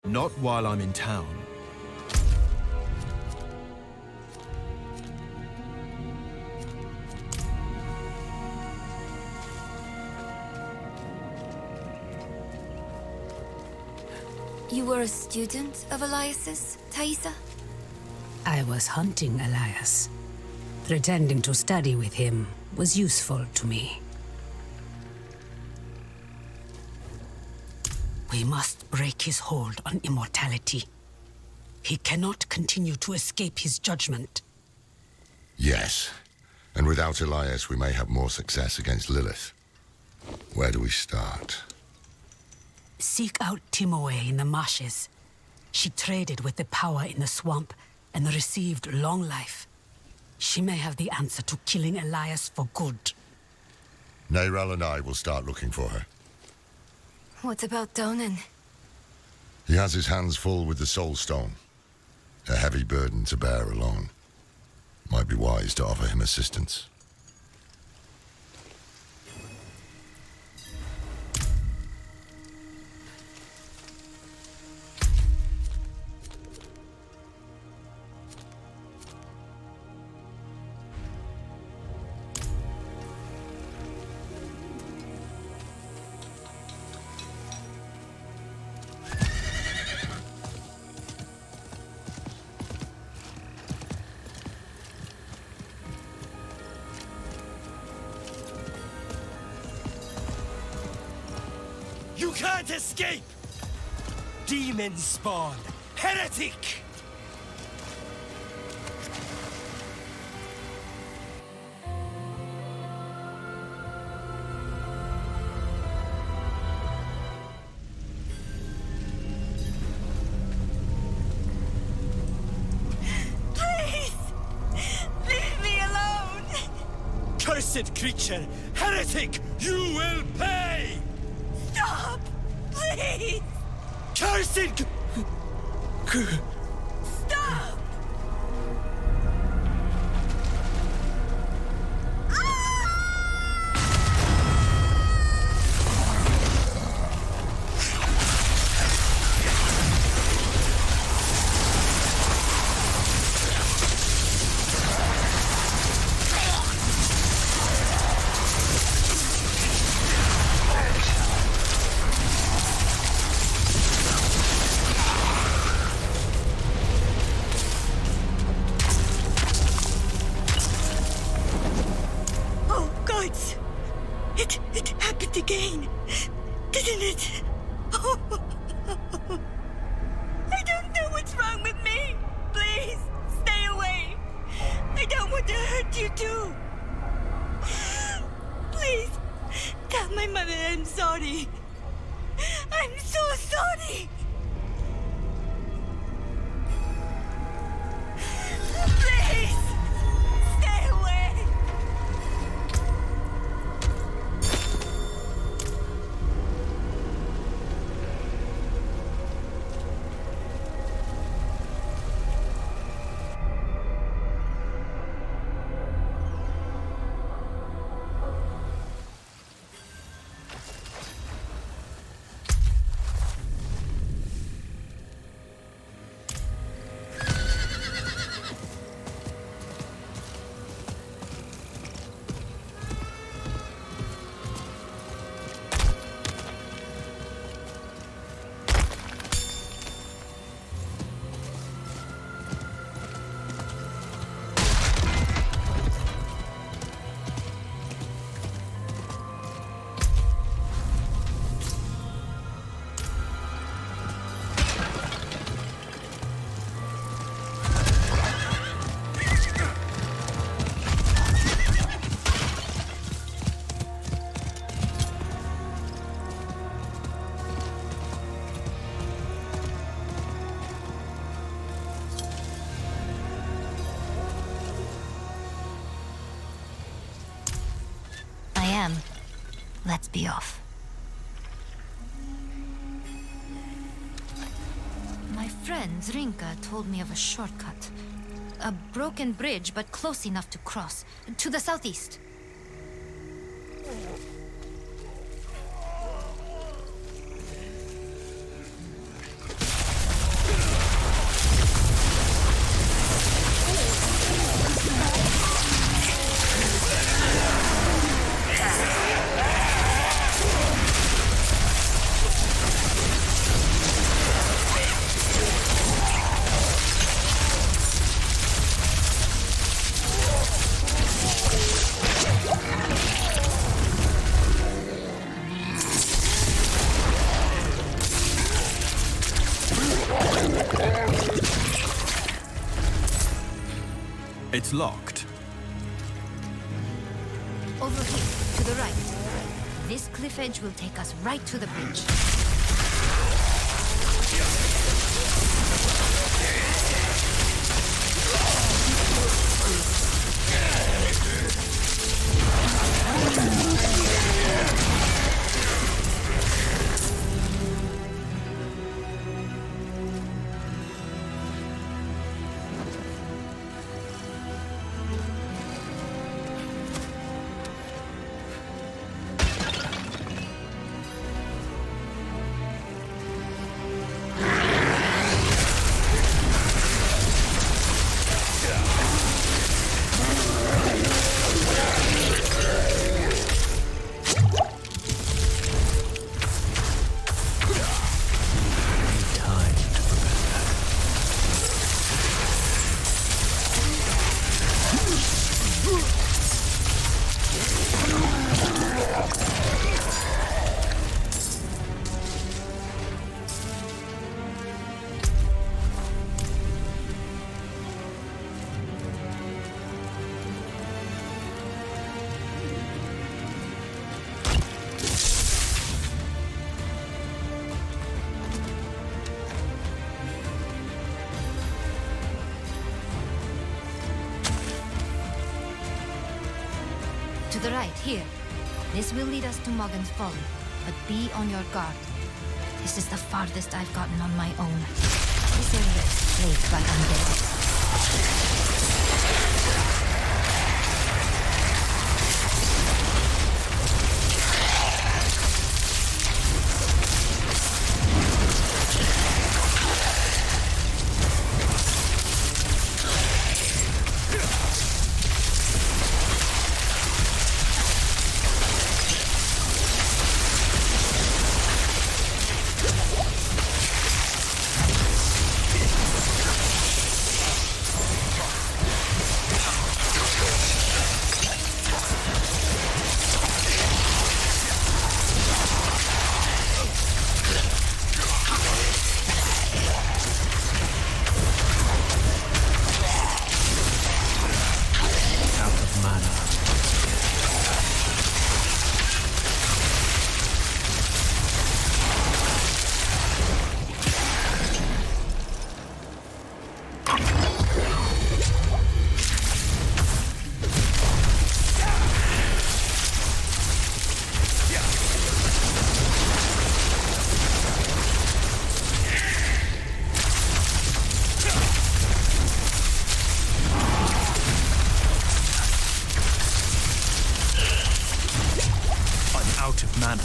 Not while I'm in town. You were a student of Elias's, Thaisa? I was hunting Elias. Pretending to study with him was useful to me. We must break his hold on immortality. He cannot continue to escape his judgment. Yes. And without Elias, we may have more success against Lilith. Where do we start? Seek out Timoe in the marshes. She traded with the power in the swamp and received long life. She may have the answer to killing Elias for good. Neyral and I will start looking for her. What about Donan? He has his hands full with the Soul Stone. A heavy burden to bear alone. Might be wise to offer him assistance. You can't escape! Demon spawn! Heretic! Please! Leave me alone! Cursed creature! Heretic! You will pay! Stop! Please! Cursed! Stop! Oh, gods! It happened again, didn't it? Oh. I don't know what's wrong with me. Please, stay away. I don't want to hurt you too. Please, tell my mother I'm sorry. I'm so sorry. Please, stay away. Let's be off. My friend Zrinka told me of a shortcut. A broken bridge, but close enough to cross. To the southeast. It's locked. Over here, to the right. This cliff edge will take us right to the bridge. To the right, here. This will lead us to Morgan's Folly, but be on your guard. This is the farthest I've gotten on my own. This area is plagued by undead. Out of mana.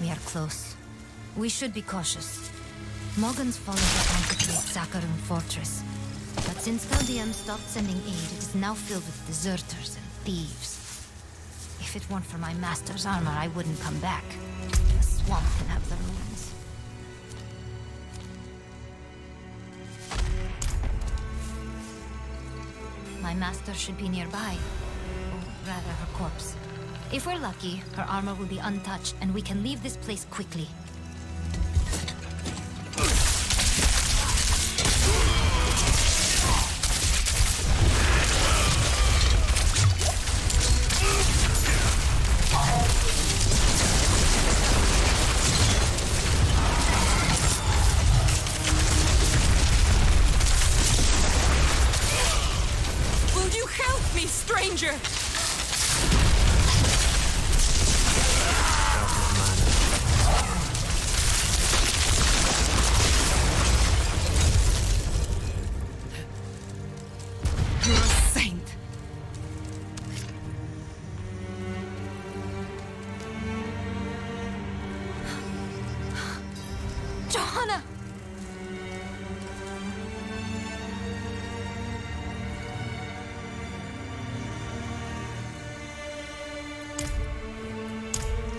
We are close. We should be cautious. Morgan's Folly had to take Zakharun Fortress. But since Chaldean stopped sending aid, it is now filled with deserters and thieves. If it weren't for my master's armor, I wouldn't come back. The swamp can have the ruins. My master should be nearby. Or rather, her corpse. If we're lucky, her armor will be untouched, and we can leave this place quickly. Will you help me, stranger? You're a saint. Johanna!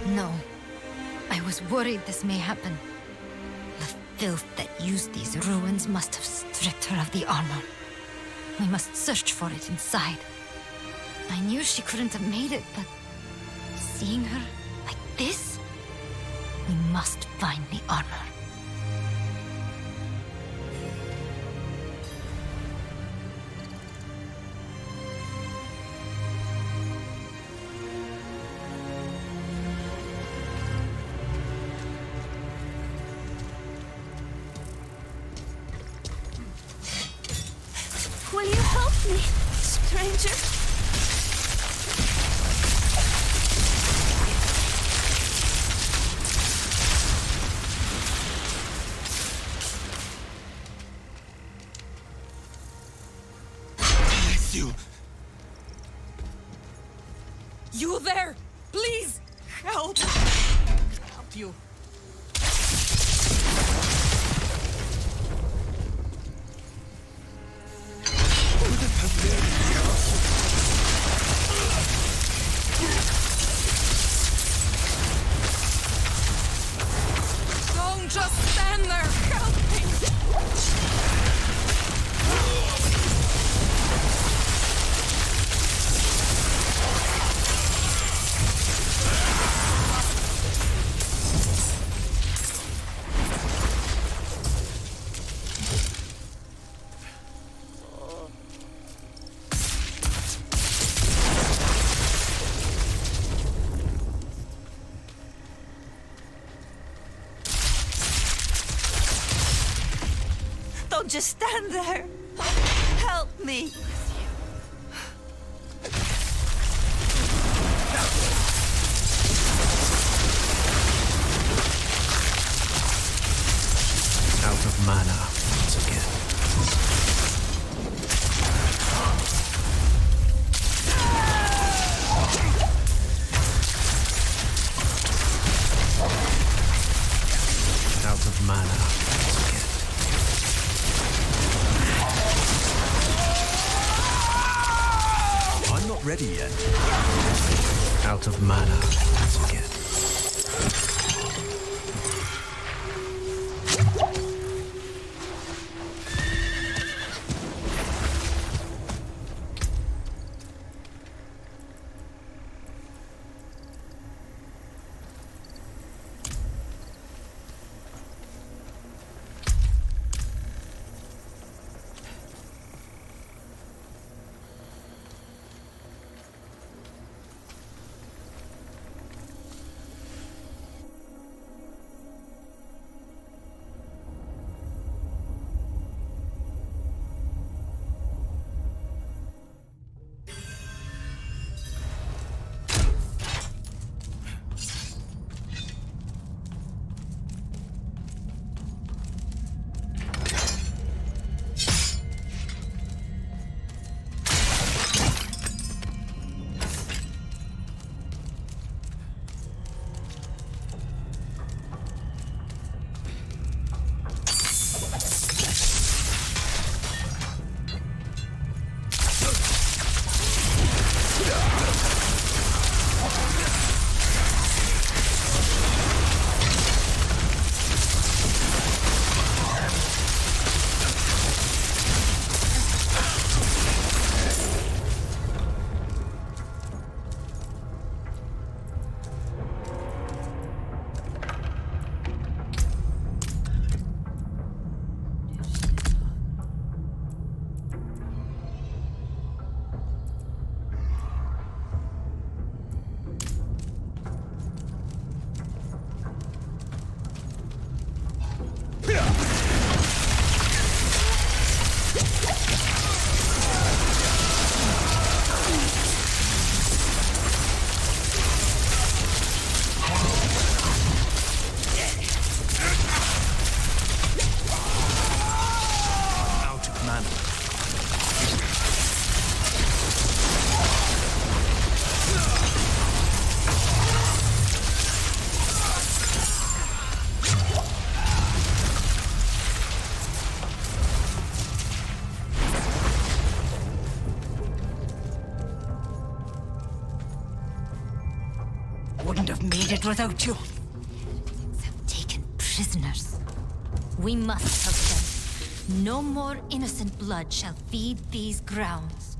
No. I was worried this may happen. The filth that used these ruins must have stripped her of the armor. We must search for it inside. I knew she couldn't have made it, but seeing her like this, we must find the armor. Will you help me, stranger? Bless you. You there! Please! Help! Help you. Don't just stand there! Help me! Don't just stand there! Help me! Out of mana once again. Out of mana once again. I'm not ready yet. Out of mana once again. couldn't have made it without you. Taken prisoners. We must help them. No more innocent blood shall feed these grounds.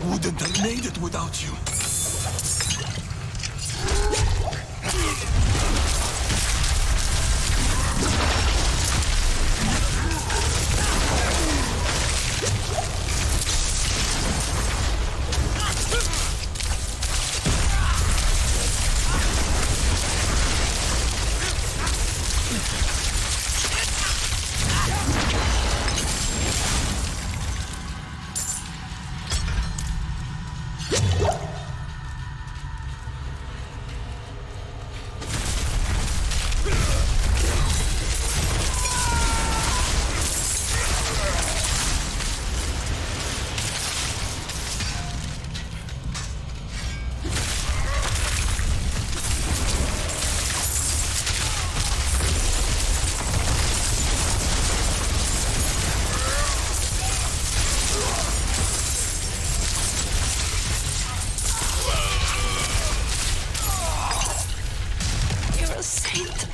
Wouldn't have made it without you. You're a saint.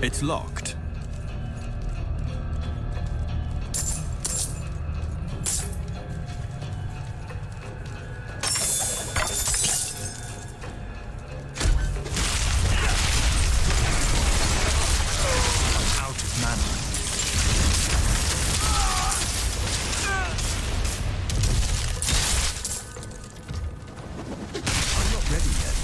It's locked. I'm out of mana. I'm not ready yet.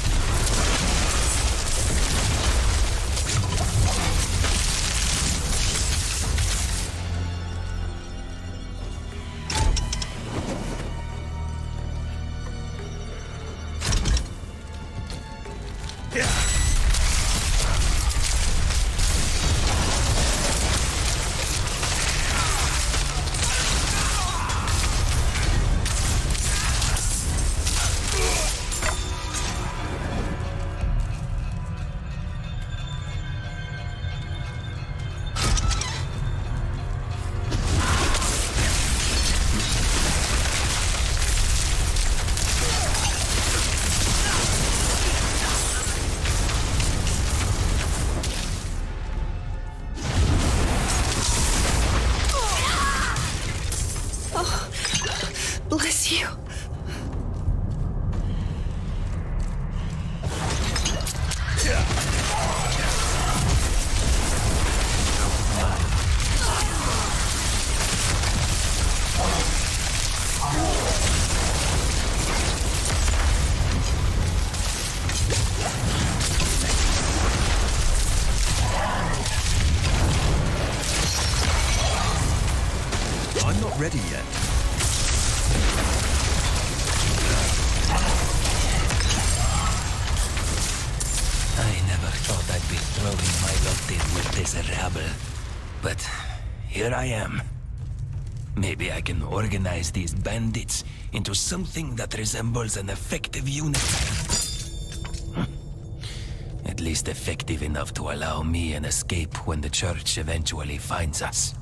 Bless you. I'm not ready yet. I never thought I'd be throwing my lot in with this rabble. But here I am. Maybe I can organize these bandits into something that resembles an effective unit. At least effective enough to allow me an escape when the church eventually finds us.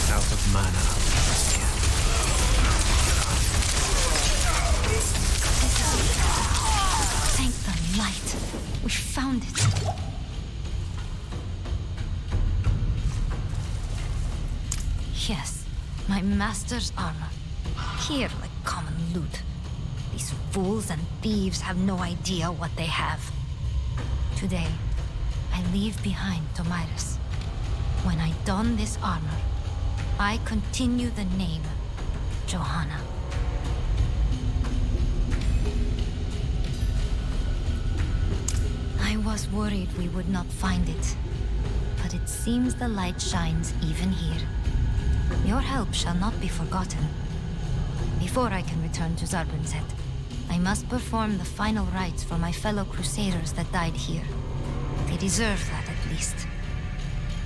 Out of mana. Thank the light. We found it. Yes, my master's armor. Here like common loot. These fools and thieves have no idea what they have. Today, I leave behind Tomiris. When I don this armor, I continue the name Johanna. I was worried we would not find it, but it seems the light shines even here. Your help shall not be forgotten. Before I can return to Zarbunzet, I must perform the final rites for my fellow crusaders that died here. They deserve that at least.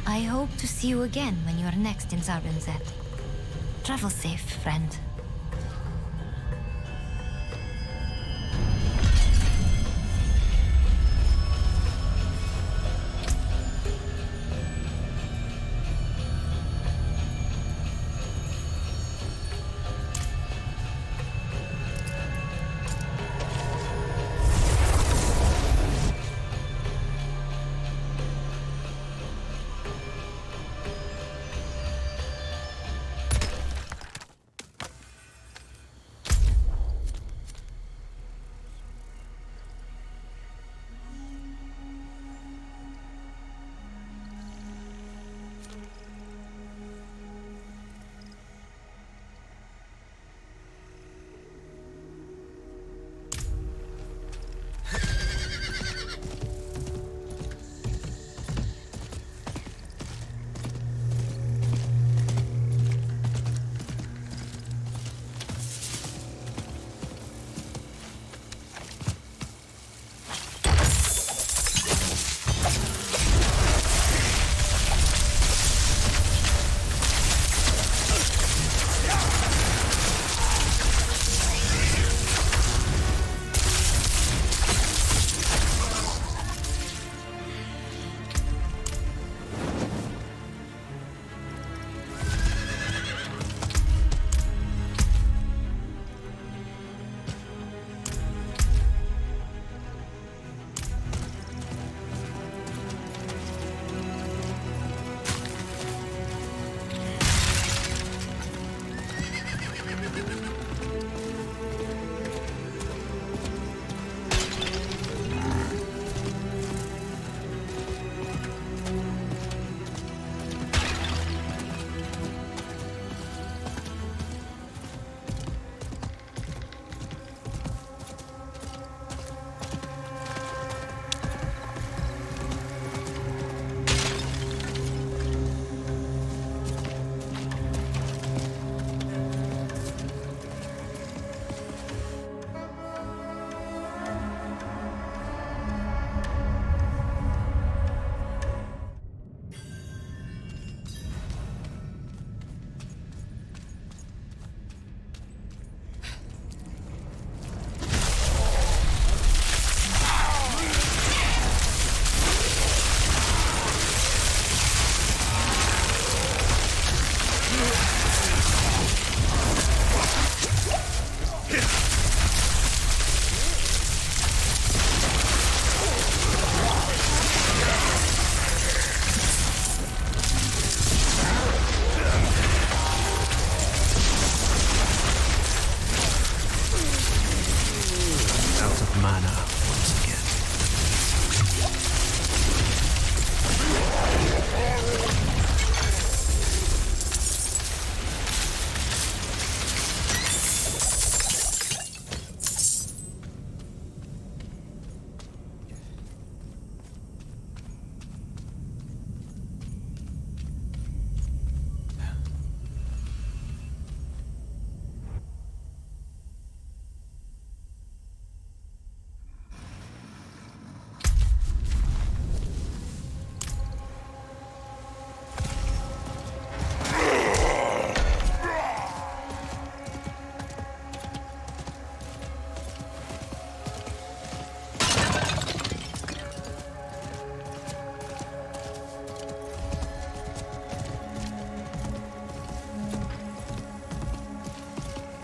I hope to see you again when you are next in Zarbunzet. Travel safe, friend.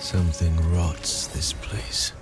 Something rots this place.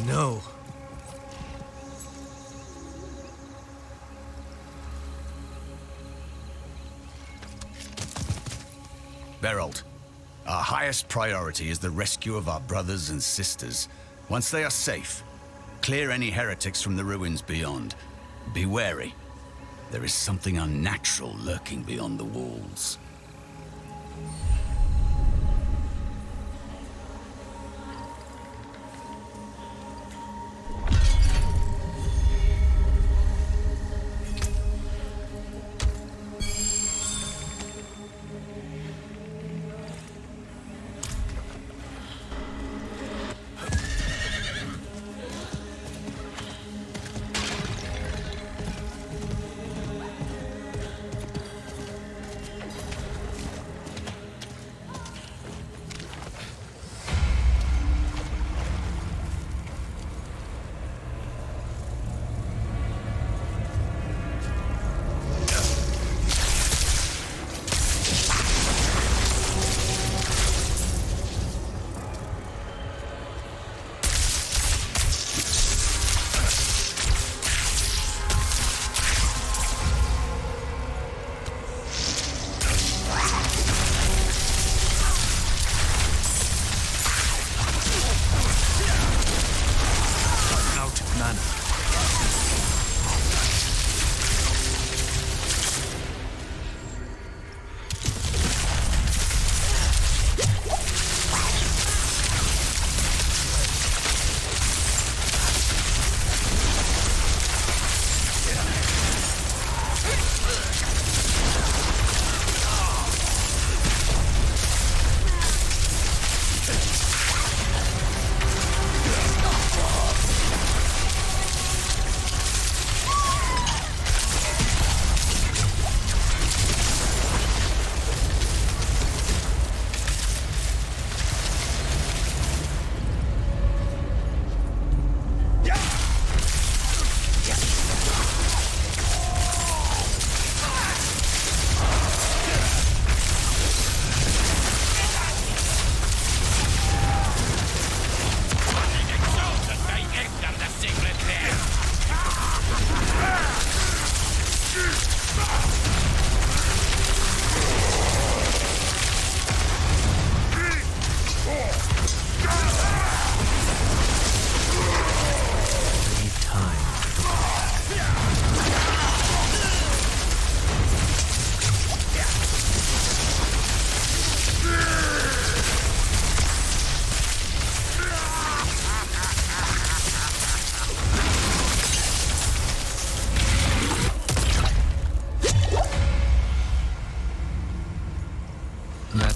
No. Berold, our highest priority is the rescue of our brothers and sisters. Once they are safe, clear any heretics from the ruins beyond. Be wary. There is something unnatural lurking beyond the walls.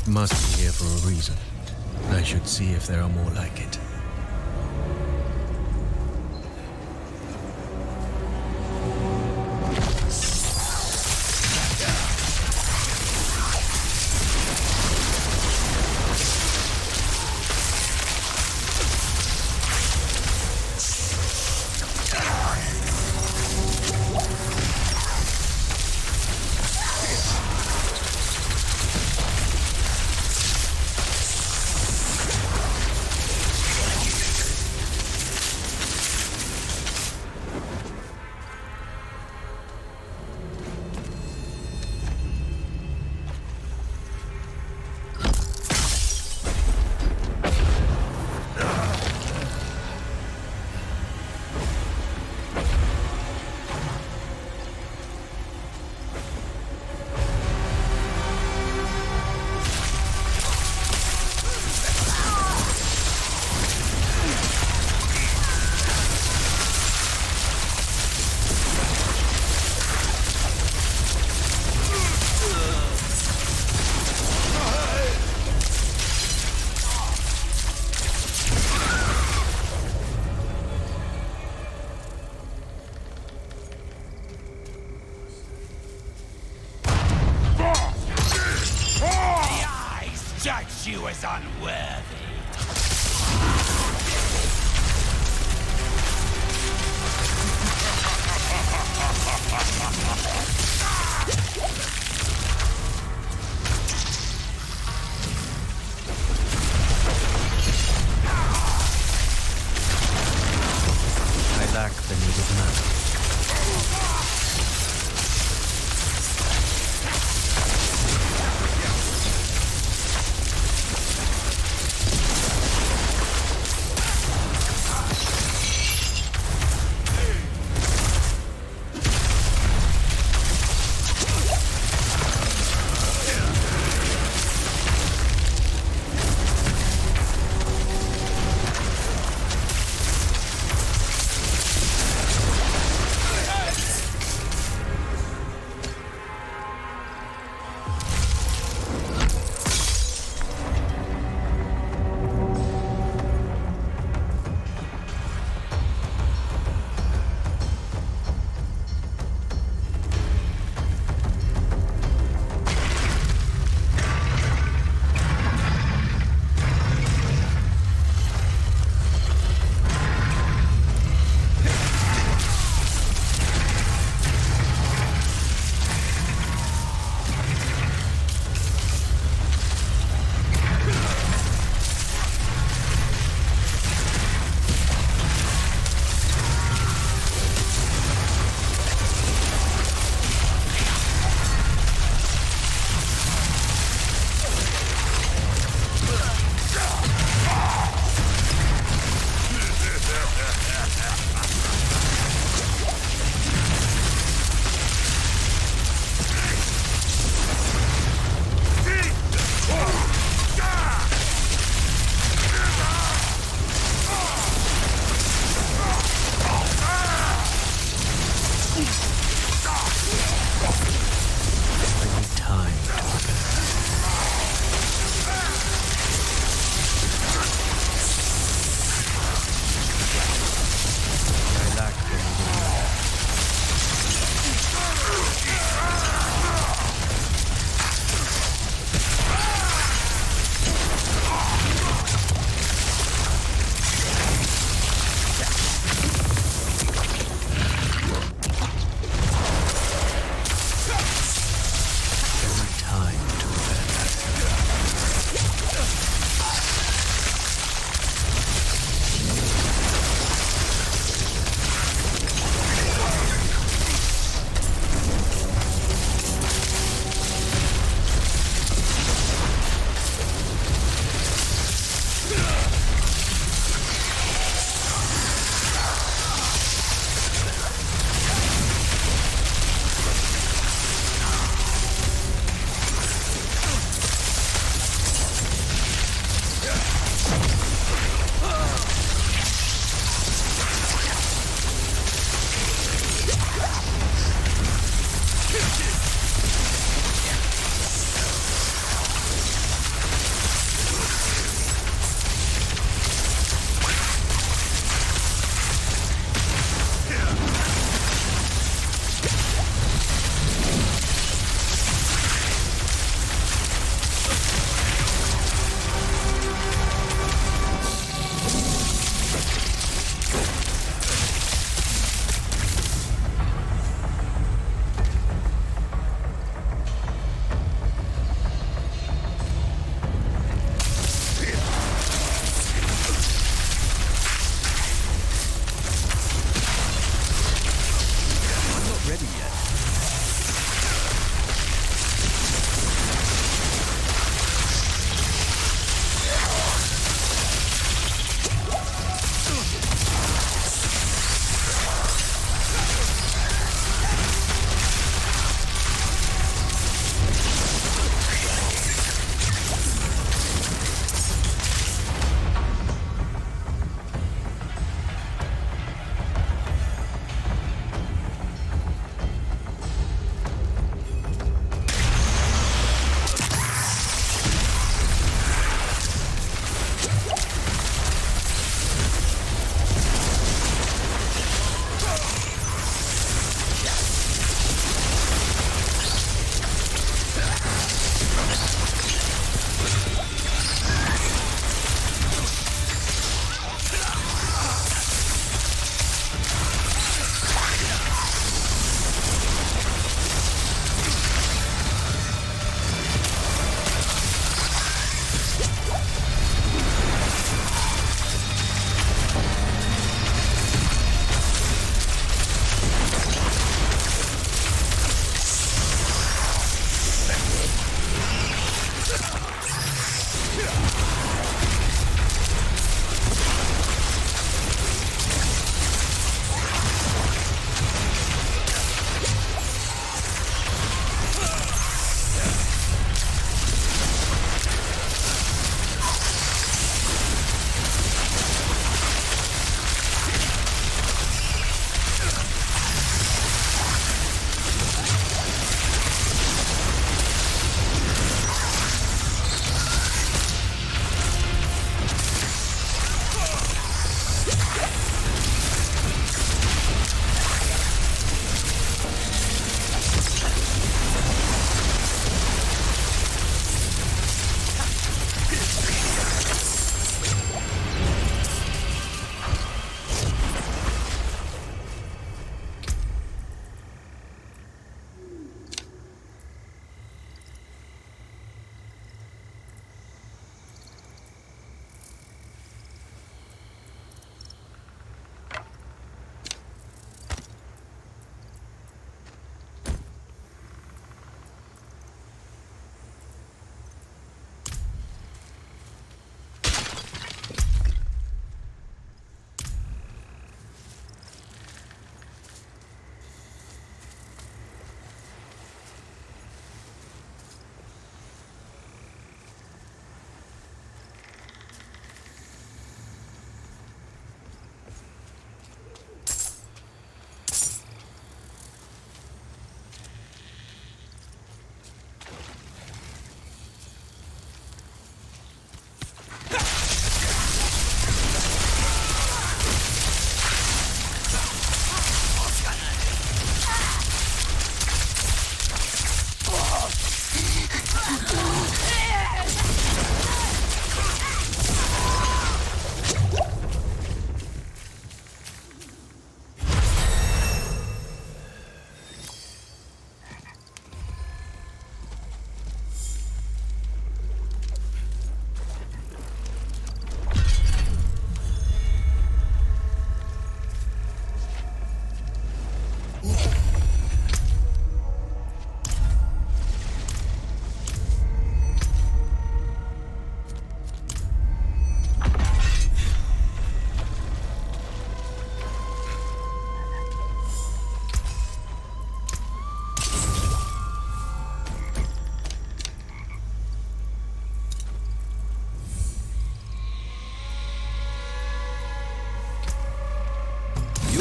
Must be here for a reason. I should see if there are more like it. she was unworthy. I lack the needed mana.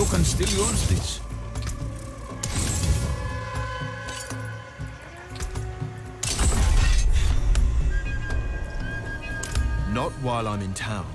can still use this. Not while I'm in town.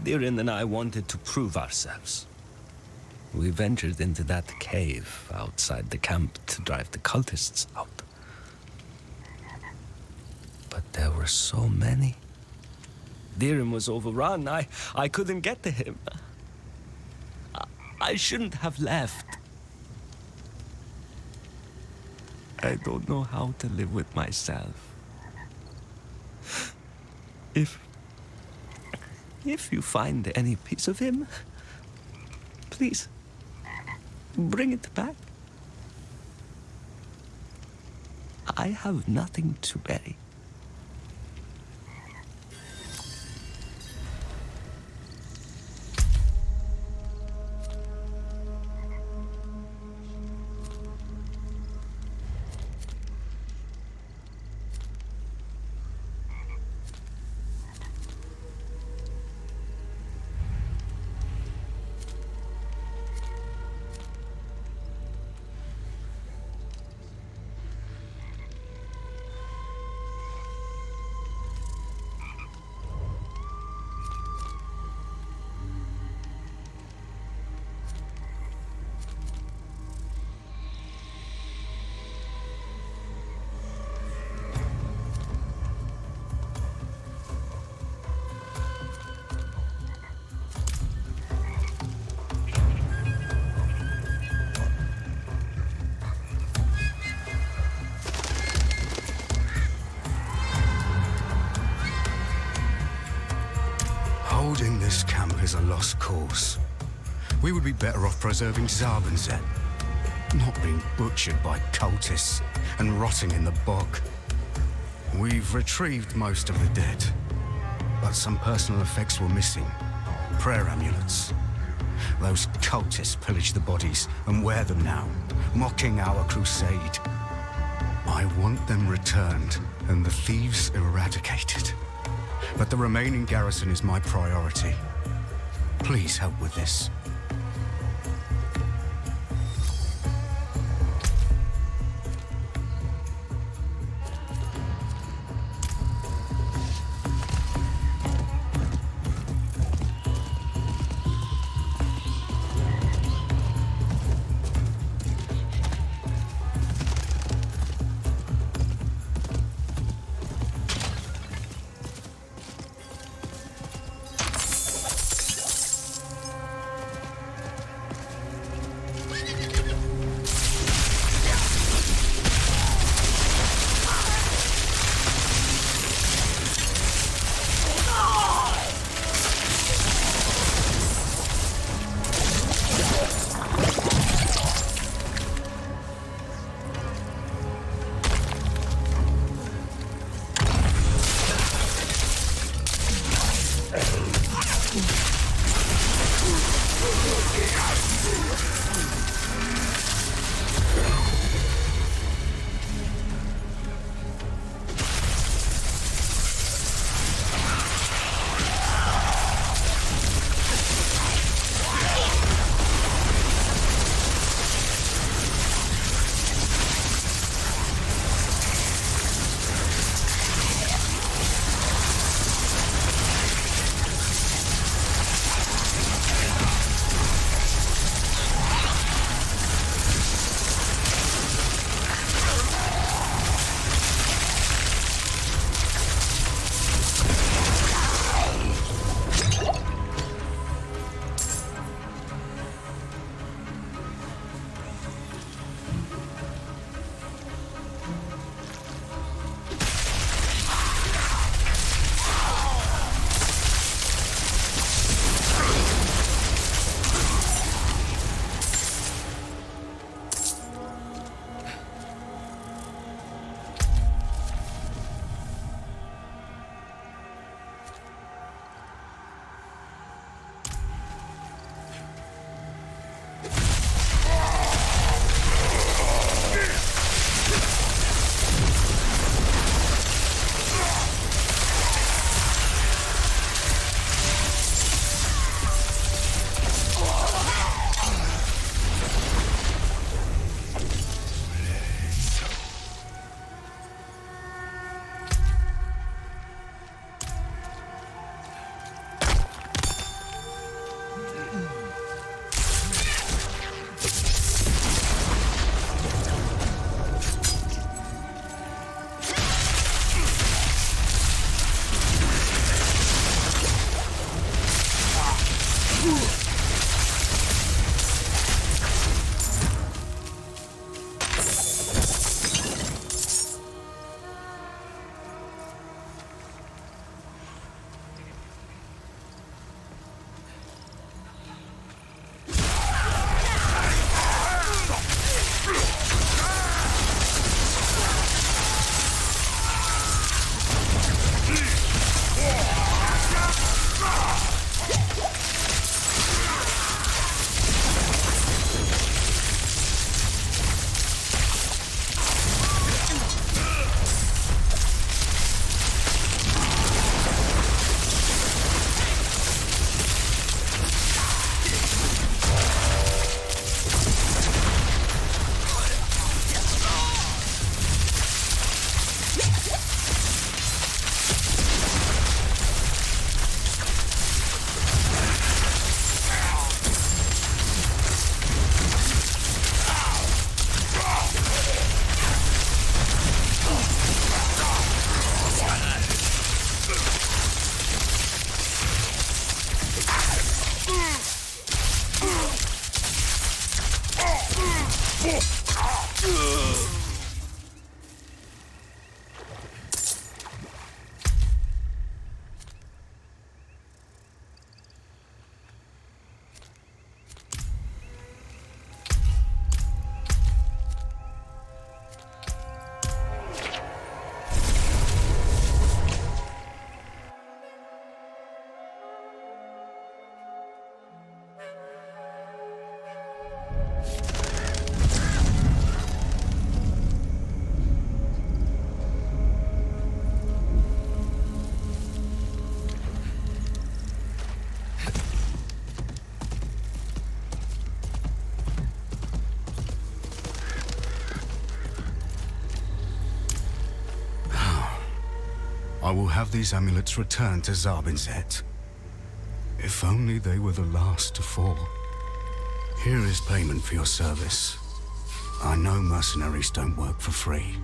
Dirin and I wanted to prove ourselves. We ventured into that cave outside the camp to drive the cultists out. But there were so many. Dirin was overrun. I couldn't get to him. I shouldn't have left. I don't know how to live with myself. If you find any piece of him, please, bring it back. I have nothing to bury. Holding this camp is a lost cause. We would be better off preserving Zabenzet, not being butchered by cultists and rotting in the bog. We've retrieved most of the dead, but some personal effects were missing. Prayer amulets. Those cultists pillage the bodies and wear them now, mocking our crusade. I want them returned and the thieves eradicated. But the remaining garrison is my priority. Please help with this. I will have these amulets returned to Zabinzet. If only they were the last to fall. Here is payment for your service. I know mercenaries don't work for free.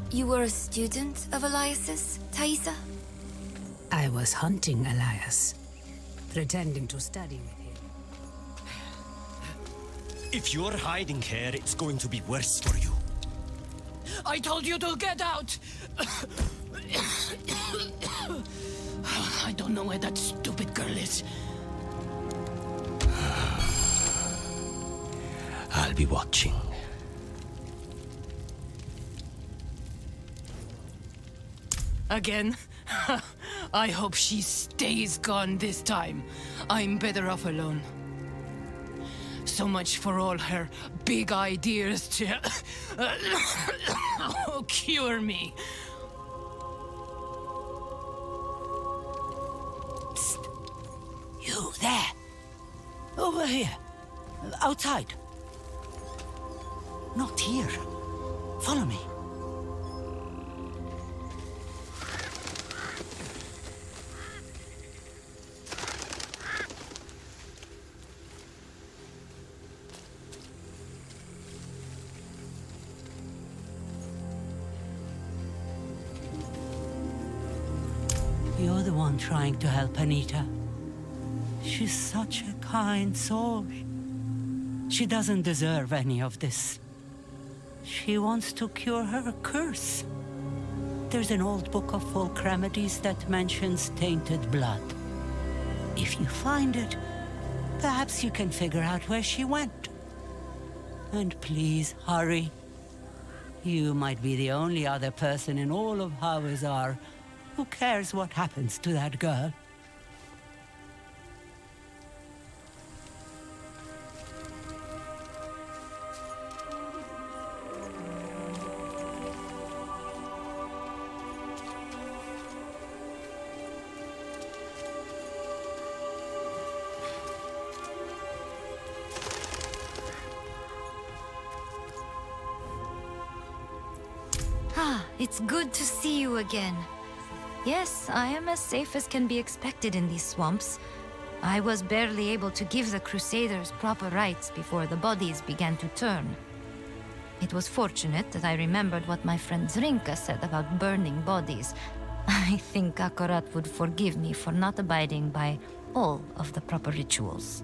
You were a student of Elias's, Thaisa? I was hunting Elias, pretending to study with him. If you're hiding here, it's going to be worse for you. I told you to get out! I don't know where that stupid girl is. I'll be watching. Again? I hope she stays gone this time. I'm better off alone. So much for all her big ideas to cure me. Psst. You there. Over here. Outside. Not here. Follow me. You're the one trying to help Anita. She's such a kind soul. She doesn't deserve any of this. She wants to cure her curse. There's an old book of folk remedies that mentions tainted blood. If you find it, perhaps you can figure out where she went. And please, hurry. You might be the only other person in all of Hawazar who cares what happens to that girl. It's good to see you again. Yes, I am as safe as can be expected in these swamps. I was barely able to give the Crusaders proper rites before the bodies began to turn. It was fortunate that I remembered what my friend Zrinka said about burning bodies. I think Akarat would forgive me for not abiding by all of the proper rituals.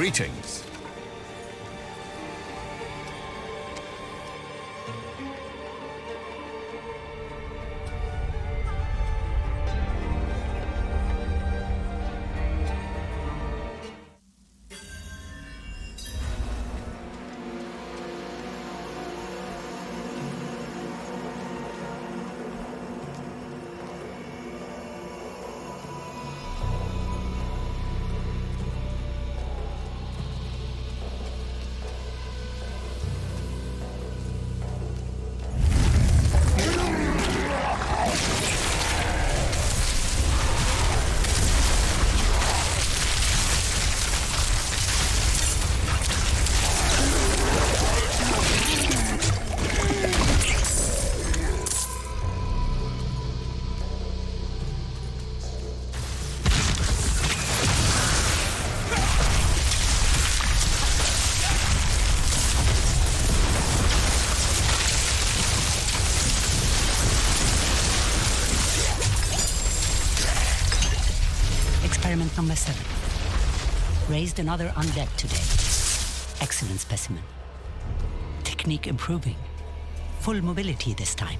Greetings. Experiment number 7. Raised another undead today. Excellent specimen. Technique improving. Full mobility this time.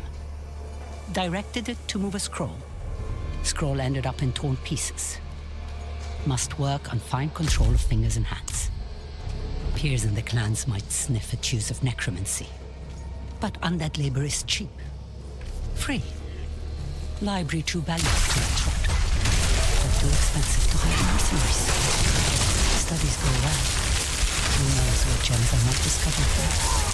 Directed it to move a scroll. Scroll ended up in torn pieces. Must work on fine control of fingers and hands. Peers in the clans might sniff at use of necromancy. But undead labor is cheap. Free. Library too valuable to that short. But too expensive to hire mercenaries. Studies go well. Who knows what gems I might discover there?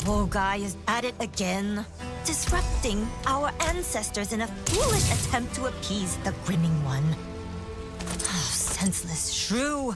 poor guy is at it again, disrupting our ancestors in a foolish attempt to appease the Grimming One. Oh, senseless shrew!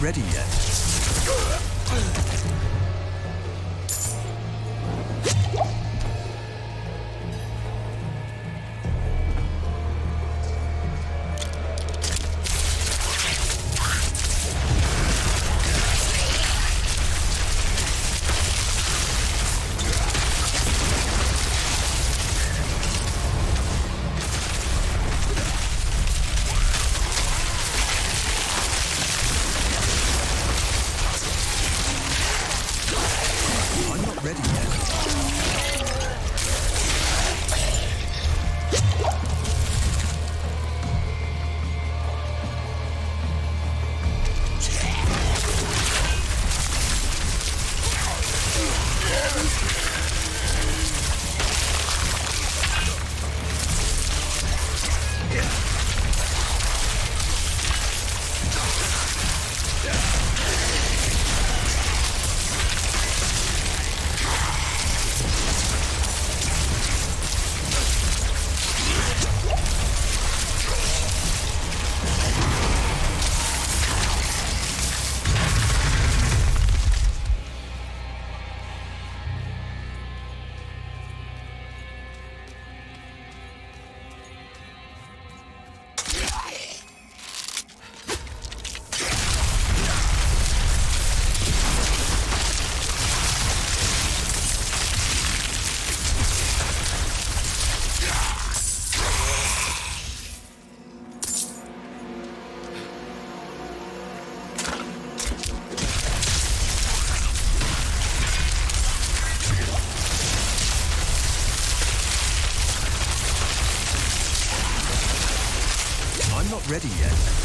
ready yet. ready yet.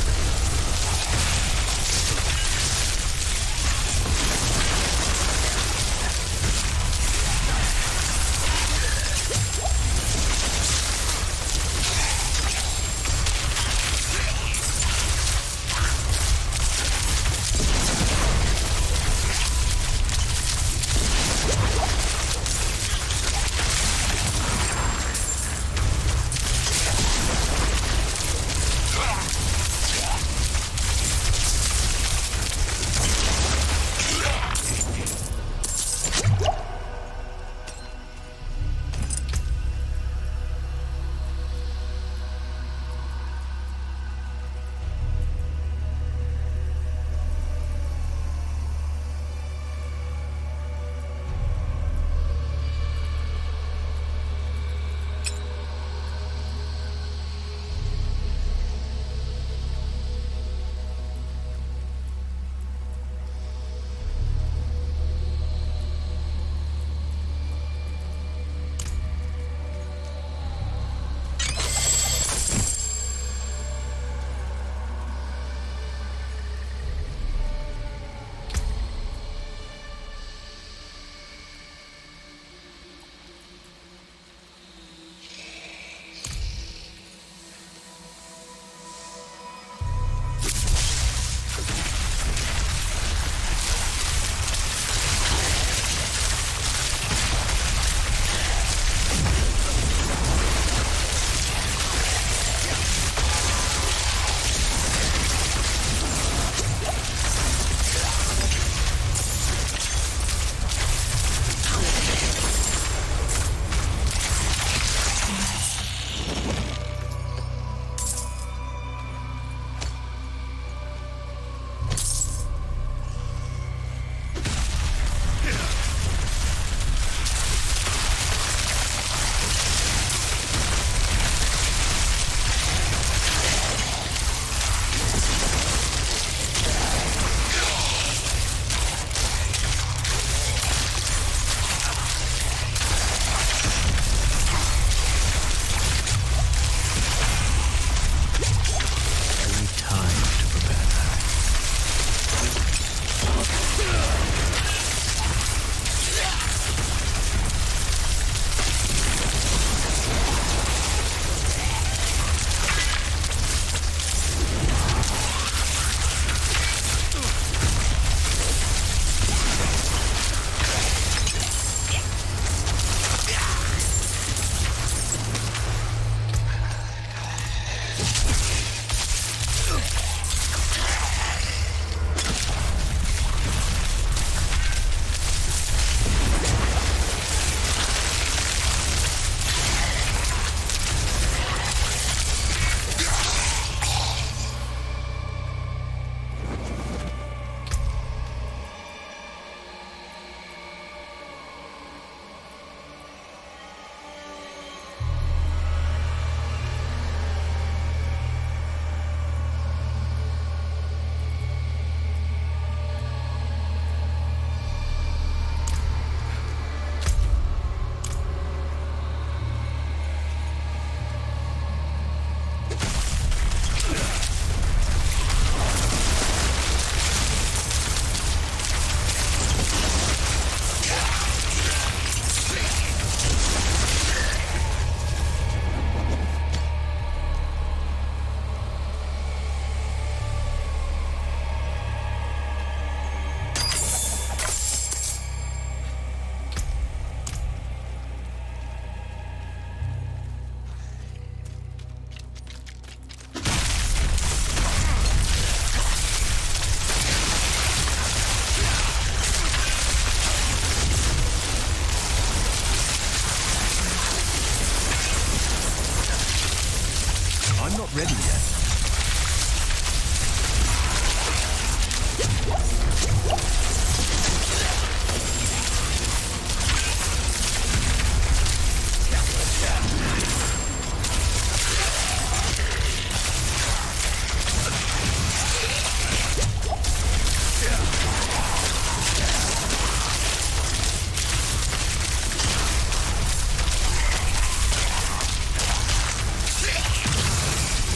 ready yet.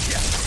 Yeah.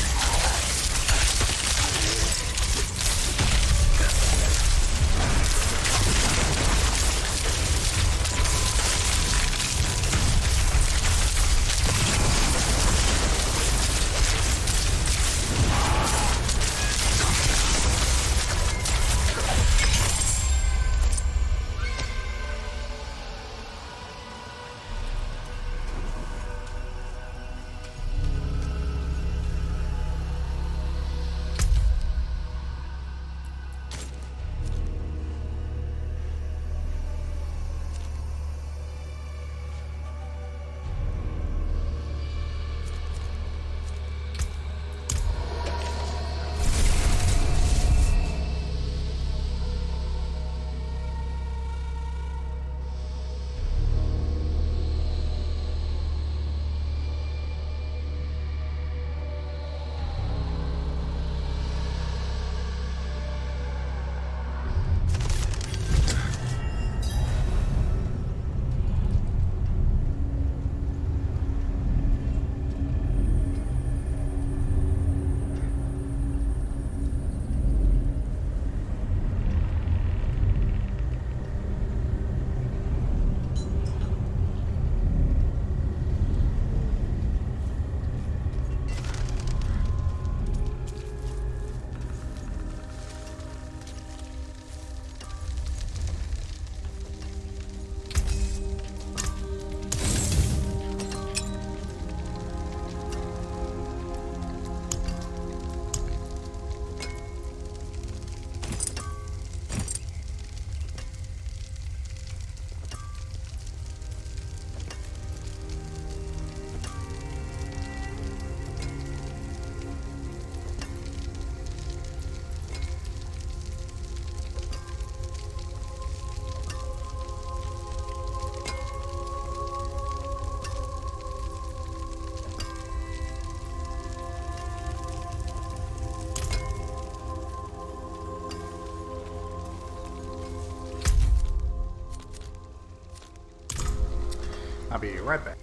be right back.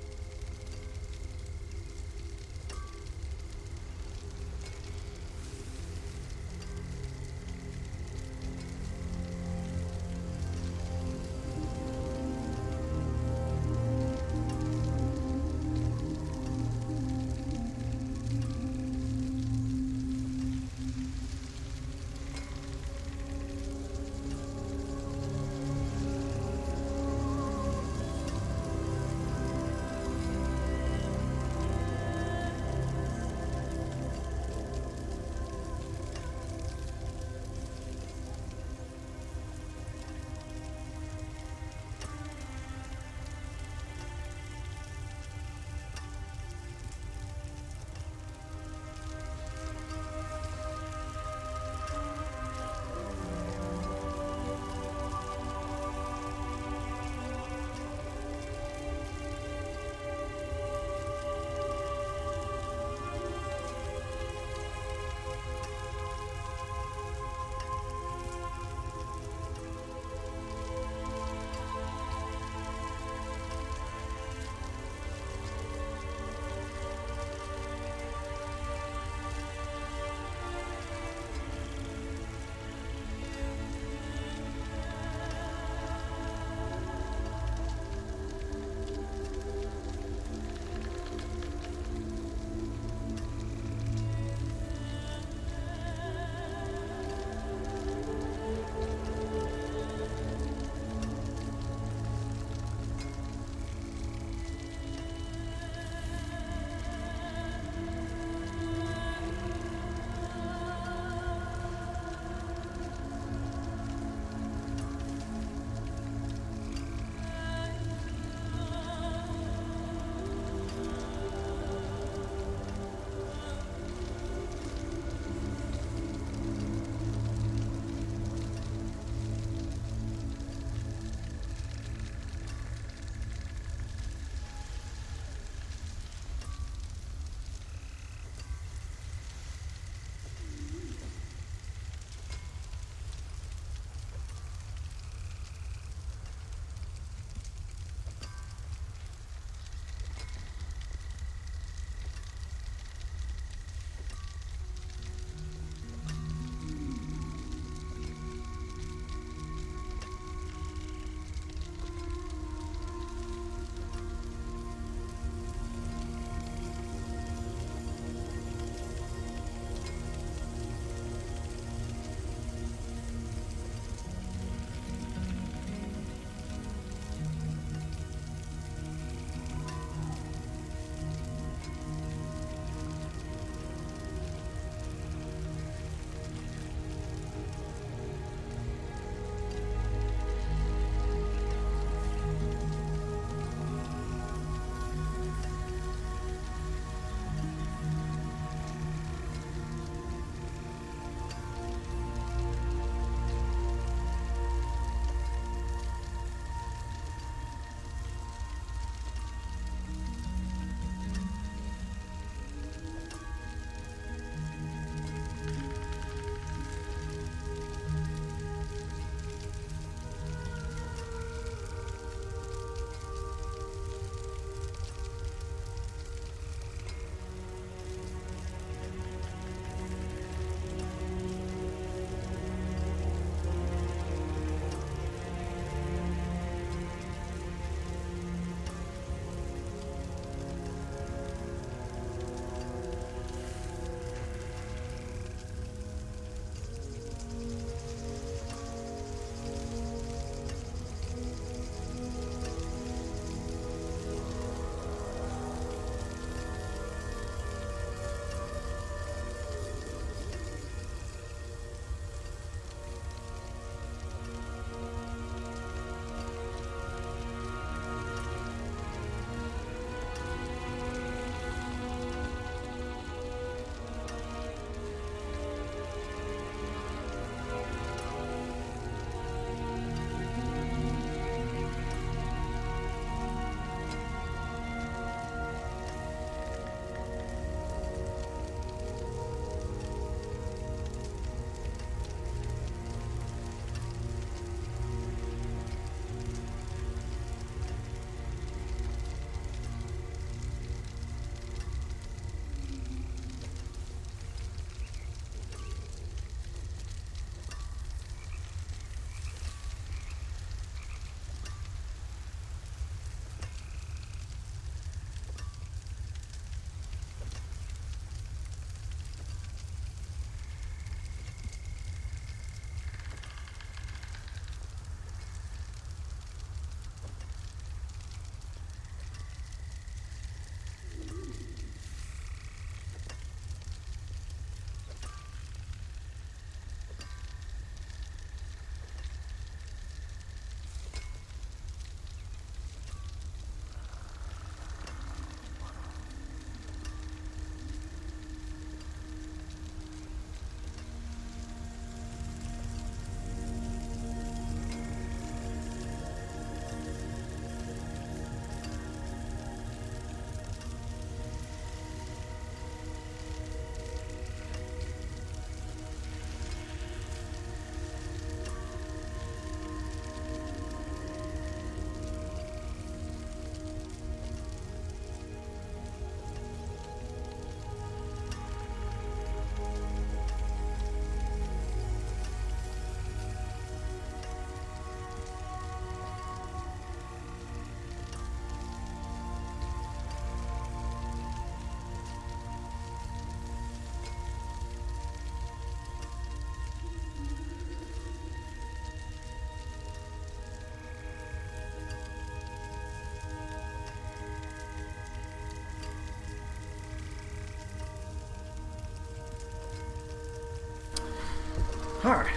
Alright,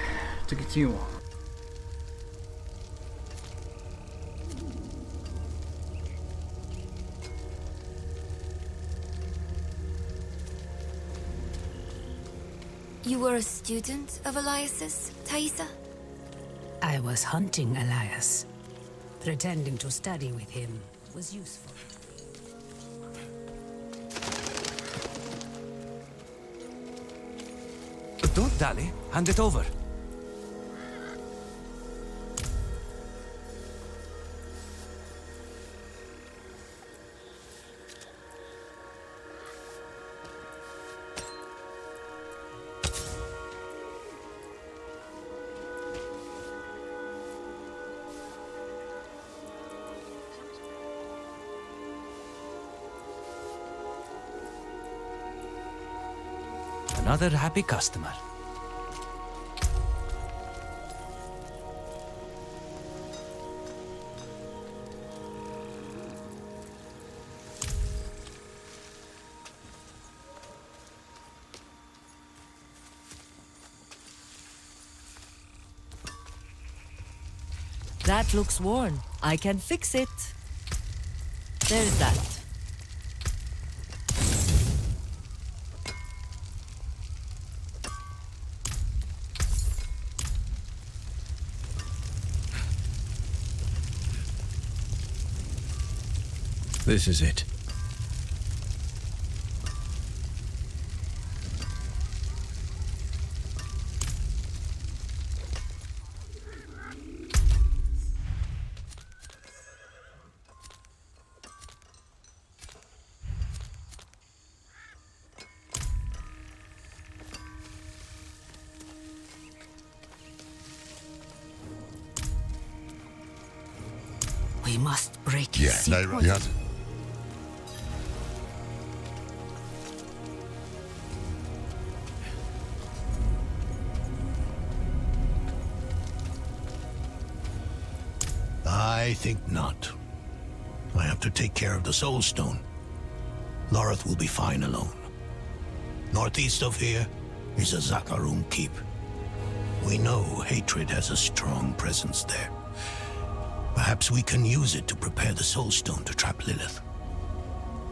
to continue on. You were a student of Elias's, Thaisa? I was hunting Elias. Pretending to study with him was useful. Don't dally. Hand it over. Another happy customer. That looks worn. I can fix it. There's that. This is it. We must break Yeah, his no, secret. yeah. I think not. I have to take care of the Soul Stone. Loreth will be fine alone. Northeast of here is a Zakarum keep. We know hatred has a strong presence there. Perhaps we can use it to prepare the Soul Stone to trap Lilith.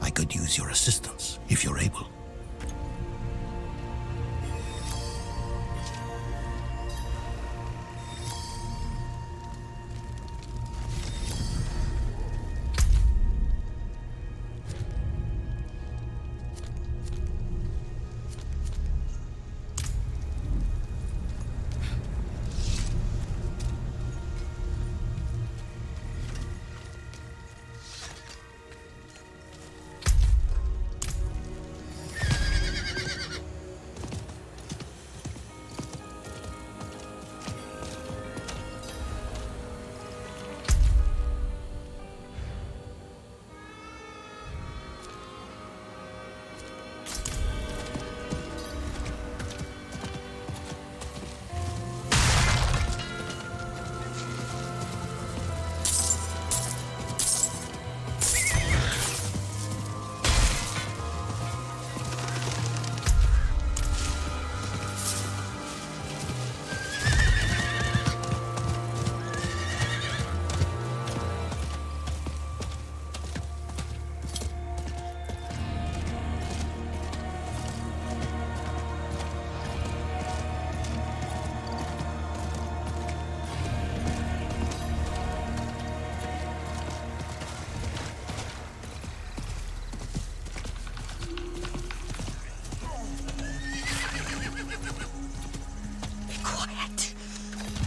I could use your assistance, if you're able.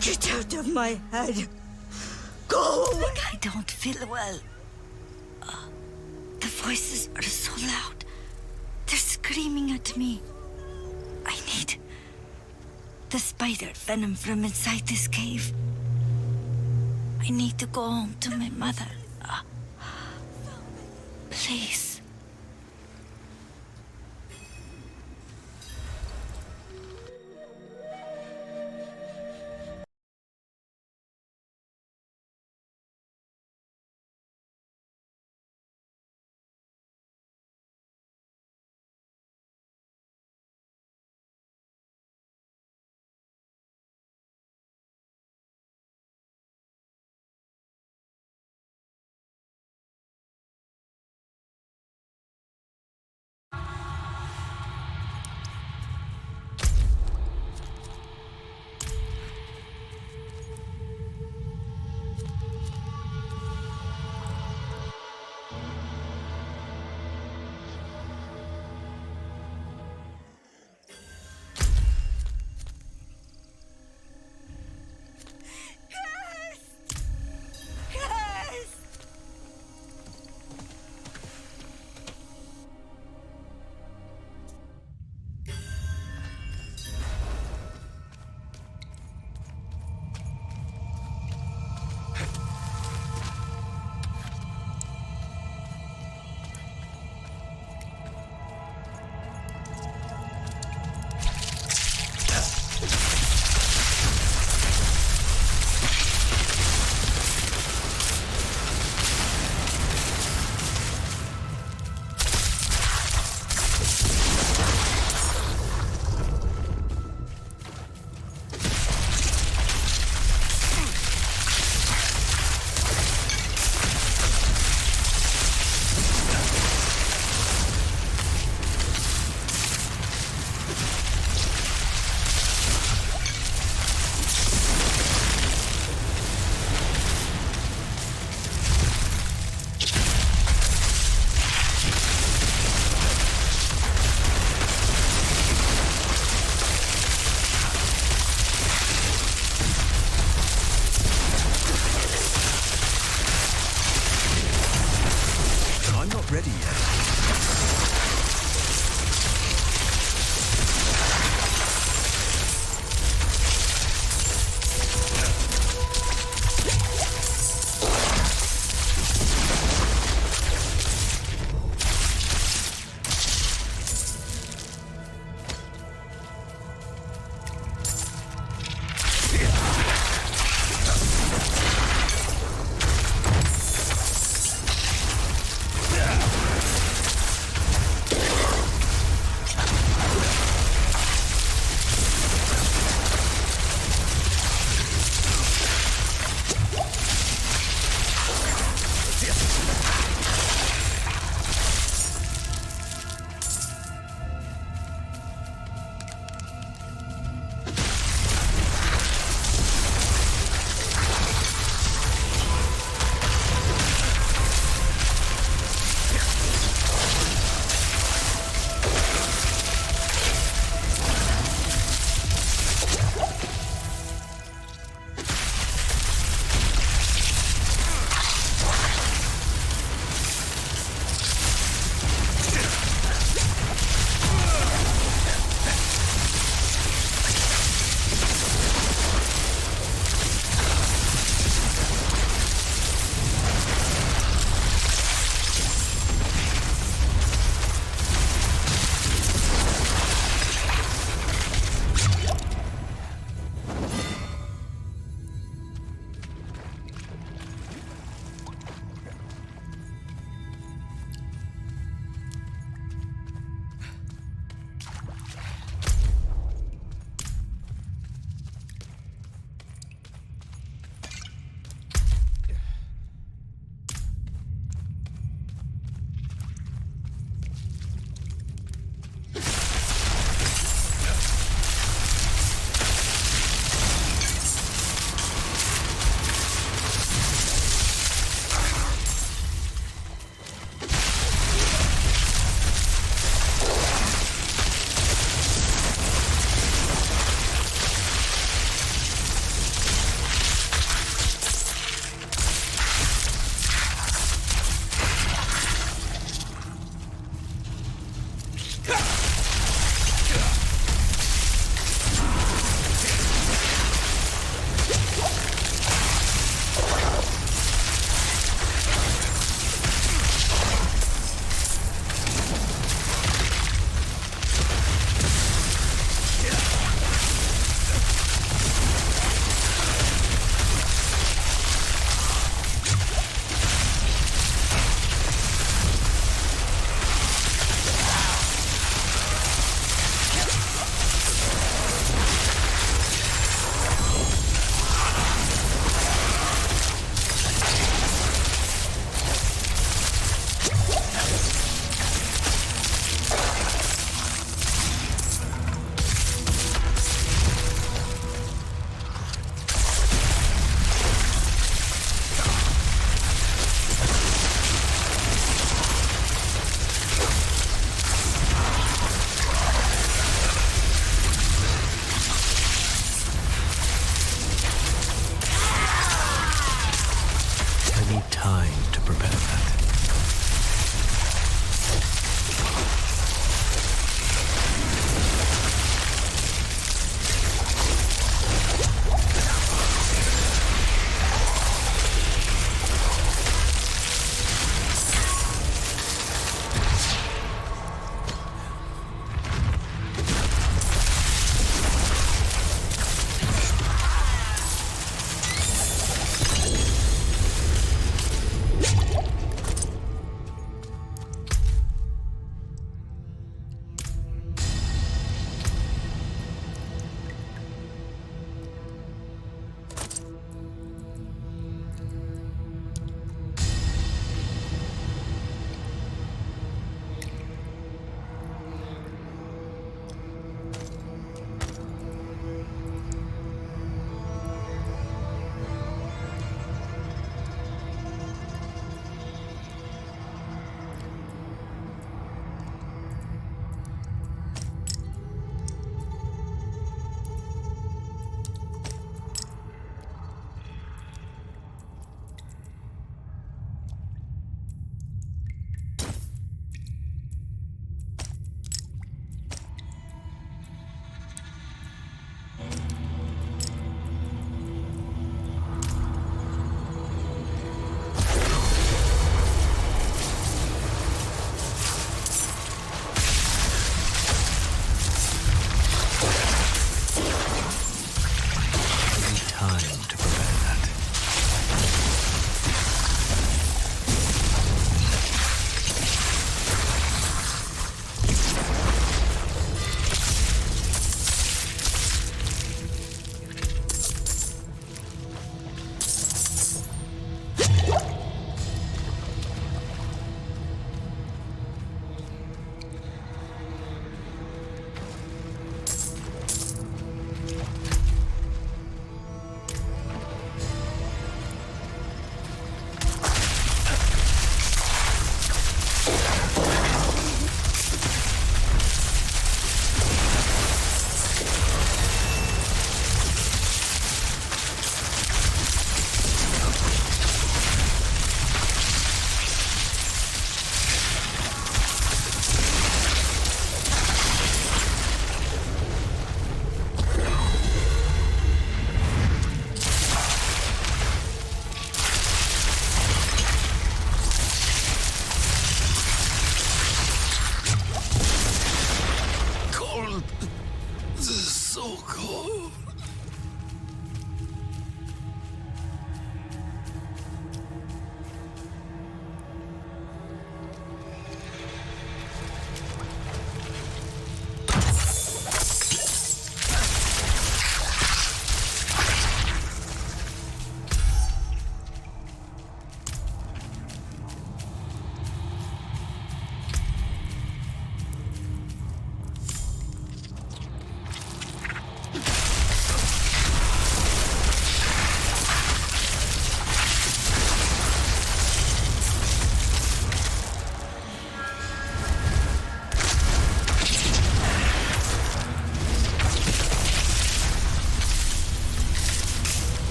Get out of my head! Go away! I don't feel well. The voices are so loud. They're screaming at me. I need the spider venom from inside this cave. I need to go home to my mother. Please.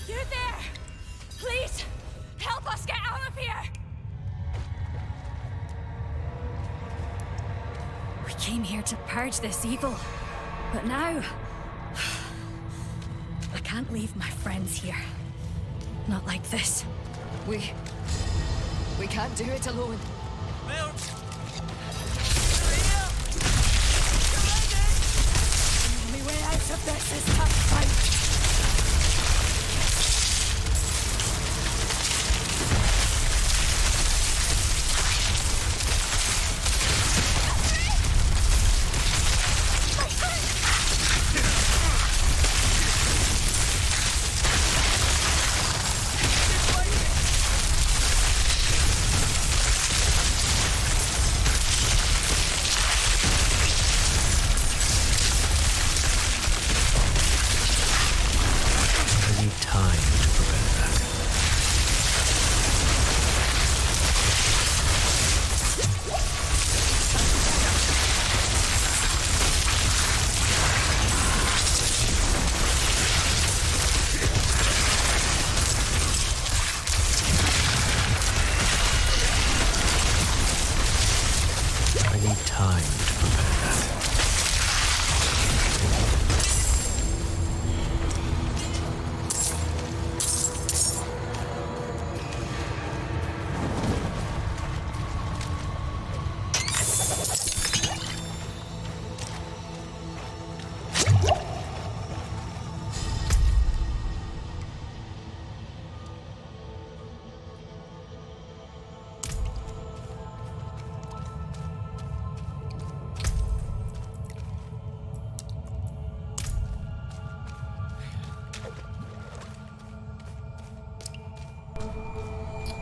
You there! Please, help us get out of here! We came here to purge this evil, but now... I can't leave my friends here. Not like this. We can't do it alone. The only way out of this is to fight.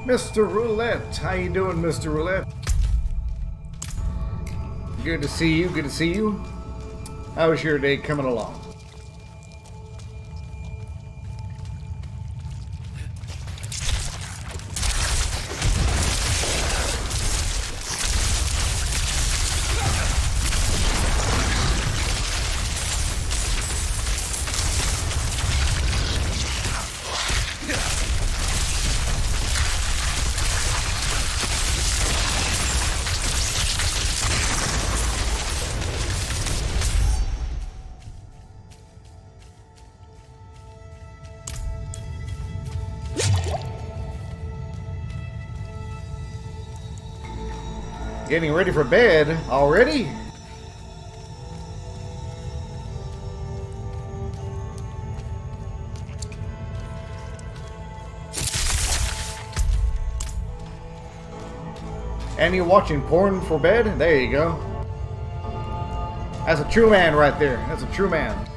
Mr. Roulette, how you doing, Mr. Roulette? Good to see you, good to see you. How's your day coming along? Getting ready for bed already? And you're watching porn for bed? There you go. That's a true man right there. That's a true man.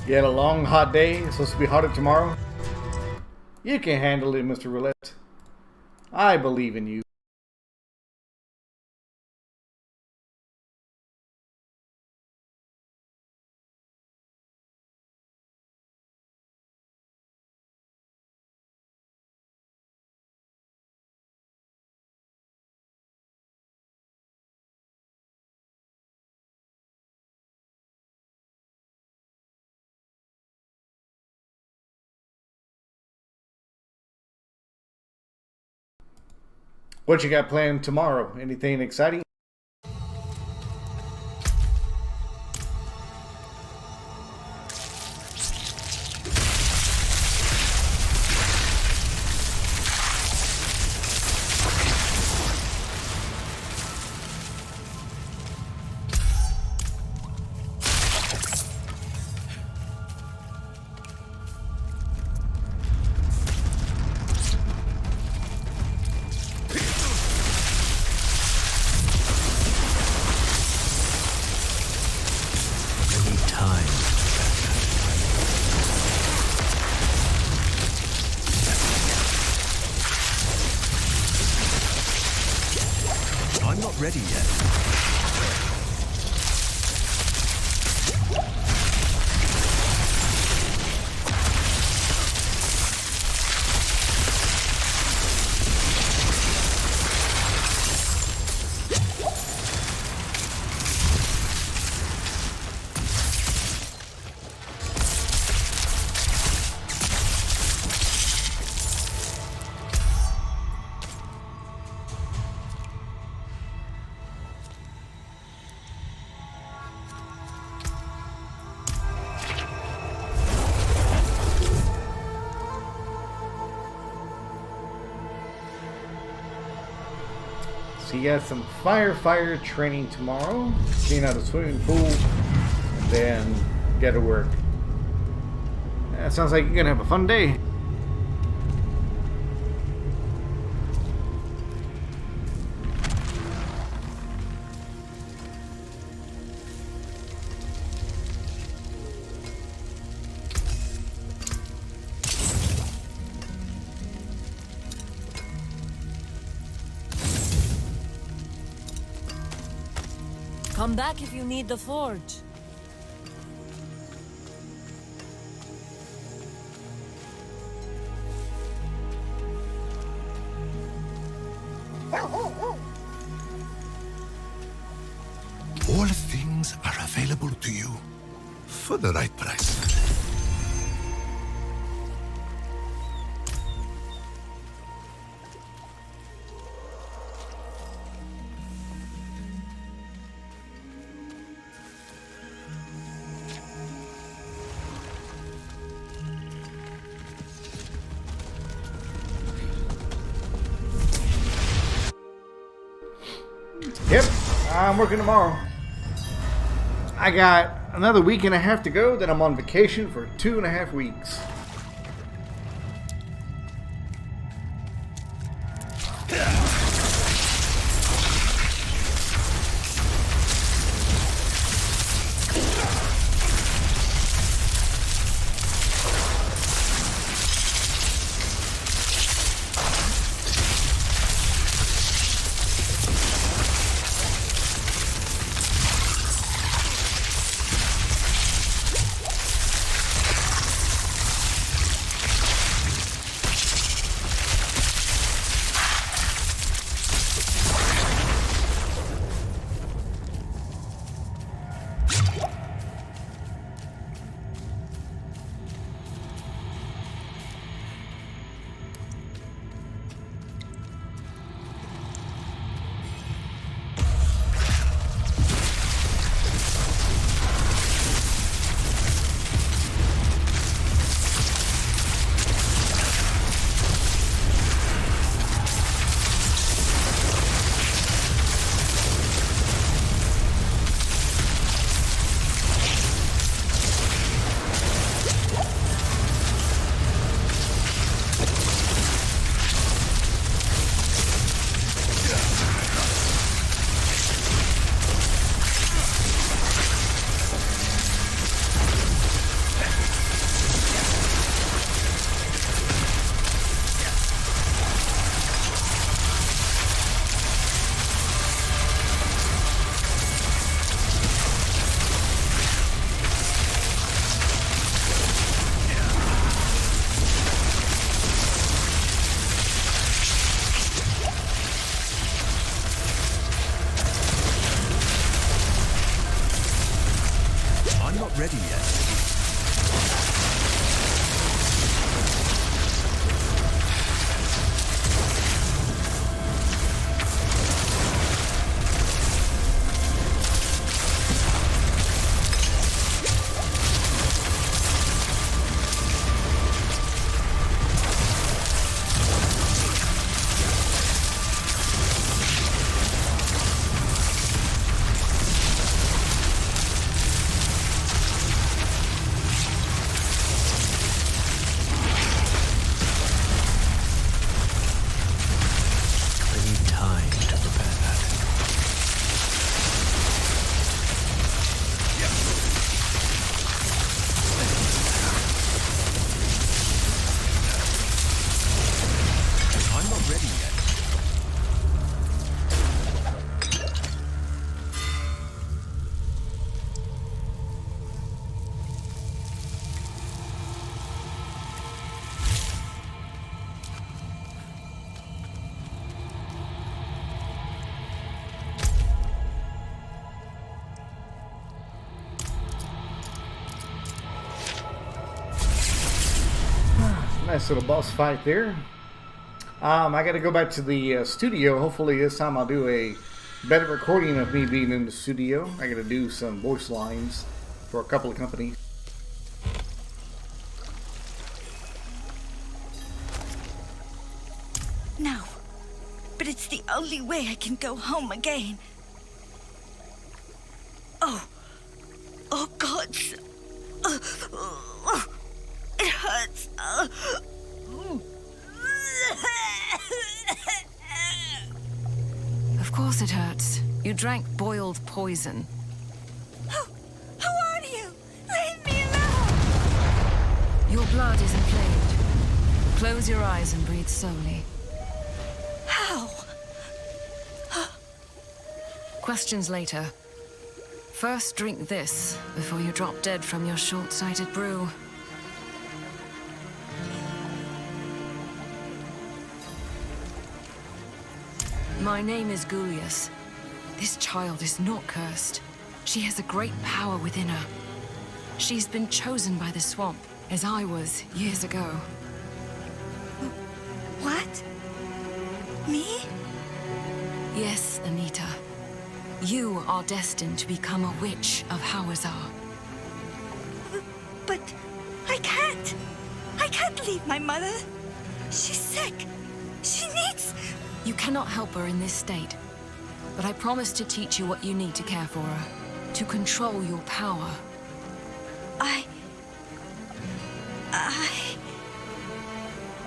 You had a long, hot day. It's supposed to be hotter tomorrow. You can handle it, Mr. Roulette. I believe in you. What you got planned tomorrow? Anything exciting? I'm not ready yet. So you got some firefighter training tomorrow. Clean out a swimming pool, and then get to work. That sounds like you're gonna have a fun day. Come back if you need the forge. All things are available to you for the right price. Yep, I'm working tomorrow. I got another week and a half to go, then I'm on vacation for 2.5 weeks. Ready yet? nice little boss fight there. I got to go back to the studio. Hopefully this time I'll do a better recording of me being in the studio. I got to do some voice lines for a couple of companies. No, but it's the only way I can go home again. Oh God. It hurts. Of course it hurts. You drank boiled poison. Who are you? Leave me alone! Your blood is inflamed. Close your eyes and breathe slowly. How? Questions later. First, drink this before you drop dead from your short-sighted brew. My name is Gulius. This child is not cursed. She has a great power within her. She's been chosen by the swamp, as I was years ago. What? Me? Yes, Anita. You are destined to become a witch of Hawazar. But I can't. I can't leave my mother. She's sick. She needs... You cannot help her in this state. But I promise to teach you what you need to care for her. To control your power.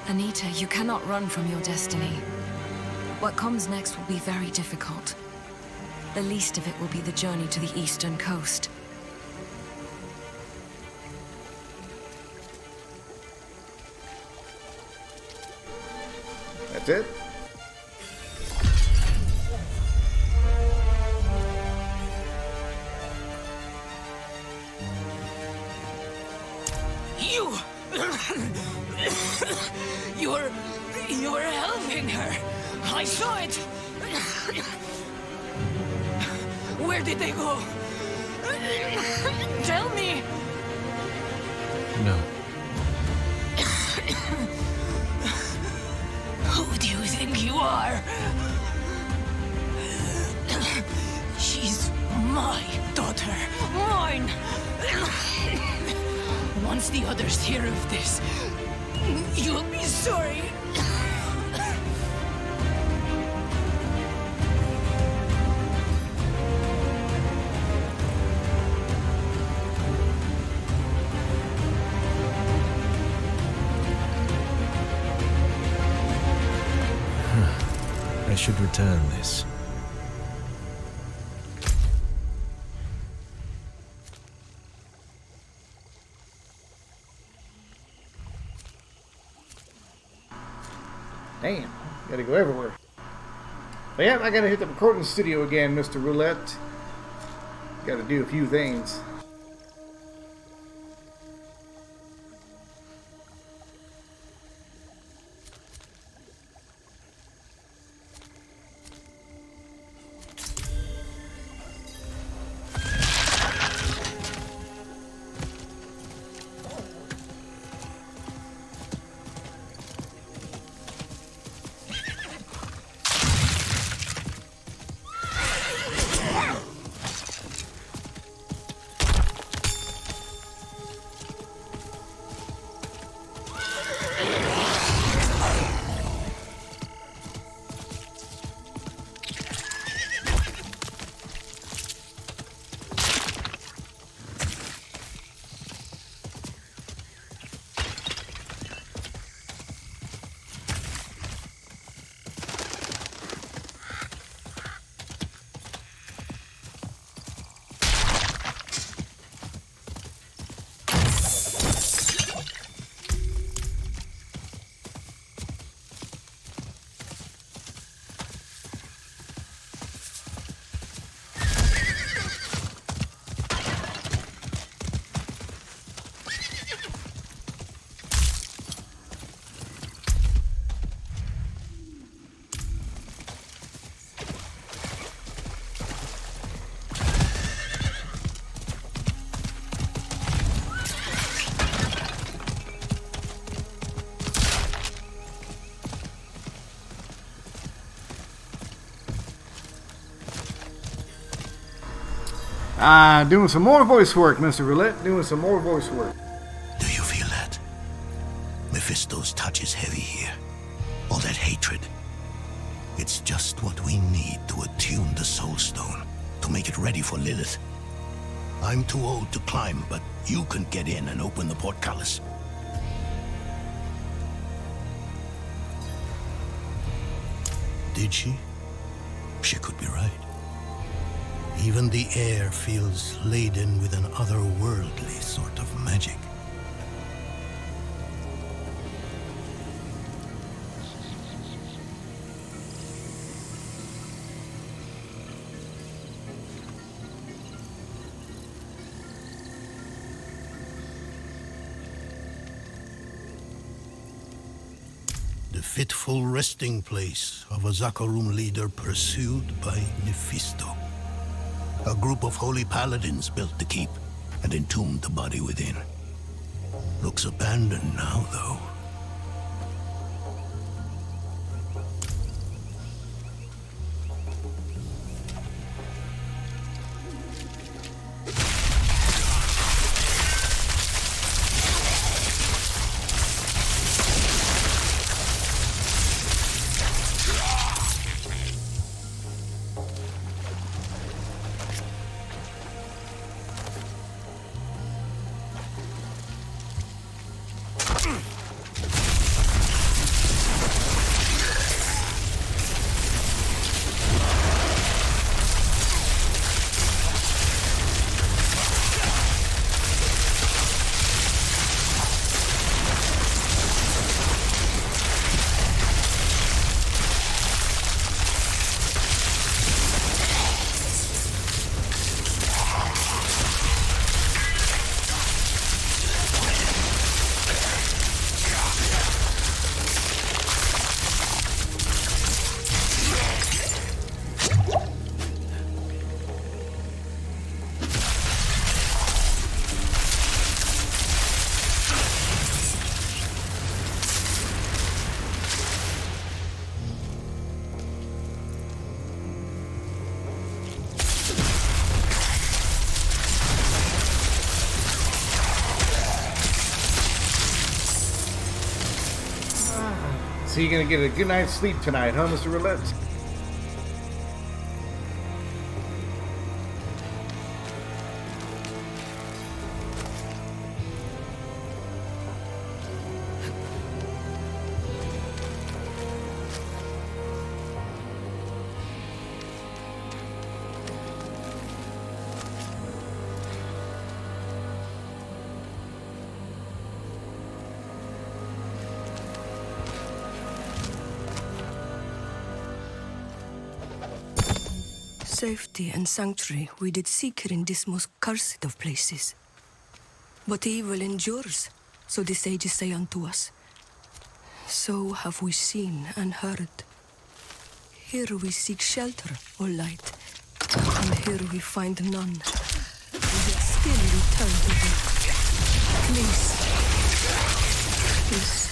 Anita, you cannot run from your destiny. What comes next will be very difficult. The least of it will be the journey to the eastern coast. That's it? You were helping her. I saw it. Where did they go? Tell me. No. Who do you think you are? She's my daughter. Mine. Once the others hear of this, you'll be sorry. I should return this. Damn, gotta go everywhere. But yeah, I gotta hit the recording studio again, Mr. Roulette. Gotta do a few things. Doing some more voice work, Mr. Roulette. Doing some more voice work. Do you feel that? Mephisto's touch is heavy here. All that hatred. It's just what we need to attune the Soul Stone, to make it ready for Lilith. I'm too old to climb, but you can get in and open the portcullis. Did she? She could be right. Even the air feels laden with an otherworldly sort of magic. The fitful resting place of a Zakarum leader pursued by Mephisto. A group of holy paladins built the keep and entombed the body within. Looks abandoned now, though. So you're gonna get a good night's sleep tonight, huh, Mr. Roulette? Safety and sanctuary we did seek in this most cursed of places. But evil endures, so the sages say unto us. So have we seen and heard. Here we seek shelter, O light, and here we find none. Yet still we turn to thee. Please. Please.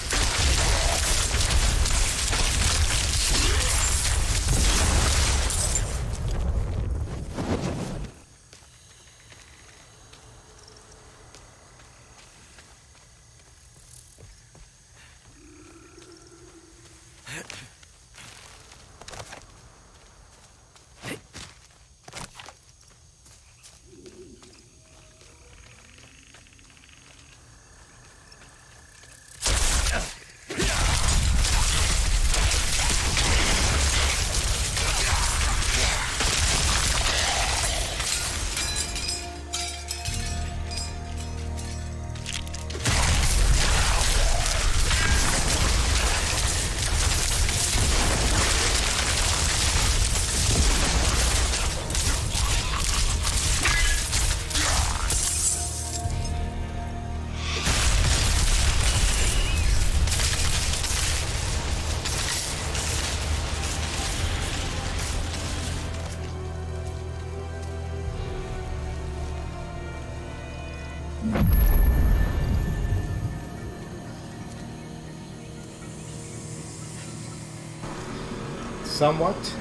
Somewhat.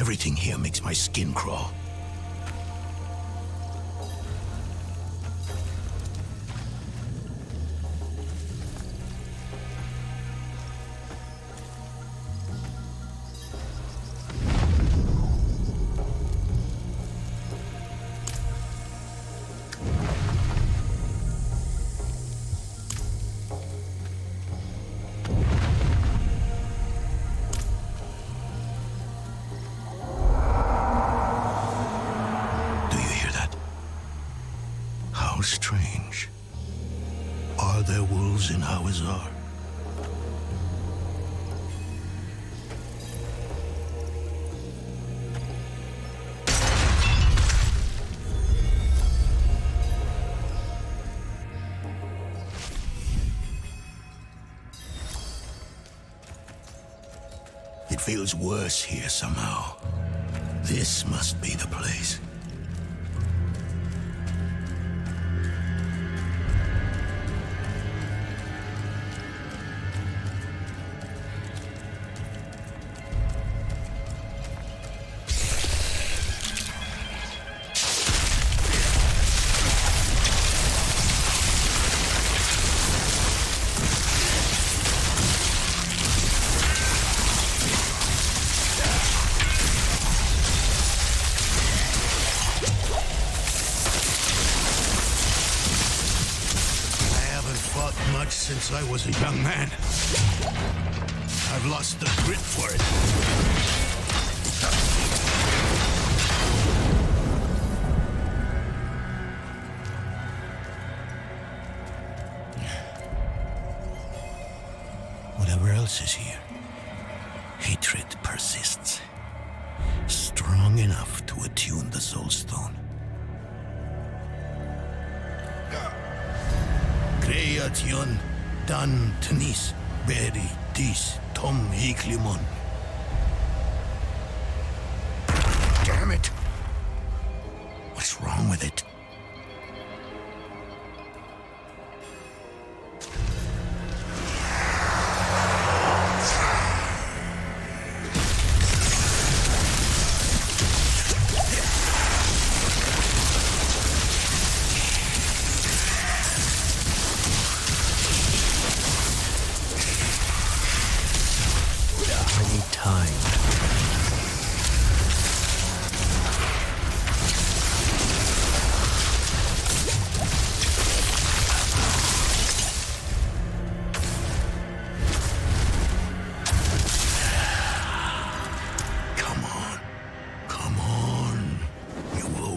Everything here makes my skin crawl. How strange. Are there wolves in Hawizar? It feels worse here somehow. This must be the place. Much since I was a young man. I've lost the grit for it. Whatever else is here, hatred persists. Strong enough to attune the Soul Stone. Creation dan tenis beri dis tom hiklimon. Damn it! What's wrong with it?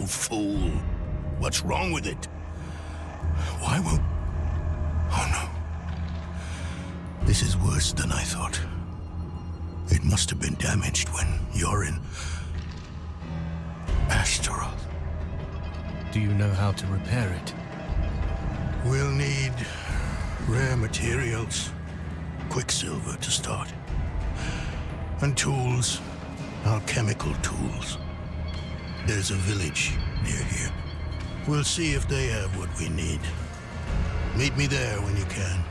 Fool. What's wrong with it? Why won't... Oh no. This is worse than I thought. It must have been damaged when you're in... Astaroth. Do you know how to repair it? We'll need rare materials. Quicksilver to start. And tools. Alchemical tools. There's a village near here. We'll see if they have what we need. Meet me there when you can.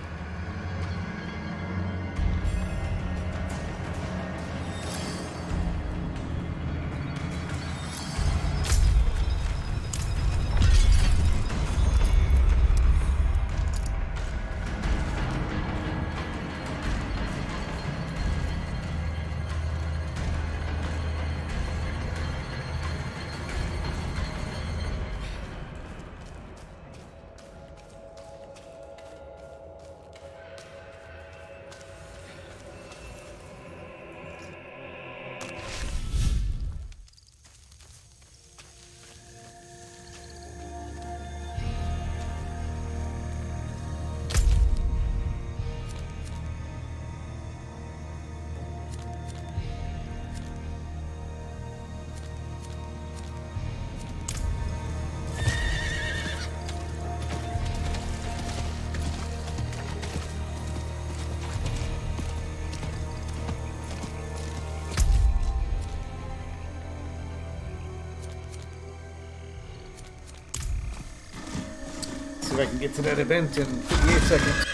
See if I can get to that event in 58 seconds.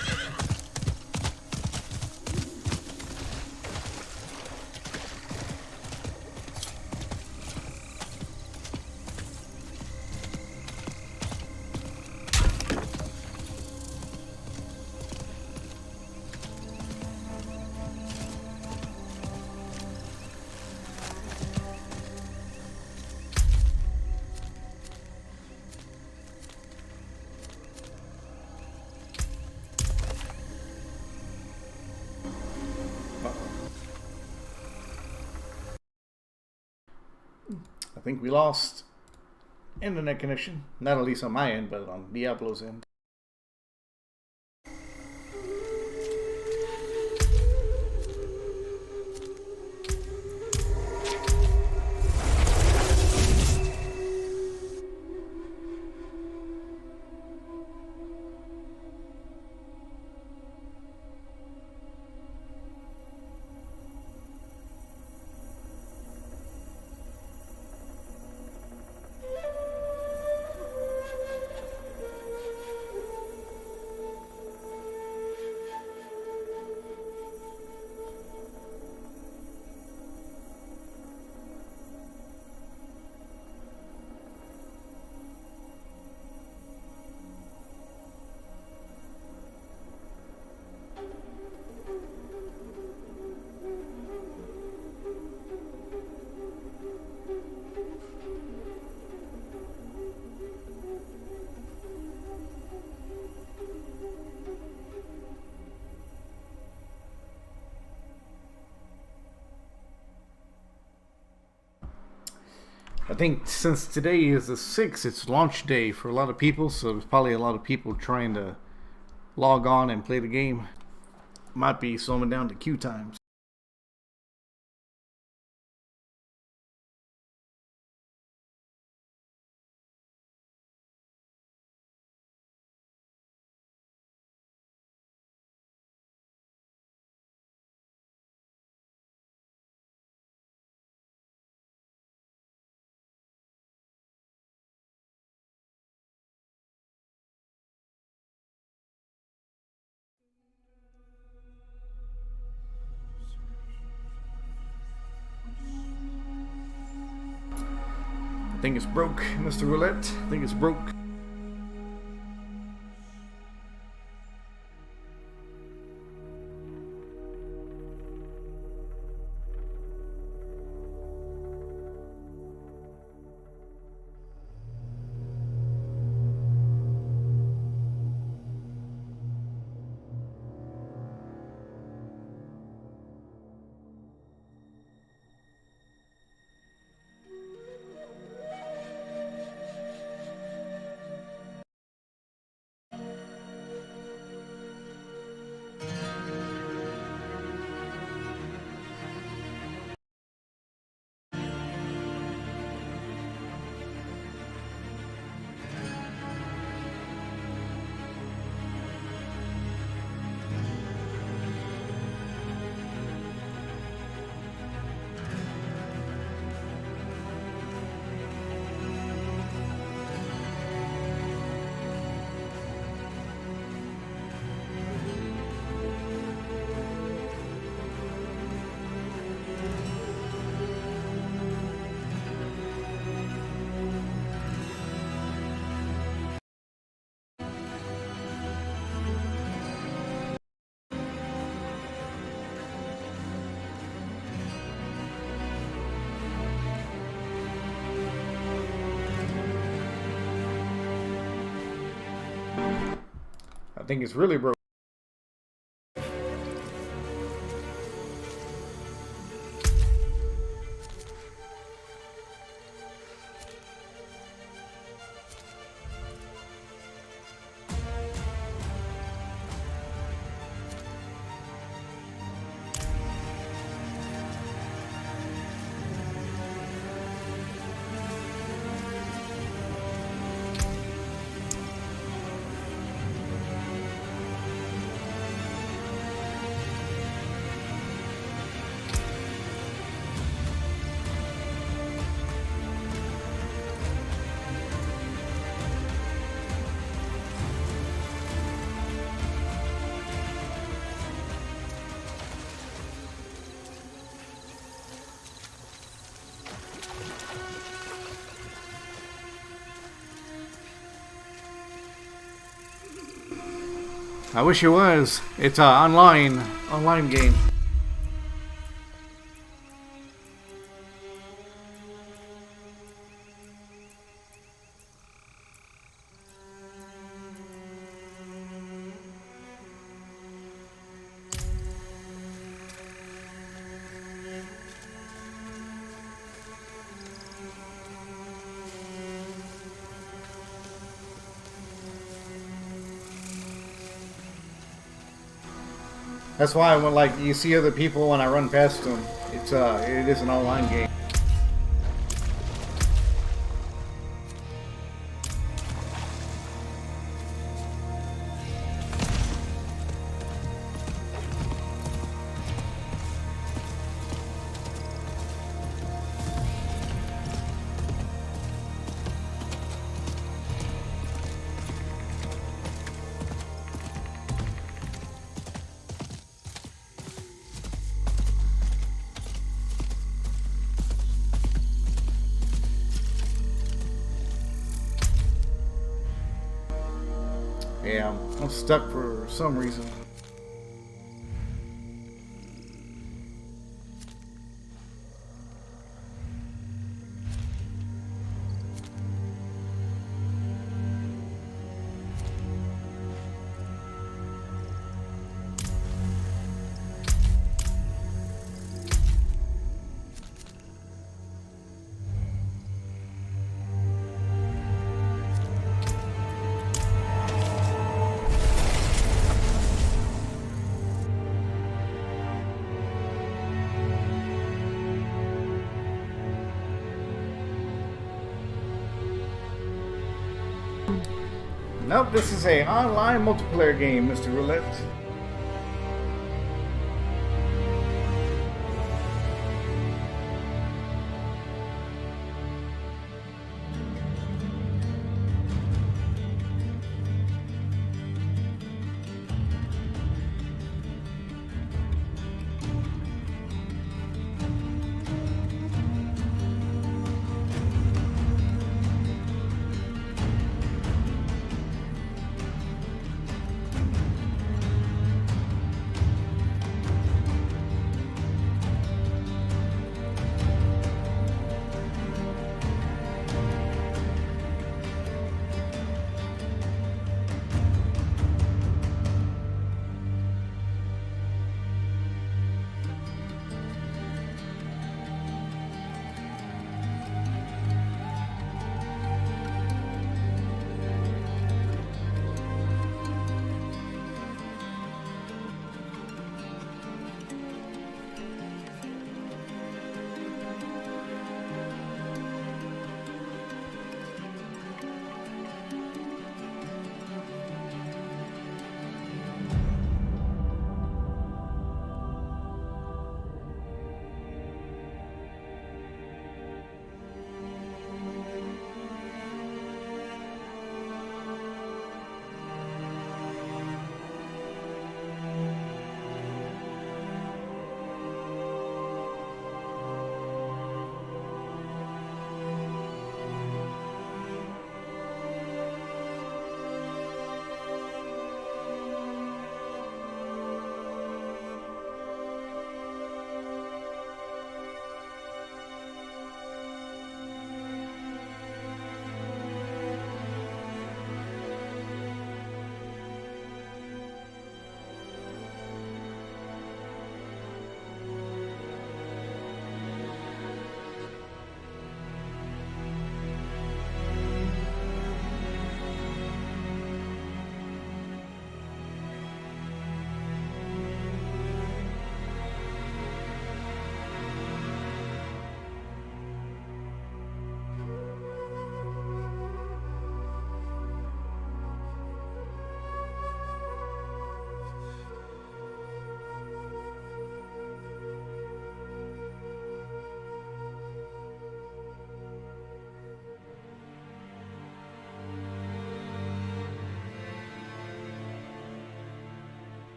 think we lost internet connection. Not at least on my end, but on Diablo's end. I think since today is the 6th, it's launch day for a lot of people, so there's probably a lot of people trying to log on and play the game. Might be slowing down the queue times. I think it's broke, Mr. Roulette. I think it's broke. I think it's really broke. I wish it was. It's an online game. That's why when like you see other people when I run past them, it is an online game. Yeah, I'm stuck for some reason. Nope, this is a online multiplayer game, Mr. Roulette.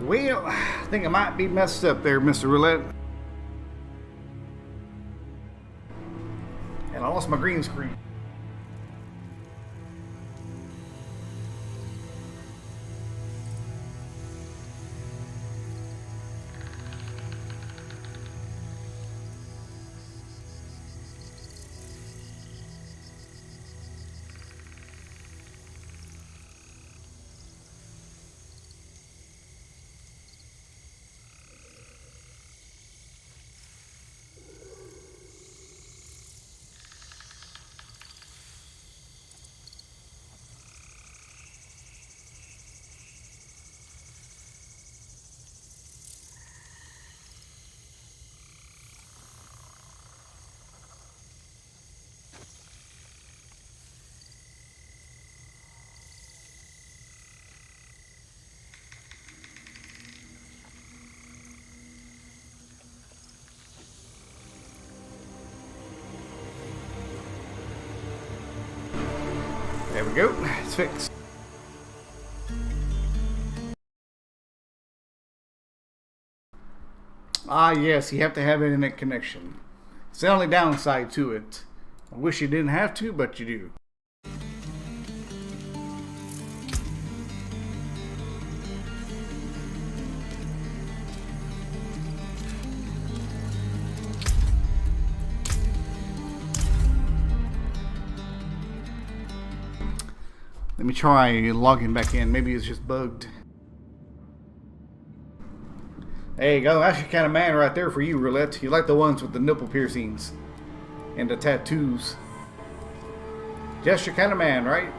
Well, I think I might be messed up there, Mr. Roulette. And I lost my green screen. There we go. It's fixed. Ah, yes, you have to have internet connection. It's the only downside to it. I wish you didn't have to, but you do. Let me try logging back in. Maybe it's just bugged. There you go. That's your kind of man right there for you, Roulette. You like the ones with the nipple piercings and the tattoos. Just your kind of man, right?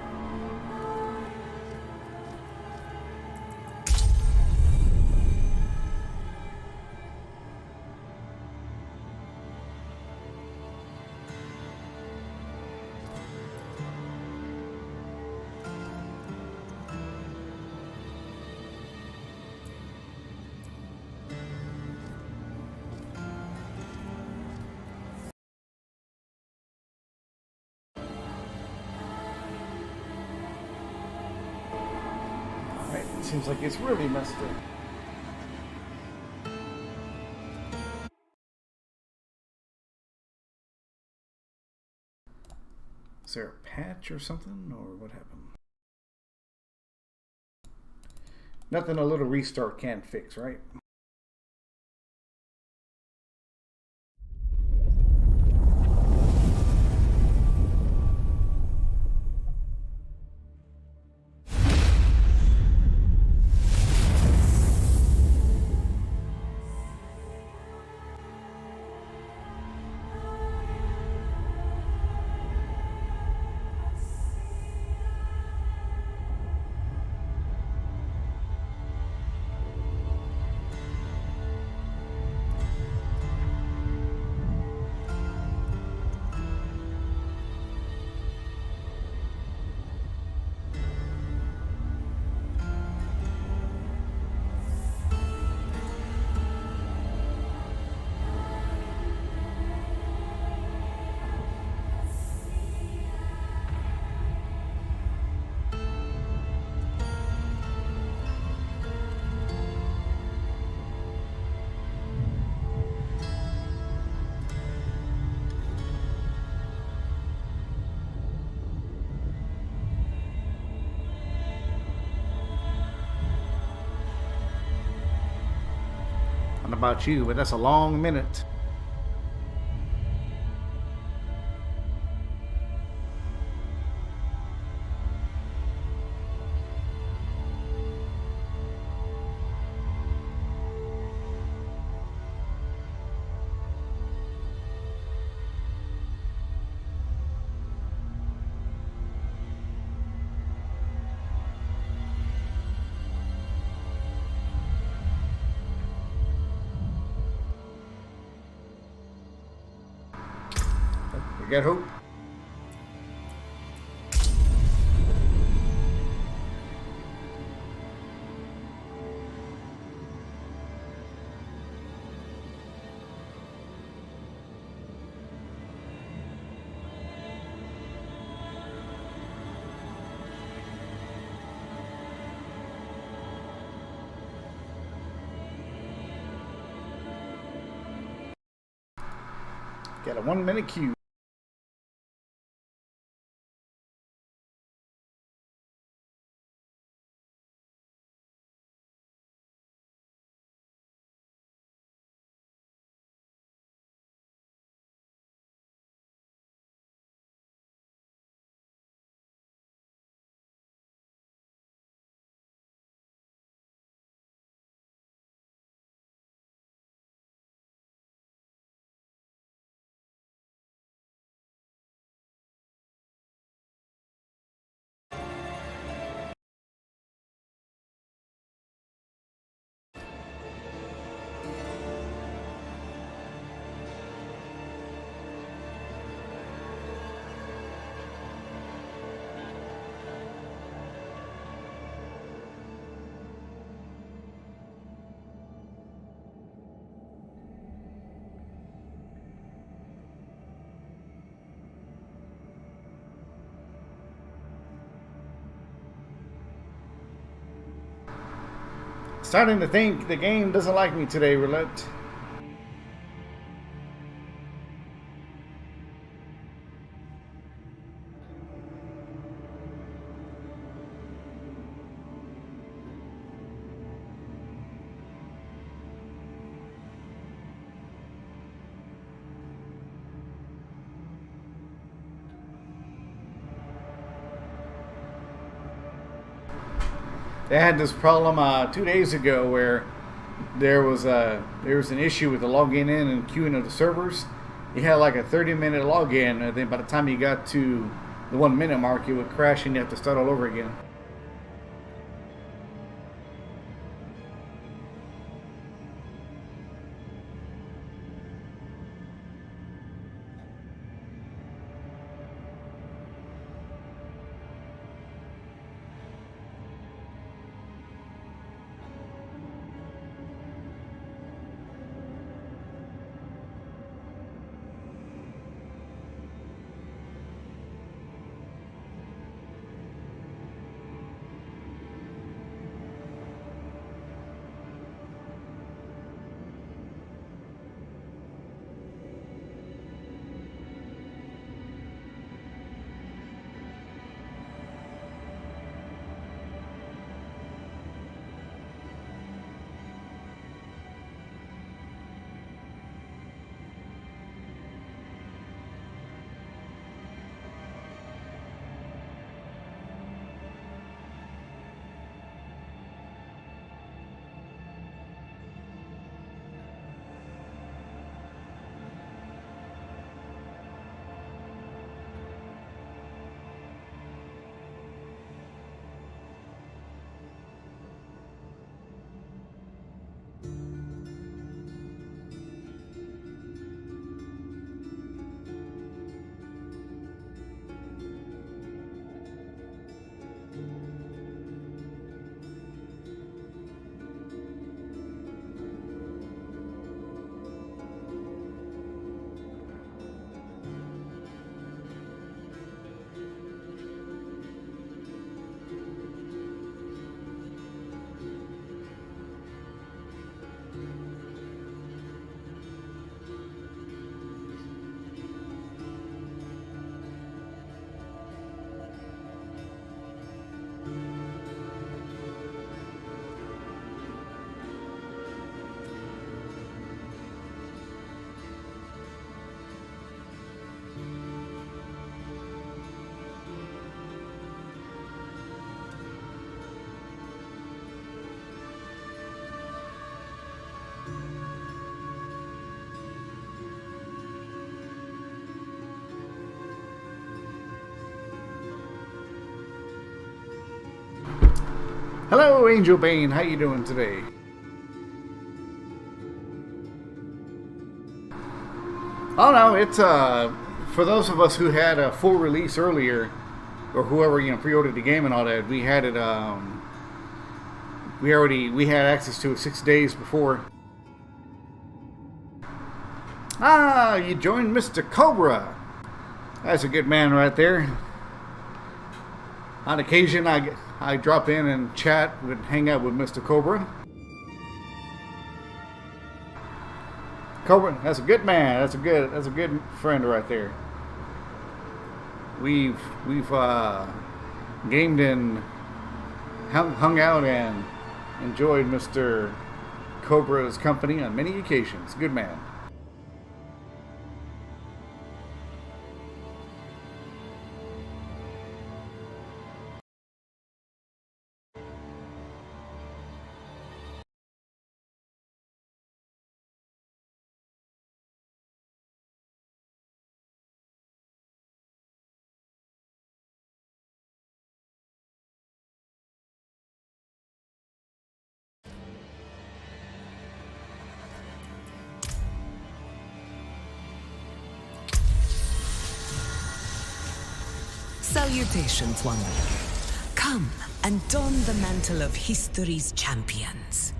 Seems like it's really messed up. Is there a patch or something, or what happened? Nothing a little restart can't fix, right? I don't know about you, but that's a long minute. We got hope. Got a 1 minute queue. Starting to think the game doesn't like me today, Roulette. They had this problem 2 days ago where there was an issue with the logging in and queuing of the servers. You had like a 30-minute login, and then by the time you got to the 1 minute mark, it would crash and you have to start all over again. Hello, Angel Bane. How you doing today? Oh no, it's for those of us who had a full release earlier, or whoever pre-ordered the game and all that. We had it. We had access to it 6 days before. Ah, you joined Mr. Cobra. That's a good man right there. On occasion, I drop in and chat, would hang out with Mr. Cobra. Cobra, that's a good man. That's a good friend right there. We've gamed and hung out and enjoyed Mr. Cobra's company on many occasions. Good man. Salutations, Wanderer. Come and don the mantle of history's champions.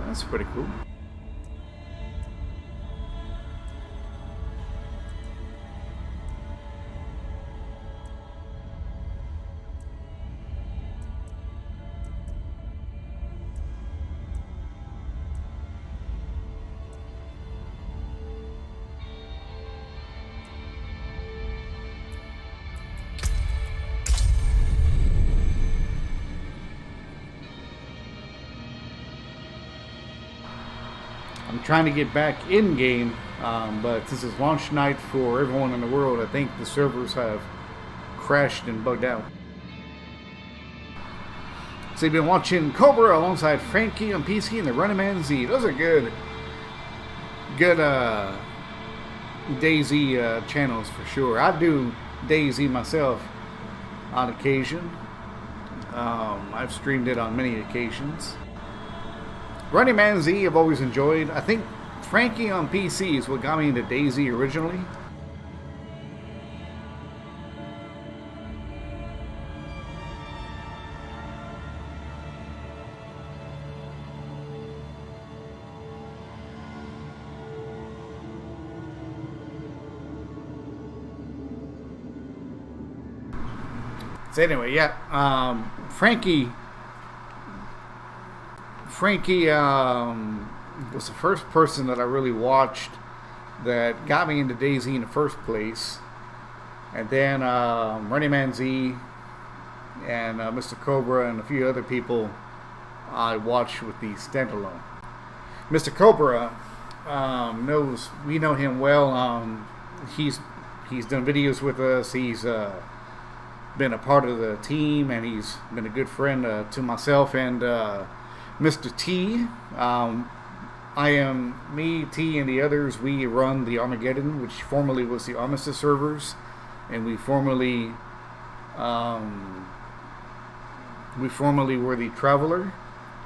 That's pretty cool. trying to get back in game, but since it's launch night for everyone in the world, I think the servers have crashed and bugged out. So you've been watching Cobra alongside Frankie on PC and the Running Man Z. Those are good DayZ channels for sure. I do DayZ myself on occasion. I've streamed it on many occasions. Running Man Z I've always enjoyed. I think Frankie on PC is what got me into DayZ originally. So anyway, yeah, Frankie was the first person that I really watched that got me into DayZ in the first place. And then Running Man Z and Mr. Cobra and a few other people I watched with the standalone. Mr. Cobra we know him well. He's done videos with us. He's been a part of the team, and he's been a good friend to myself and Mr. T. Me, T, and the others, we run the Armageddon, which formerly was the Armistice servers, and we formerly were the Traveler.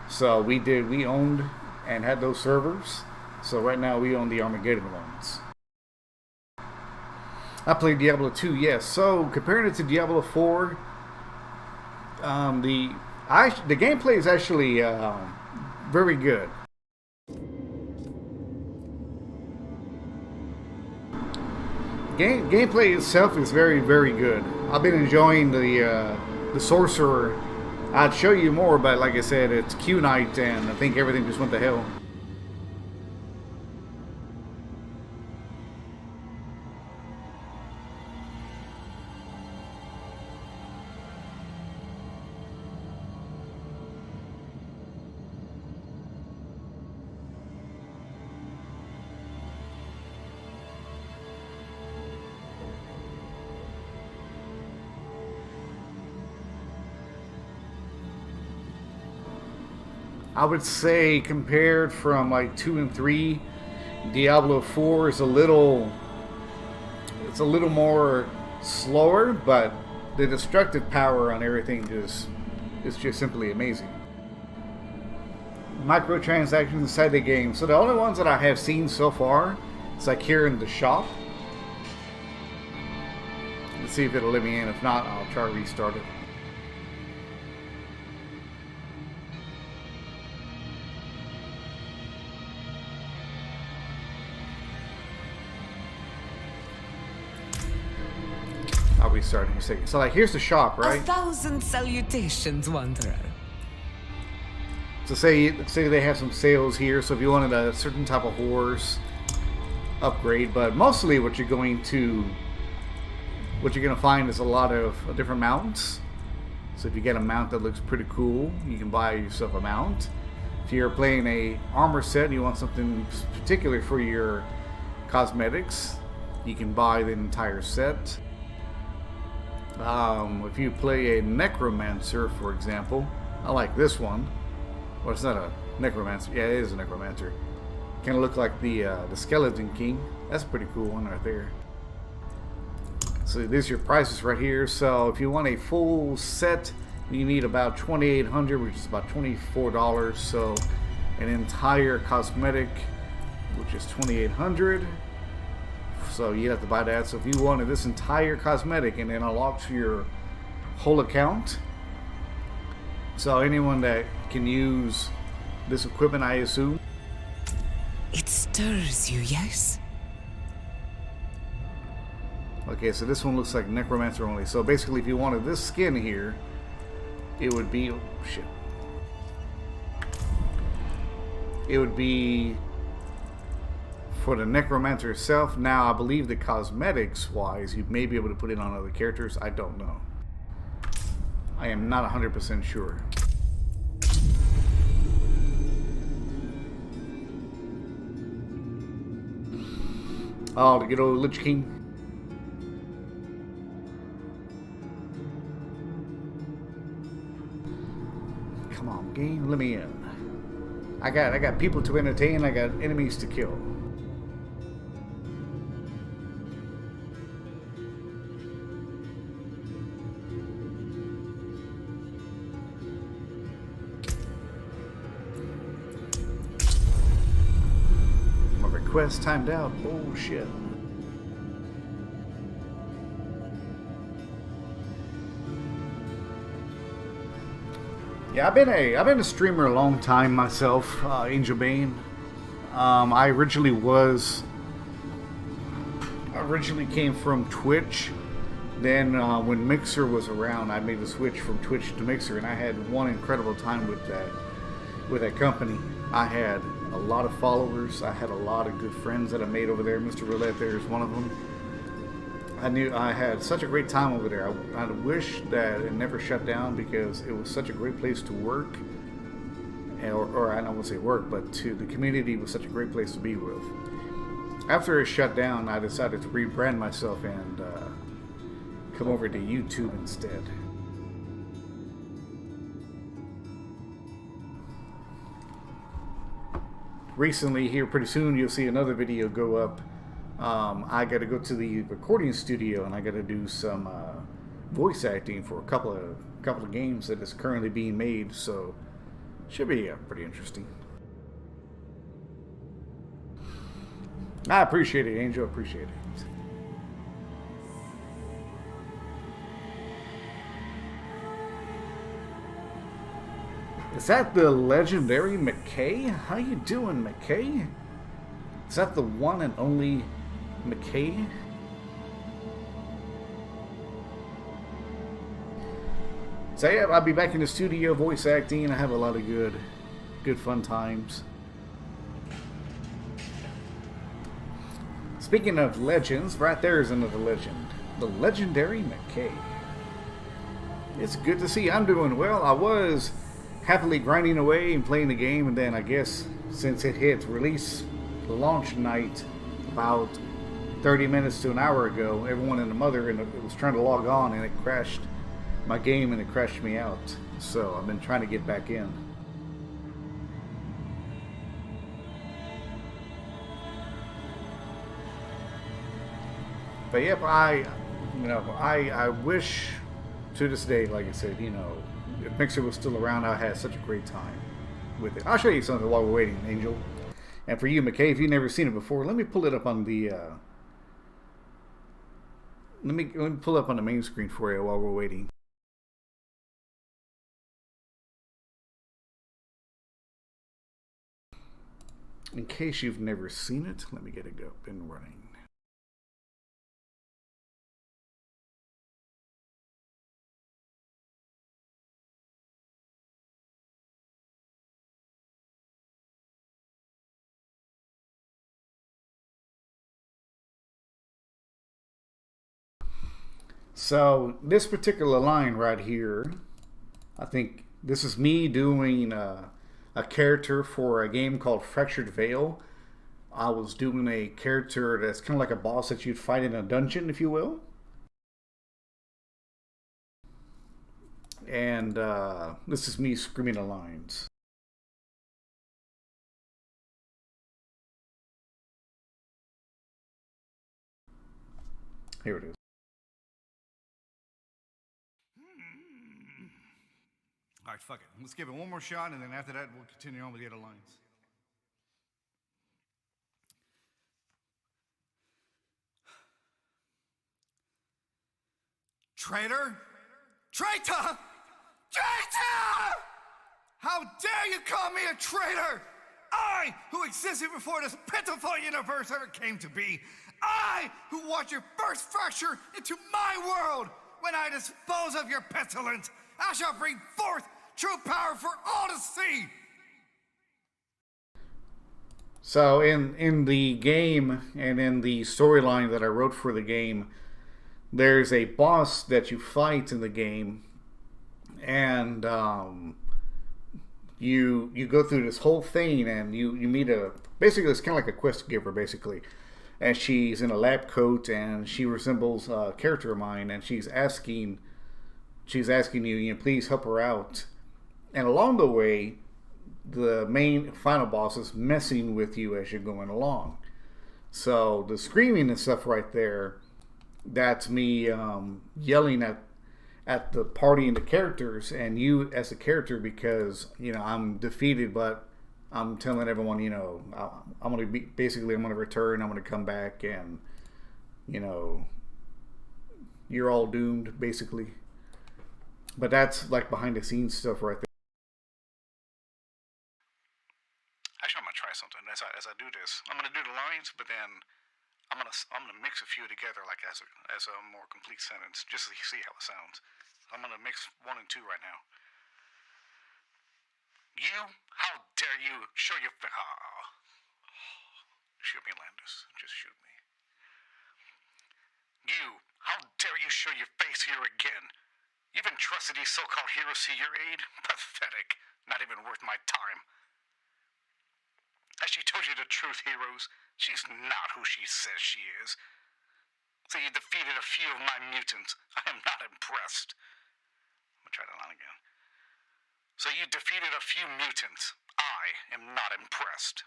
So we owned and had those servers. So right now we own the Armageddon ones. I played Diablo 2, yes. So comparing it to Diablo 4, the gameplay is actually very good. Gameplay itself is very, very good. I've been enjoying the Sorcerer. I'd show you more, but like I said, it's Q night, and I think everything just went to hell. I would say compared from like 2 and 3, Diablo 4 is a little more slower, but the destructive power on everything is just simply amazing. Microtransactions inside the game. So the only ones that I have seen so far is like here in the shop. Let's see if it'll let me in. If not, I'll try to restart it. I'll restart in a second. So like here's the shop, right? 1,000 salutations, Wanderer. So say they have some sales here, so if you wanted a certain type of horse upgrade, but mostly what you're gonna find is a lot of different mounts. So if you get a mount that looks pretty cool, you can buy yourself a mount. If you're playing a armor set and you want something particular for your cosmetics, you can buy the entire set. If you play a necromancer, for example, I like this one. Well, it's not a necromancer. Yeah, it is a necromancer. Kind of look like the Skeleton King. That's a pretty cool one right there. So these are your prices right here. So if you want a full set, you need about $2,800, which is about $24. So an entire cosmetic, which is $2,800. So you'd have to buy that. So if you wanted this entire cosmetic and then unlocks your whole account. So anyone that can use this equipment, I assume. It stirs you, yes? Okay, so this one looks like necromancer only. So basically, if you wanted this skin here, it would be... oh, shit. It would be... for the necromancer itself. Now, I believe the cosmetics-wise, you may be able to put it on other characters. I don't know. I am not 100% sure. Oh, the good old Lich King. Come on, game, let me in. I got people to entertain, I got enemies to kill. My request timed out. Bullshit. Yeah, I've been a streamer a long time myself, Angel Bane. I originally came from Twitch. Then when Mixer was around, I made the switch from Twitch to Mixer, and I had one incredible time with that company. I had a lot of followers. I had a lot of good friends that I made over there. Mr. Roulette there is one of them. I had such a great time over there. I wish that it never shut down because it was such a great place to work. Or I don't want to say work, but the community was such a great place to be with. After it shut down, I decided to rebrand myself and come over to YouTube instead. Recently, here pretty soon, you'll see another video go up. I got to go to the recording studio and I got to do some voice acting for a couple of games that is currently being made. So, should be pretty interesting. I appreciate it, Angel. Appreciate it. Is that the legendary McKay? How you doing, McKay? Is that the one and only McKay? So yeah, I'll be back in the studio voice acting. I have a lot of good fun times. Speaking of legends, right there is another legend. The legendary McKay. It's good to see I'm doing well. I was happily grinding away and playing the game, and then I guess since it hit release launch night about 30 minutes to an hour ago, everyone and the mother was trying to log on and it crashed my game and it crashed me out. So I've been trying to get back in. But yep, I wish to this day, like I said, if Mixer was still around, I had such a great time with it. I'll show you something while we're waiting, Angel. And for you, McKay, if you've never seen it before, let me pull it up on the let me pull up on the main screen for you while we're waiting. In case you've never seen it, let me get it up and running. So this particular line right here, I think this is me doing a character for a game called Fractured Veil. I was doing a character that's kind of like a boss that you'd fight in a dungeon, if you will. And this is me screaming the lines. Here it is. All right, fuck it. Let's give it one more shot, and then after that, we'll continue on with the other lines. Traitor! Traitor! Traitor! How dare you call me a traitor! I, who existed before this pitiful universe ever came to be. I, who watched your first fracture into my world. When I dispose of your petulance, I shall bring forth true power for all to see. So in the game and in the storyline that I wrote for the game, there's a boss that you fight in the game, and you go through this whole thing, and you meet basically it's kind of like a quest giver basically, and she's in a lab coat, and she resembles a character of mine, and she's asking you, please help her out. And along the way, the main final boss is messing with you as you're going along. So the screaming and stuff right there, that's me yelling at the party and the characters and you as a character, because I'm defeated, but I'm telling everyone, I'm gonna be basically, I'm gonna return, I'm gonna come back, and you're all doomed basically. But that's like behind the scenes stuff right there. Actually, I'm gonna try something as I do this. I'm gonna do the lines, but then I'm gonna mix a few together, like as a more complete sentence, just to see how it sounds. I'm gonna mix 1 and 2 right now. You, how dare you show your shoot me, Landis. Just shoot me. You, how dare you show your face here again? You've entrusted these so-called heroes to your aid? Pathetic. Not even worth my time. Has she told you the truth, heroes? She's not who she says she is. So you defeated a few of my mutants. I am not impressed. I'm gonna try that line again. So you defeated a few mutants. I am not impressed.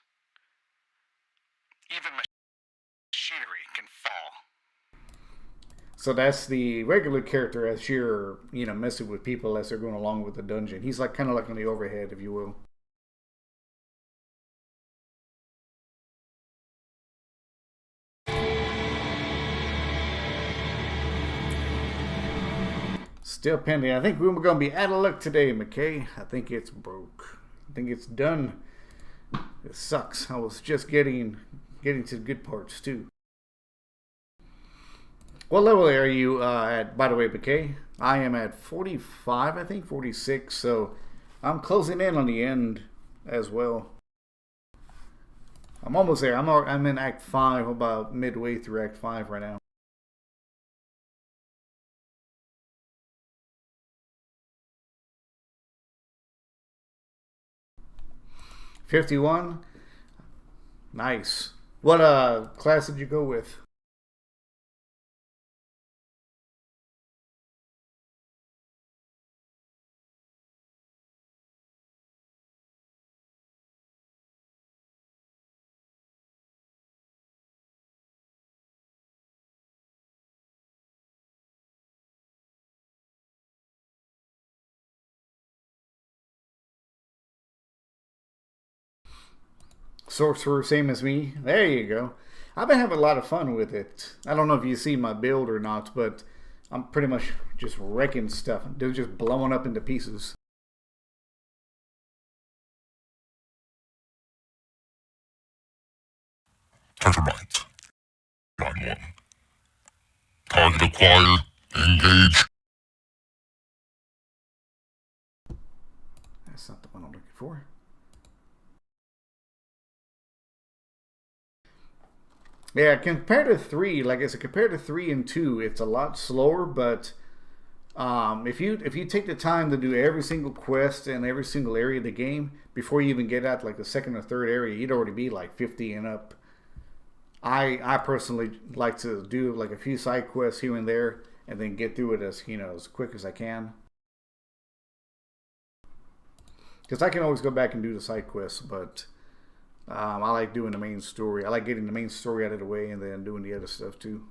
Even machinery can fall. So that's the regular character as you're, messing with people as they're going along with the dungeon. He's like kind of like on the overhead, if you will. Still pending. I think we're going to be out of luck today, McKay. I think it's broke. I think it's done. It sucks. I was just getting to the good parts too. What level are you at, by the way, McKay? I am at 45, I think, 46. So I'm closing in on the end as well. I'm almost there. I'm in Act 5, about midway through Act 5 right now. $51. Nice. What class did you go with? Sorcerer, same as me. There you go. I've been having a lot of fun with it. I don't know if you see my build or not, but I'm pretty much just wrecking stuff. They're just blowing up into pieces. Tetrabite. Line 1. Target acquired. Engage. That's not the one I'm looking for. Yeah, compared to 3, like I said, compared to 3 and 2, it's a lot slower, but if you take the time to do every single quest and every single area of the game before you even get out like the second or third area, you'd already be like 50 and up. I personally like to do like a few side quests here and there and then get through it as quick as I can. Because I can always go back and do the side quests, but I like doing the main story. I like getting the main story out of the way and then doing the other stuff too.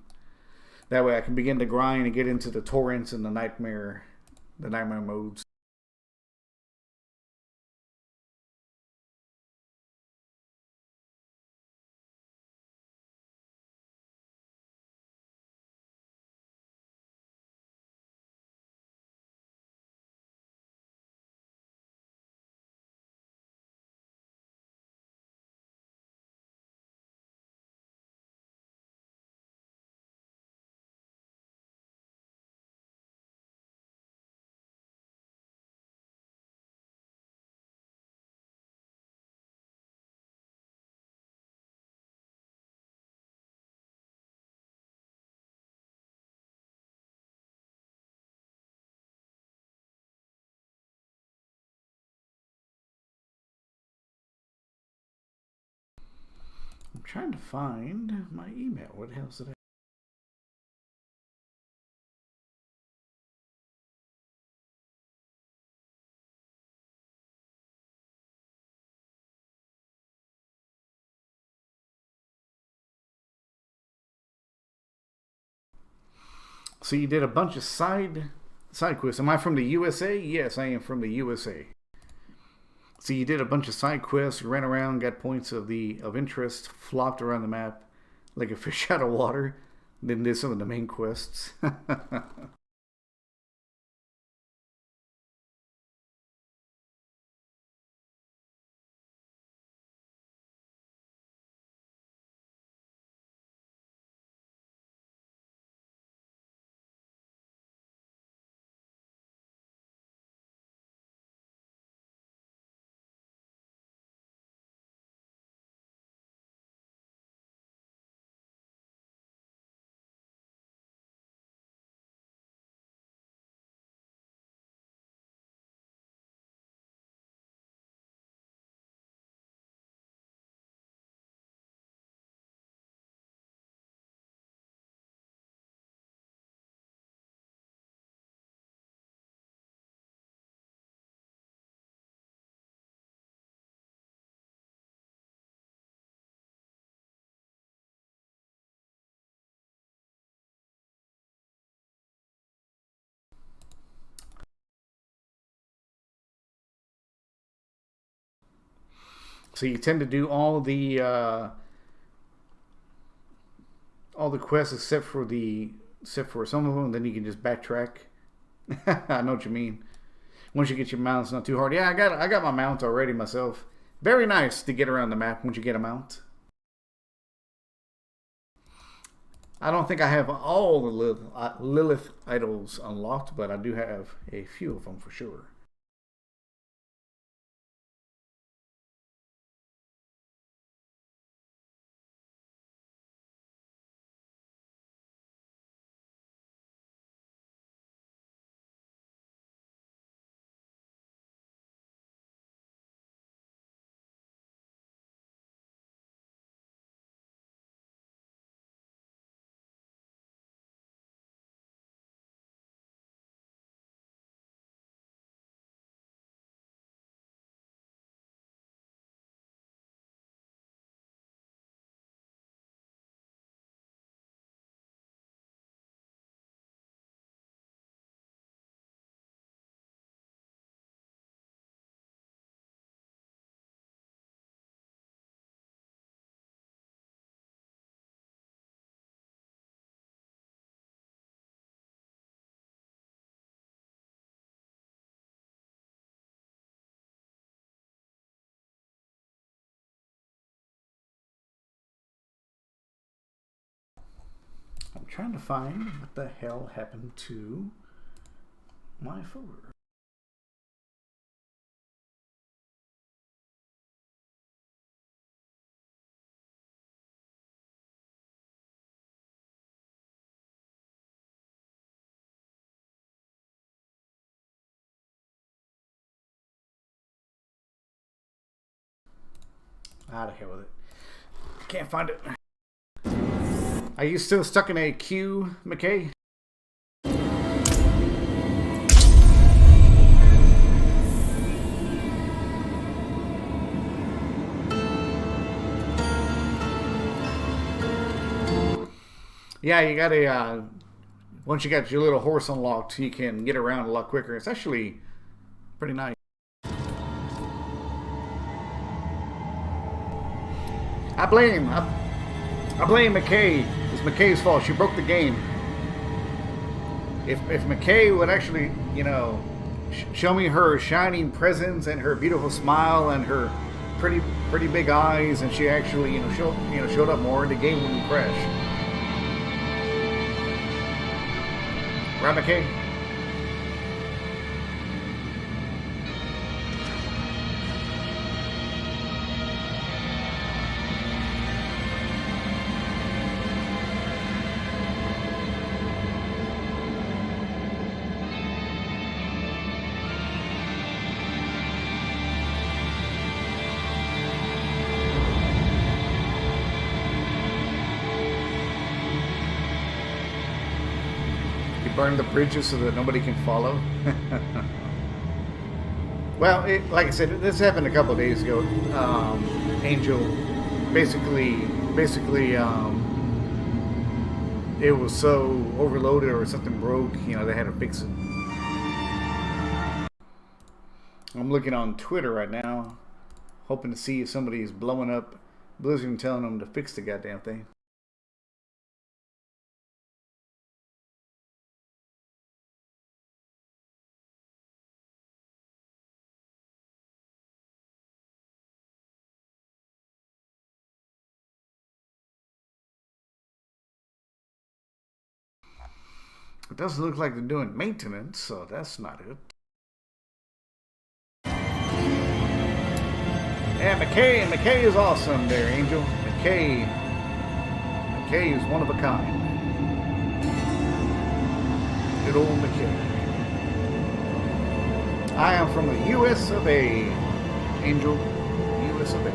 That way I can begin to grind and get into the torrents and the nightmare modes. I'm trying to find my email. What the hell is it? So you did a bunch of side quests. Am I from the USA? Yes, I am from the USA. So you did a bunch of side quests, ran around, got points of interest, flopped around the map like a fish out of water, then did some of the main quests. So you tend to do all the quests except for some of them. Then you can just backtrack. I know what you mean. Once you get your mount, it's not too hard. Yeah, I got my mount already myself. Very nice to get around the map once you get a mount. I don't think I have all the Lilith idols unlocked, but I do have a few of them for sure. I'm trying to find what the hell happened to my folder. Out of here with it. Can't find it. Are you still stuck in a queue, McKay? Yeah, you got a once you got your little horse unlocked, you can get around a lot quicker. It's actually pretty nice. I blame McKay. It's McKay's fault. She broke the game. If McKay would actually, you know, show me her shining presence and her beautiful smile and her pretty big eyes, and she actually, showed up more, the game wouldn't crash. Right, McKay? Burn the bridges so that nobody can follow. Well, like I said, this happened a couple of days ago. Angel, basically, it was so overloaded or something broke, you know, they had to fix it. I'm looking on Twitter right now, hoping to see if somebody's blowing up Blizzard and telling them to fix the goddamn thing. It doesn't look like they're doing maintenance, so that's not it. Yeah, McKay is awesome there, Angel. McKay is one of a kind. Good old McKay. I am from the U.S. of A. Angel, U.S. of A.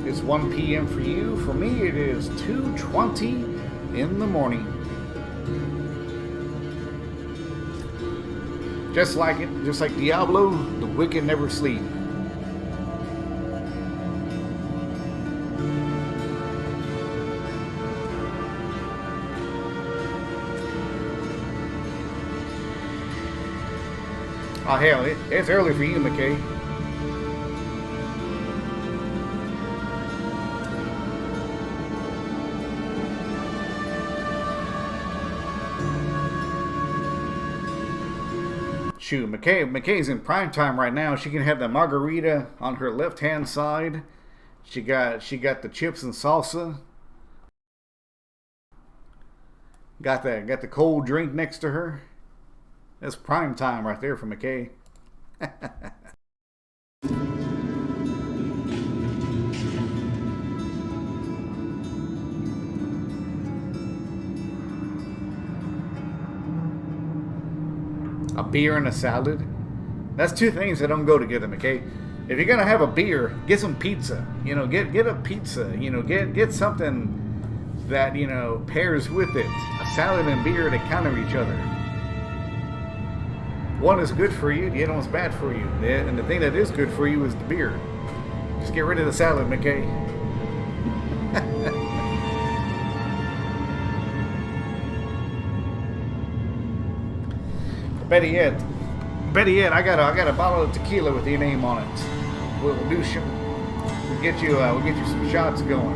It's 1 p.m. for you. For me, it is 2:20 in the morning. Just like Diablo, the wicked never sleep. Oh hell, it's early for you, McKay. Shoot, McKay's in prime time right now. She can have the margarita on her left-hand side. She got the chips and salsa. Got the cold drink next to her. That's prime time right there for McKay. A beer and a salad. That's two things that don't go together, McKay. If you're gonna have a beer, get some pizza. You know, get a pizza. You know, get something that, you know, pairs with it. A salad and beer, they counter each other. One is good for you, the other one's bad for you. And the thing that is good for you is the beer. Just get rid of the salad, McKay. Better yet, I got a bottle of tequila with your name on it. We'll get you some shots going.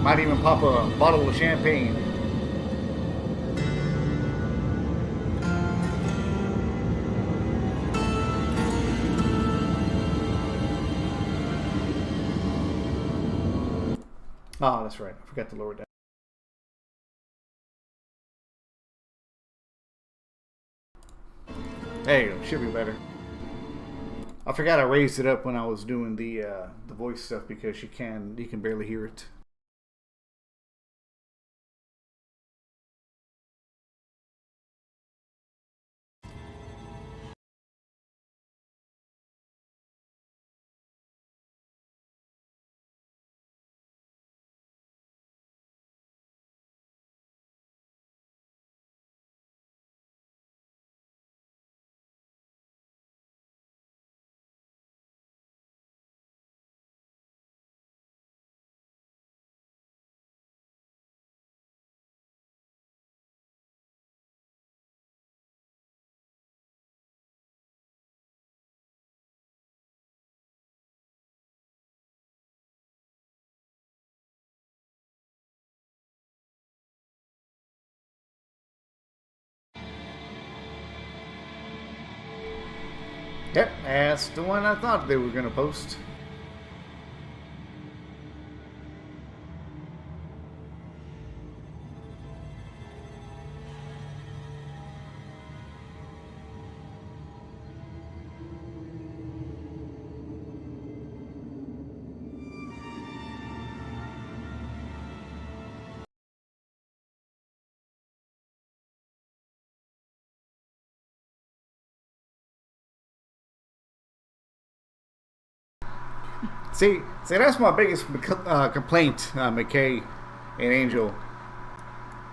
Might even pop a bottle of champagne. Oh, that's right. I forgot to lower it down. There you go. Should be better. I forgot I raised it up when I was doing the voice stuff because you can barely hear it. Yep, that's the one I thought they were going to post. See, that's my biggest complaint, McKay and Angel.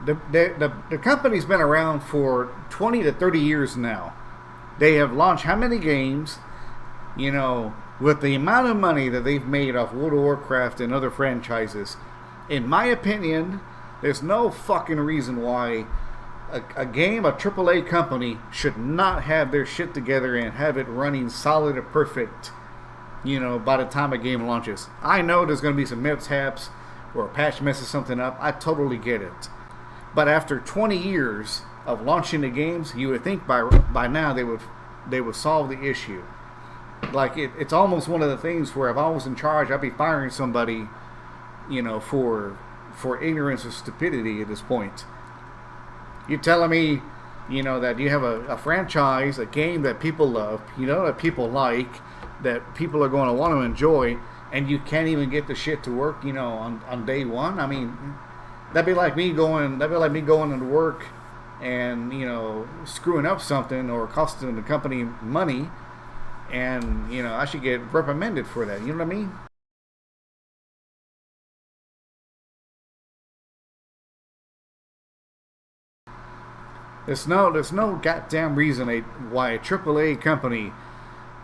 The company's been around for 20 to 30 years now. They have launched how many games? You know, with the amount of money that they've made off World of Warcraft and other franchises, in my opinion, there's no fucking reason why a game, a AAA company, should not have their shit together and have it running solid and perfect, you know, by the time a game launches. I know there's going to be some mishaps or a patch messes something up. I totally get it. But after 20 years of launching the games, you would think by now they would solve the issue. Like it's almost one of the things where if I was in charge, I'd be firing somebody, you know, for ignorance or stupidity at this point. You're telling me, you know, that you have a franchise, a game that people love, you know, that people like, that people are going to want to enjoy, and you can't even get the shit to work, you know, on day one. I mean, that'd be like me going into work and, you know, screwing up something or costing the company money, and, you know, I should get reprimanded for that. You know what I mean? There's no goddamn reason why a AAA company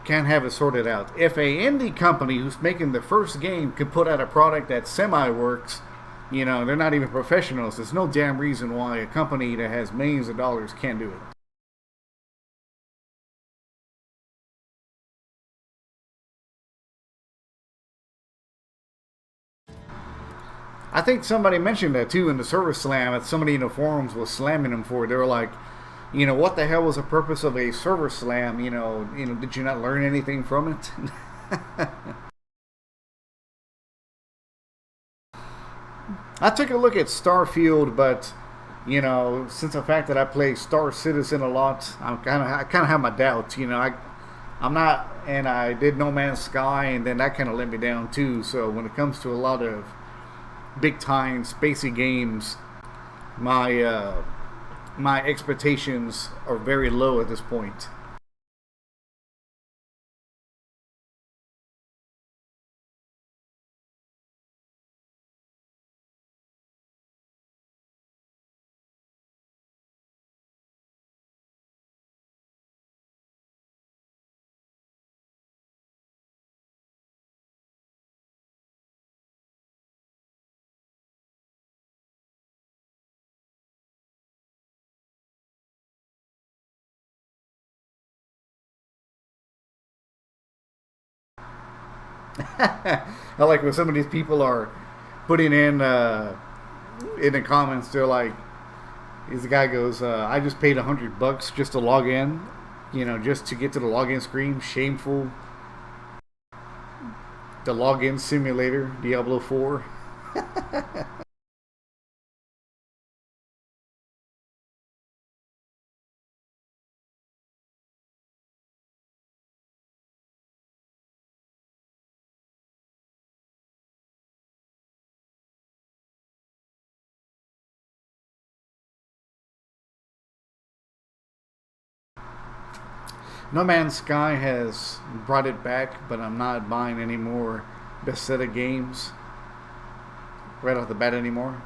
can't have it sorted out. If a indie company who's making the first game can put out a product that semi-works, you know, they're not even professionals. There's no damn reason why a company that has millions of dollars can't do it. I think somebody mentioned that too in the service slam, that somebody in the forums was slamming them for it. They were like, you know, what the hell was the purpose of a server slam? You know, did you not learn anything from it? I took a look at Starfield, but, you know, since the fact that I play Star Citizen a lot, I kind of have my doubts. You know, I'm not, and I did No Man's Sky, and then that kind of let me down too. So when it comes to a lot of big time spacey games, my expectations are very low at this point. I like when some of these people are putting in the comments. They're like, this guy goes, "I just paid $100 just to log in, you know, just to get to the login screen. Shameful. The login simulator, Diablo 4." No Man's Sky has brought it back, but I'm not buying any more Bethesda games right off the bat anymore.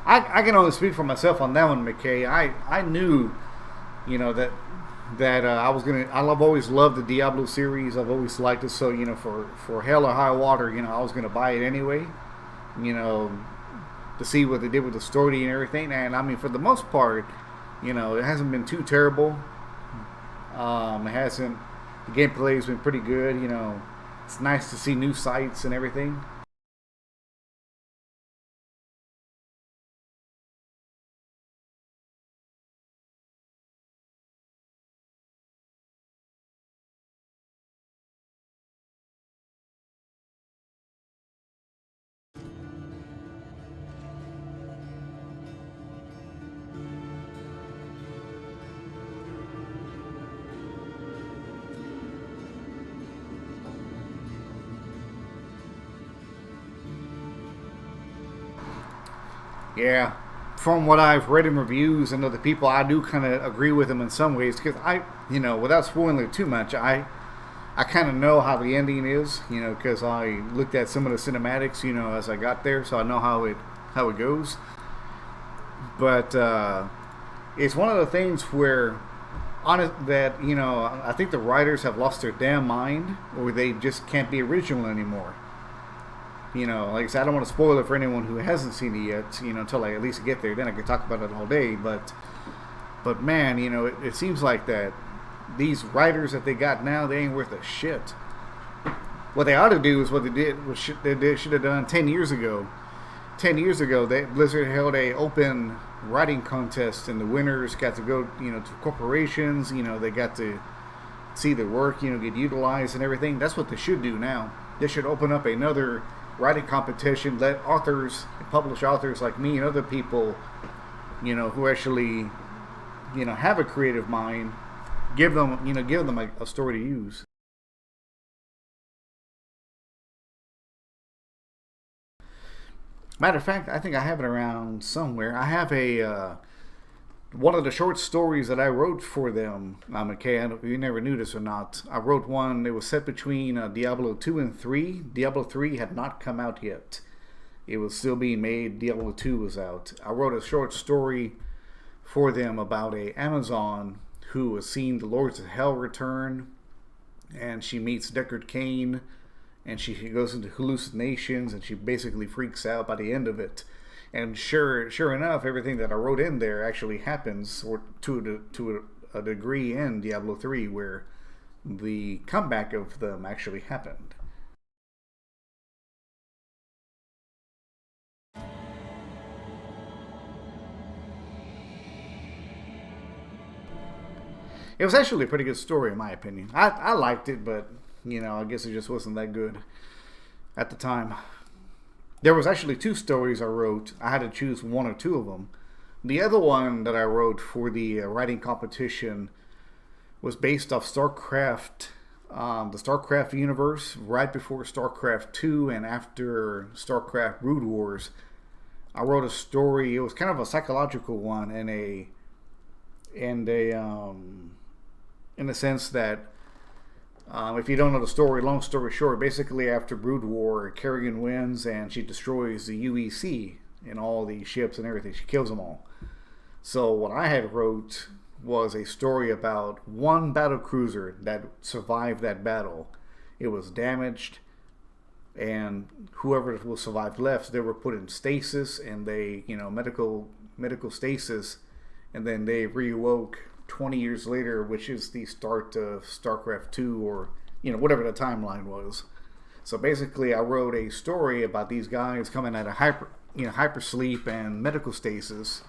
I can only speak for myself on that one, McKay. I knew, you know, that I've always loved the Diablo series. I've always liked it. So, you know, for hell or high water, you know, I was gonna buy it anyway. You know, to see what they did with the story and everything. And I mean, for the most part, you know, it hasn't been too terrible. It hasn't. The gameplay has been pretty good. You know, it's nice to see new sights and everything. Yeah, from what I've read in reviews and other people, I do kind of agree with them in some ways because without spoiling it too much, I kind of know how the ending is, because I looked at some of the cinematics, as I got there, so I know how it goes. But it's one of the things where I think the writers have lost their damn mind, or they just can't be original anymore. Like I said, I don't want to spoil it for anyone who hasn't seen it yet, until I at least get there. Then I could talk about it all day. But man, it seems like that these writers that they got now, they ain't worth a shit. What they ought to do is what they should have done 10 years ago. 10 years ago, Blizzard held a open writing contest, and the winners got to go, to corporations. They got to see their work, get utilized and everything. That's what they should do now. They should open up another writing competition. Let authors, published authors like me and other people, who actually, have a creative mind, give them a story to use. Matter of fact, I think I have it around somewhere. I have one of the short stories that I wrote for them. McKay, you never knew this or not. I wrote one. It was set between Diablo 2 and 3. Diablo 3 had not come out yet. It was still being made. Diablo 2 was out. I wrote a short story for them about a Amazon who has seen the Lords of Hell return, and she meets Deckard Cain, and she goes into hallucinations, and she basically freaks out by the end of it. And sure enough, everything that I wrote in there actually happens, or to a degree, in Diablo 3, where the comeback of them actually happened. It was actually a pretty good story, in my opinion. I liked it, but, I guess it just wasn't that good at the time. There was actually 2 stories I wrote. I had to choose one or 2 of them. The other one that I wrote for the writing competition was based off StarCraft, the StarCraft universe, right before StarCraft 2 and after StarCraft Brood Wars. I wrote a story. It was kind of a psychological one, in the sense that, if you don't know the story, long story short, basically after Brood War, Kerrigan wins and she destroys the UEC and all the ships and everything. She kills them all. So what I had wrote was a story about one battle cruiser that survived that battle. It was damaged, and whoever was survived left, they were put in stasis, and they, medical stasis, and then they reawoke 20 years later, which is the start of StarCraft 2, or whatever the timeline was. So basically, I wrote a story about these guys coming out of hypersleep and medical stasis,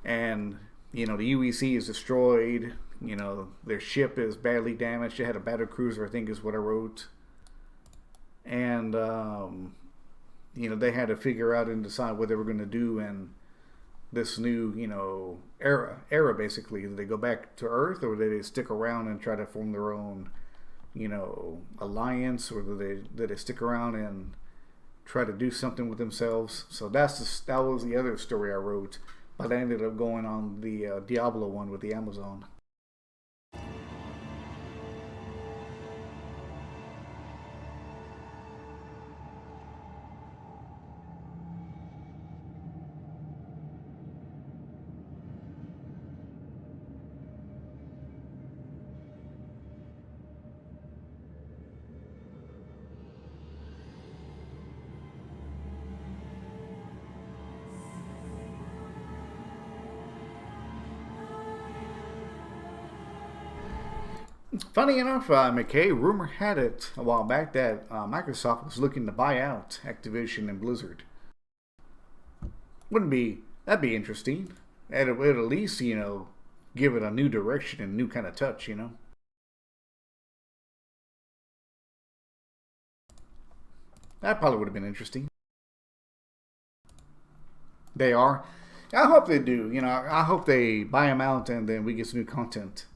and the UEC is destroyed. Their ship is badly damaged. They had a battle cruiser, I think, is what I wrote, and they had to figure out and decide what they were going to do in this new, era basically. Do they go back to Earth, or do they stick around and try to form their own, alliance, or do they stick around and try to do something with themselves? So that was the other story I wrote, but I ended up going on the Diablo one with the Amazon. Funny enough, McKay, rumor had it a while back that Microsoft was looking to buy out Activision and Blizzard. That'd be interesting. It'd at least, give it a new direction and new kind of touch, That probably would have been interesting. They are. I hope they do. I hope they buy them out and then we get some new content.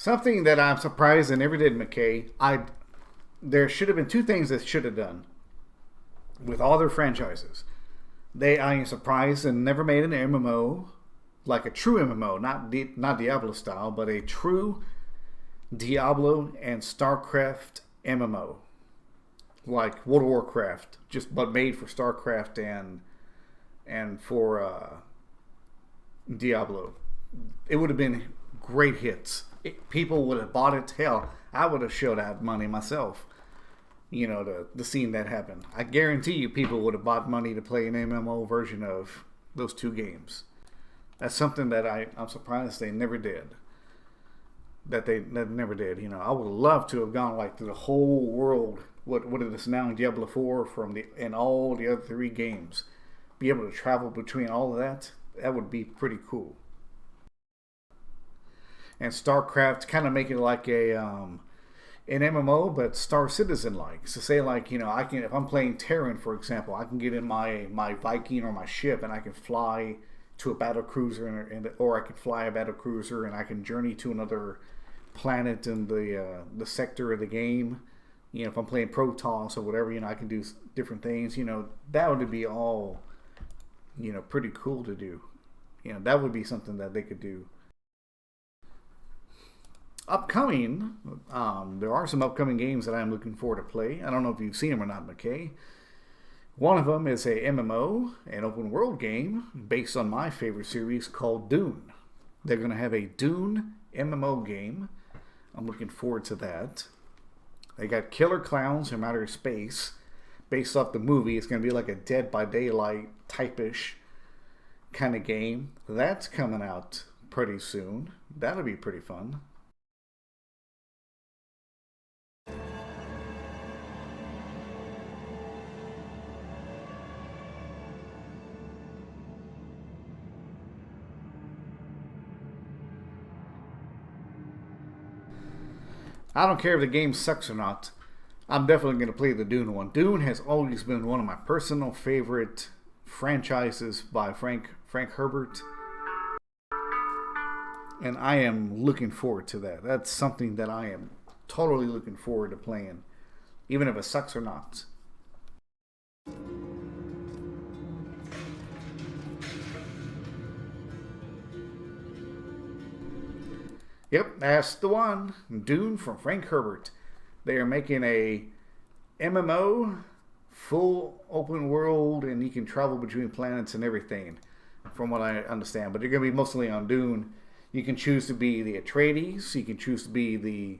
Something that I'm surprised they never did, McKay. There should have been two things that should have done with all their franchises. I am surprised and never made an MMO, like a true MMO, not Diablo style, but a true Diablo and StarCraft MMO, like World of Warcraft, but made for StarCraft and for Diablo. It would have been great hits. People would have bought it. Hell, I would have showed out money myself. The scene that happened. I guarantee you people would have bought money to play an MMO version of those two games. That's something that I'm surprised they never did. That never did. I would love to have gone like through the whole world. What is this now in Diablo 4 and all the other 3 games. Be able to travel between all of that. That would be pretty cool. And StarCraft, kind of make it like an MMO, but Star Citizen like. So say like, I can, if I'm playing Terran, for example, I can get in my Viking or my ship and I can fly to a battle cruiser, or I can fly a battle cruiser and I can journey to another planet in the sector of the game. If I'm playing Protoss or whatever, I can do different things. That would be all, pretty cool to do. That would be something that they could do. Upcoming, there are some upcoming games that I'm looking forward to play. I don't know if you've seen them or not, McKay. One of them is a MMO, an open world game, based on my favorite series called Dune. They're going to have a Dune MMO game. I'm looking forward to that. They got Killer Clowns from Outer Space, based off the movie. It's going to be like a Dead by Daylight type-ish kind of game. That's coming out pretty soon. That'll be pretty fun. I don't care if the game sucks or not. I'm definitely going to play the Dune one. Dune has always been one of my personal favorite franchises by Frank Herbert. And I am looking forward to that. That's something that I am totally looking forward to playing, even if it sucks or not. Yep, that's the one. Dune from Frank Herbert. They are making a MMO, full open world, and you can travel between planets and everything, from what I understand. But they're going to be mostly on Dune. You can choose to be the Atreides. You can choose to be the,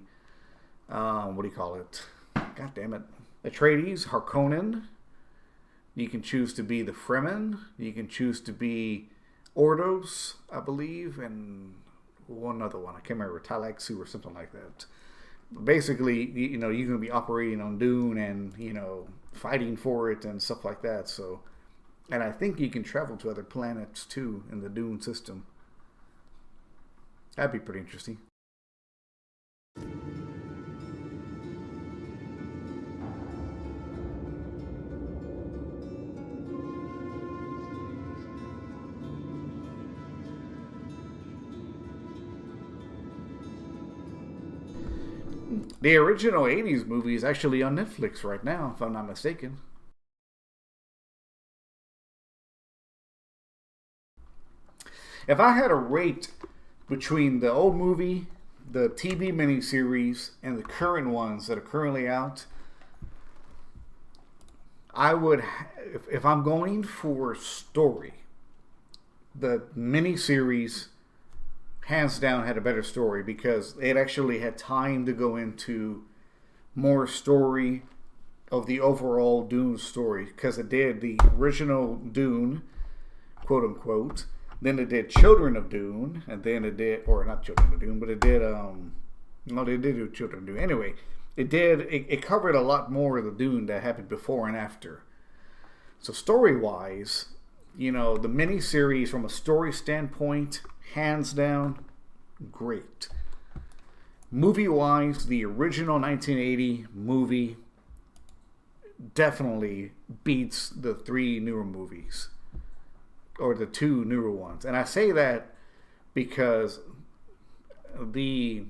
what do you call it? God damn it. Atreides, Harkonnen. You can choose to be the Fremen. You can choose to be Ordos, I believe, and one other one. I can't remember, Talaxu or something like that. Basically, you're going to be operating on Dune and, fighting for it and stuff like that. So, and I think you can travel to other planets too in the Dune system. That'd be pretty interesting. The original 80s movie is actually on Netflix right now, if I'm not mistaken. If I had a rate between the old movie, the TV miniseries, and the current ones that are currently out, I would, if I'm going for story, the miniseries hands down had a better story because it actually had time to go into more story of the overall Dune story, because it did the original Dune, quote unquote, then it did Children of Dune, and then it did, or not Children of Dune, but it did, no, they did do Children of Dune. Anyway, it covered a lot more of the Dune that happened before and after. So story-wise, the miniseries from a story standpoint, hands down, great. Movie-wise, the original 1980 movie definitely beats the 3 newer movies, or the 2 newer ones. And I say that because the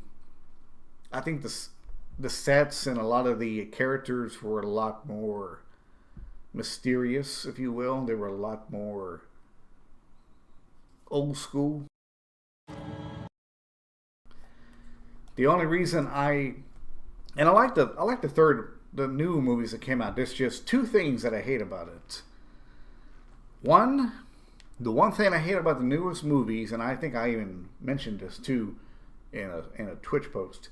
I think the sets and a lot of the characters were a lot more mysterious, if you will. They were a lot more old school. The only reason I like the new movies that came out. There's just two things that I hate about it. One, the one thing I hate about the newest movies, and I think I even mentioned this too in a Twitch post.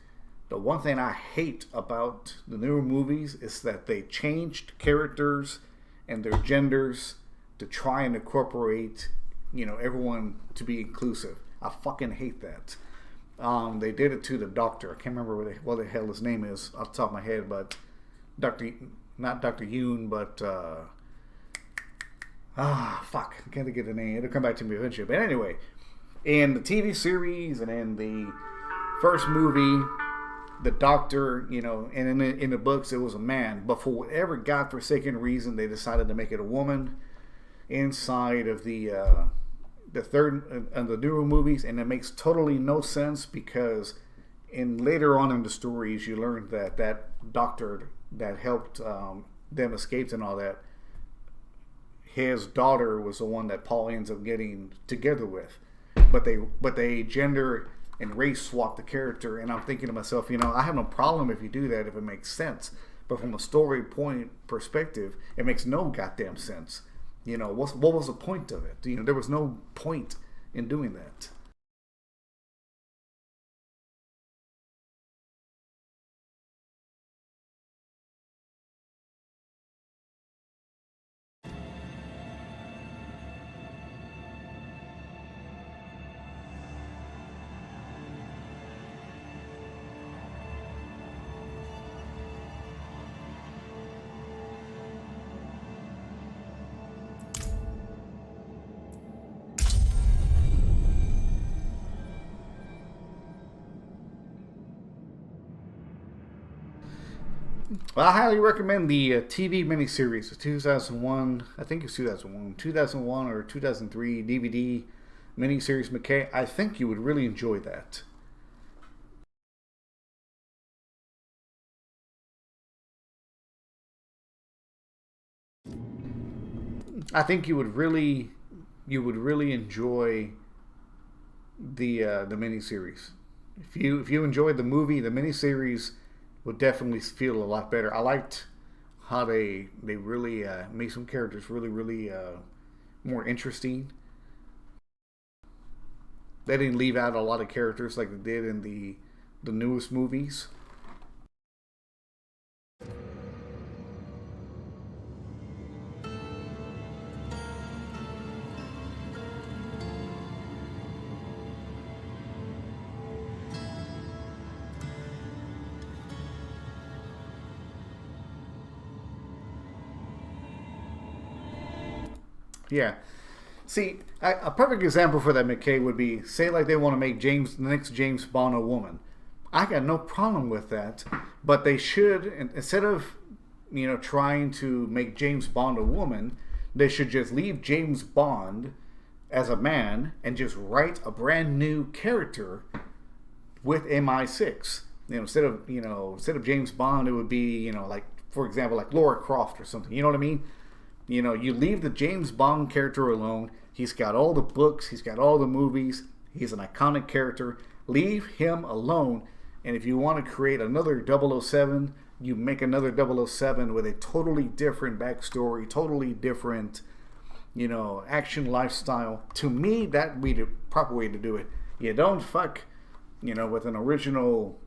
The one thing I hate about the newer movies is that they changed characters and their genders to try and incorporate, everyone to be inclusive. I fucking hate that. They did it to the Doctor. I can't remember what the hell his name is off the top of my head, but not Dr. Yoon, but fuck, I can't get the name. It'll come back to me eventually. But anyway, in the TV series and in the first movie, the Doctor, and in the books it was a man, but for whatever godforsaken reason, they decided to make it a woman inside of the third and the newer movies, and it makes totally no sense because later on in the stories you learn that Doctor that helped them escape and all that, his daughter was the one that Paul ends up getting together with, but they gender and race swap the character, and I'm thinking to myself, I have no problem if you do that if it makes sense, but from a story point perspective, it makes no goddamn sense. What was the point of it? There was no point in doing that. Well, I highly recommend the TV miniseries, the 2001, I think it's 2001 or 2003 DVD miniseries, McKay. I think you would really enjoy that. I think you would really enjoy the miniseries. If you enjoyed the movie, the miniseries would definitely feel a lot better. I liked how they really made some characters really more interesting. They didn't leave out a lot of characters like they did in the newest movies. Yeah. See, a perfect example for that, McKay, would be, say like they want to make the next James Bond a woman. I got no problem with that, but they should, instead of, trying to make James Bond a woman, they should just leave James Bond as a man and just write a brand new character with MI6. Instead of James Bond, it would be, like, for example, like Laura Croft or something. You know what I mean? You leave the James Bond character alone. He's got all the books. He's got all the movies. He's an iconic character. Leave him alone. And if you want to create another 007, you make another 007 with a totally different backstory, totally different, action lifestyle. To me, that would be the proper way to do it. You don't fuck, with an original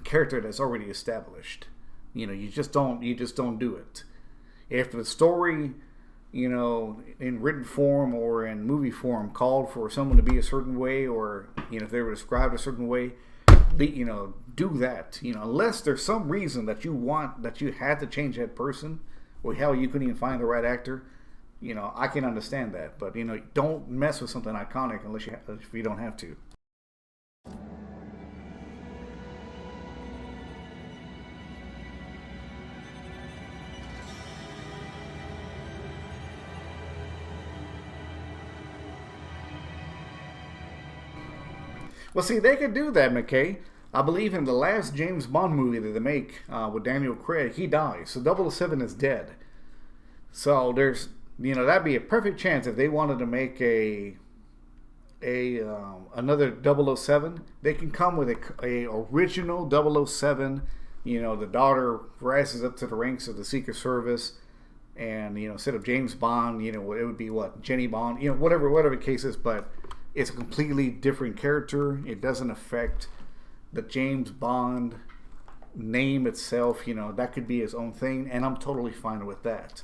character that's already established. You just don't do it. If the story, in written form or in movie form called for someone to be a certain way, or, if they were described a certain way, do that. Unless there's some reason that you had to change that person, or hell, you couldn't even find the right actor, I can understand that. But, don't mess with something iconic if you don't have to. Well, see, they could do that, McKay. I believe in the last James Bond movie that they make with Daniel Craig, he dies. So 007 is dead. So there's, that'd be a perfect chance if they wanted to make another 007. They can come with a original 007. The daughter rises up to the ranks of the Secret Service, and instead of James Bond, it would be what, Jenny Bond, whatever the case is. But it's a completely different character. It doesn't affect the James Bond name itself. That could be his own thing, and I'm totally fine with that.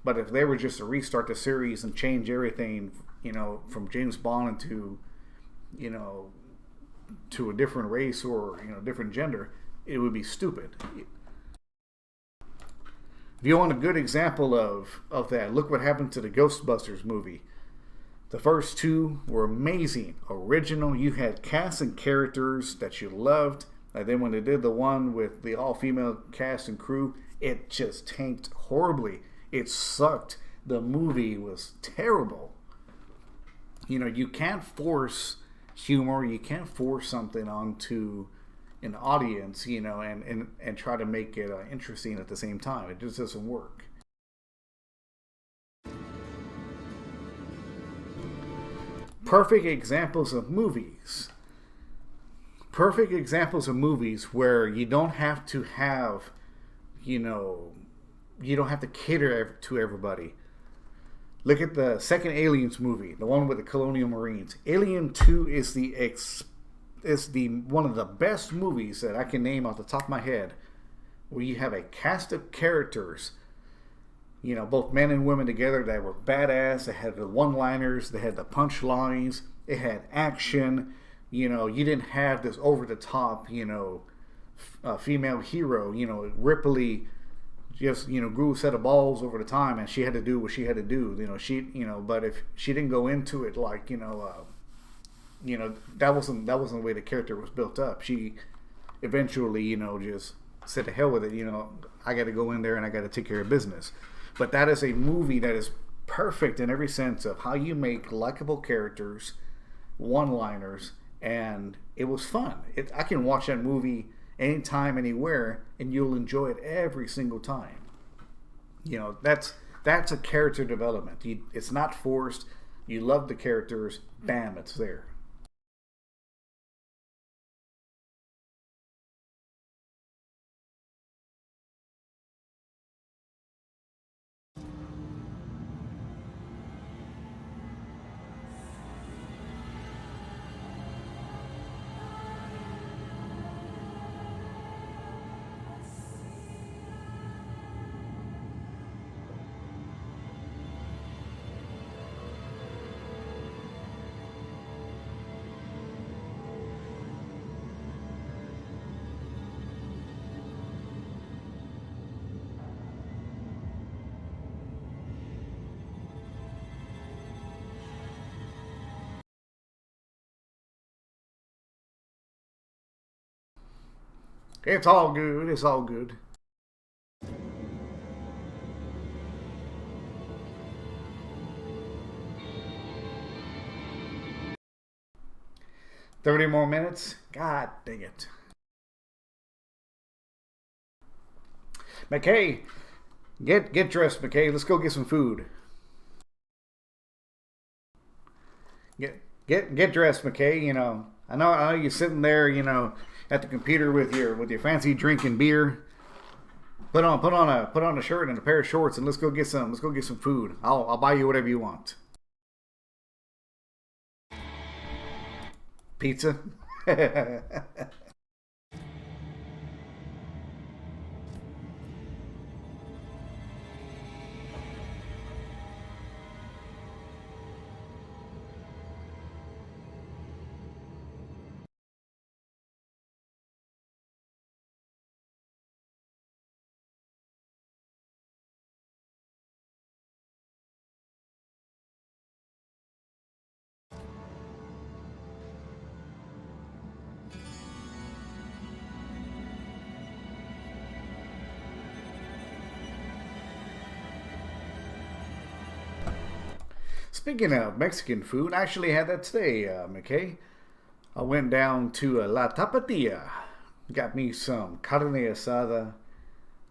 But if they were just to restart the series and change everything, from James Bond into, to a different race or, different gender, it would be stupid. If you want a good example of that, look what happened to the Ghostbusters movie. The first two were amazing, original. You had cast and characters that you loved. And then when they did the one with the all-female cast and crew, it just tanked horribly. It sucked. The movie was terrible. You can't force humor. You can't force something onto an audience, and try to make it interesting at the same time. It just doesn't work. Perfect examples of movies. Perfect examples of movies where you don't have to have, you don't have to cater to everybody. Look at the second Aliens movie, the one with the Colonial Marines. Alien 2 is one of the best movies that I can name off the top of my head, where you have a cast of characters, both men and women together, that were badass. They had the one-liners, they had the punchlines, it had action. You didn't have this over-the-top, female hero. Ripley just, grew a set of balls over the time, and she had to do what she had to do. But if she didn't go into it like, that wasn't the way the character was built up. She eventually, just said to hell with it. I got to go in there and I got to take care of business. But that is a movie that is perfect in every sense of how you make likable characters, one-liners, and it was fun. I can watch that movie anytime, anywhere, and you'll enjoy it every single time. That's a character development. It's not forced. You love the characters. Bam, it's there. It's all good. It's all good. $30 more minutes? God dang it. McKay, get dressed, McKay. Let's go get some food. Get dressed, McKay. I know you're sitting there, at the computer with your fancy drink and beer. Put on a shirt and a pair of shorts, and let's go get some food. I'll buy you whatever you want. Pizza. Speaking of Mexican food, I actually had that today, McKay. I went down to La Tapatia. Got me some carne asada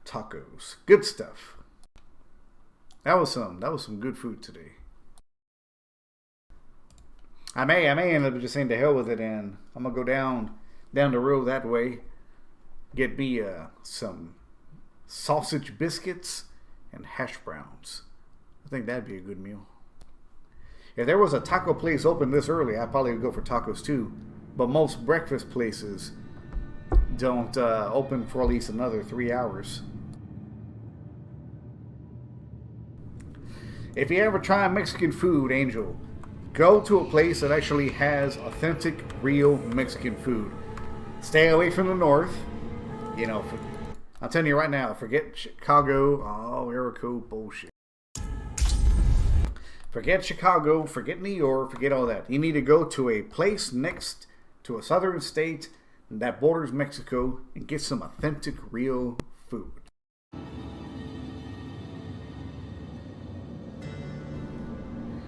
tacos. Good stuff. That was some good food today. I may end up just saying to hell with it, and I'm gonna go down the road that way. Get me some sausage biscuits and hash browns. I think that'd be a good meal. If there was a taco place open this early, I'd probably go for tacos too. But most breakfast places don't open for at least another 3 hours. If you ever try Mexican food, Angel, go to a place that actually has authentic, real Mexican food. Stay away from the north. You know, I'm telling you right now, forget Chicago. Oh, Jericho bullshit. Forget Chicago, forget New York, forget all that. You need to go to a place next to a southern state that borders Mexico and get some authentic, real food.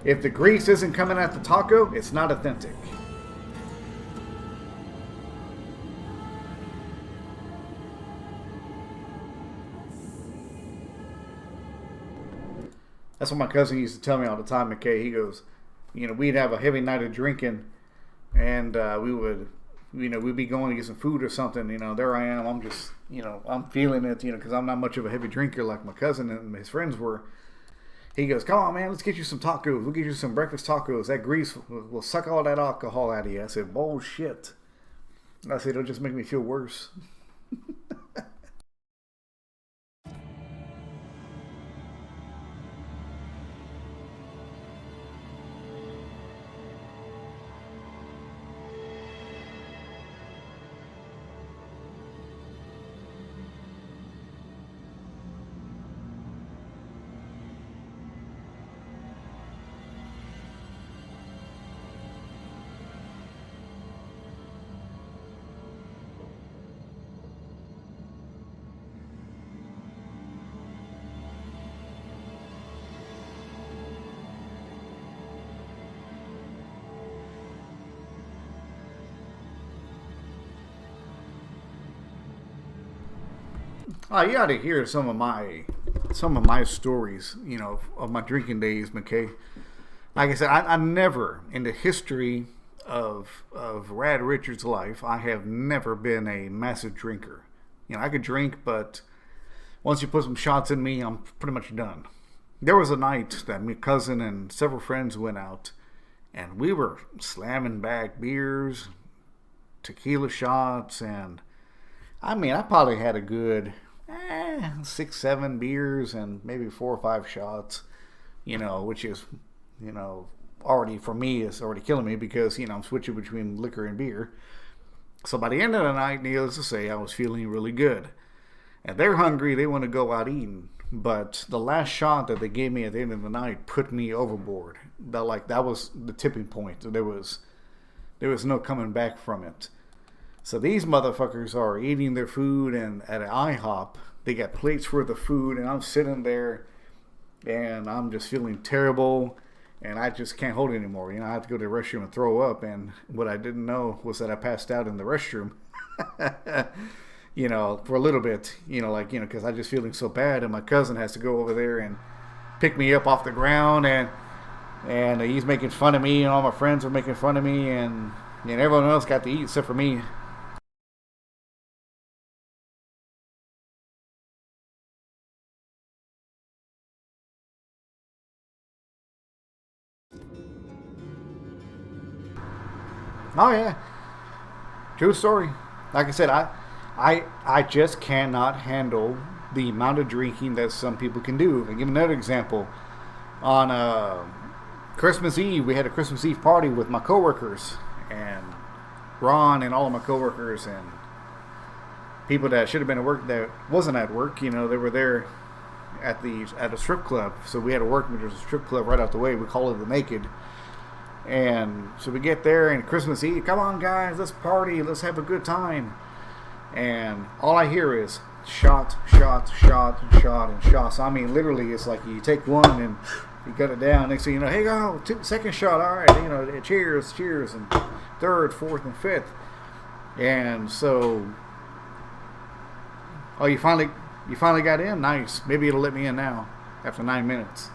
If the grease isn't coming at the taco, it's not authentic. That's what my cousin used to tell me all the time, McKay. He goes, you know, we'd have a heavy night of drinking, and we would, you know, we'd be going to get some food or something. You know, there I am. I'm just, you know, I'm feeling it, you know, because I'm not much of a heavy drinker like my cousin and his friends were. He goes, come on, man, let's get you some tacos. We'll get you some breakfast tacos. That grease will suck all that alcohol out of you. I said, bullshit. I said, it'll just make me feel worse. Oh, you ought to hear some of my stories, you know, of my drinking days, McKay. Like I said, I never, in the history of Rad Richard's life, I have never been a massive drinker. You know, I could drink, but once you put some shots in me, I'm pretty much done. There was a night that my cousin and several friends went out, and we were slamming back beers, tequila shots, and I mean, I probably had a good 6, 7 beers and maybe 4 or 5 shots, you know, which is, you know, already for me is already killing me because, you know, I'm switching between liquor and beer. So by the end of the night, needless to say, I was feeling really good. And they're hungry, they want to go out eating. But the last shot that they gave me at the end of the night put me overboard. That was the tipping point. There was no coming back from it. So these motherfuckers are eating their food, and at an IHOP, they got plates for the food, and I'm sitting there, and I'm just feeling terrible, and I just can't hold it anymore. You know, I have to go to the restroom and throw up, and what I didn't know was that I passed out in the restroom, you know, for a little bit, you know, like, you know, because I'm just feeling so bad, and my cousin has to go over there and pick me up off the ground, and he's making fun of me, and all my friends are making fun of me, and everyone else got to eat except for me. Oh yeah, true story. Like I said, I just cannot handle the amount of drinking that some people can do. I'll give another example. On Christmas Eve, we had a Christmas Eve party with my coworkers, and Ron and all of my coworkers and people that should have been at work that wasn't at work. You know, they were there at a strip club. So we had to work. There's a strip club right out the way. We call it the Naked. And so we get there, and Christmas Eve, come on guys, let's party, let's have a good time. And all I hear is shot, shot, shot, and shot, and shot. So I mean, literally, it's like you take one and you cut it down. Next thing you know, hey, go, second shot, all right, you know, cheers, cheers, and third, fourth, and fifth. And so Oh, you finally got in? Nice. Maybe it'll let me in now after 9 minutes.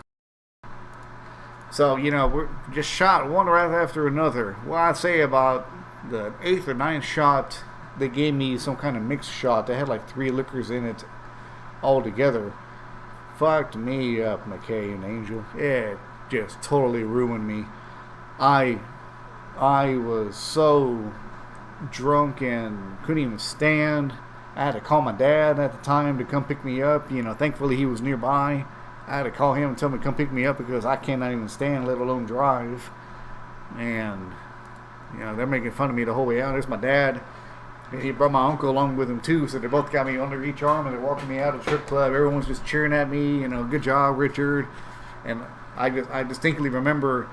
So, you know, we're just shot one right after another. Well, I'd say about the 8th or 9th shot, they gave me some kind of mixed shot. They had like 3 liquors in it all together. Fucked me up, McKay and Angel. It just totally ruined me. I was so drunk and couldn't even stand. I had to call my dad at the time to come pick me up. You know, thankfully he was nearby. I had to call him and tell him to come pick me up because I cannot even stand, let alone drive. And, you know, they're making fun of me the whole way out. There's my dad. He brought my uncle along with him too, so they both got me under each arm and they're walking me out of the strip club. Everyone's just cheering at me, you know, good job, Richard. And I distinctly remember,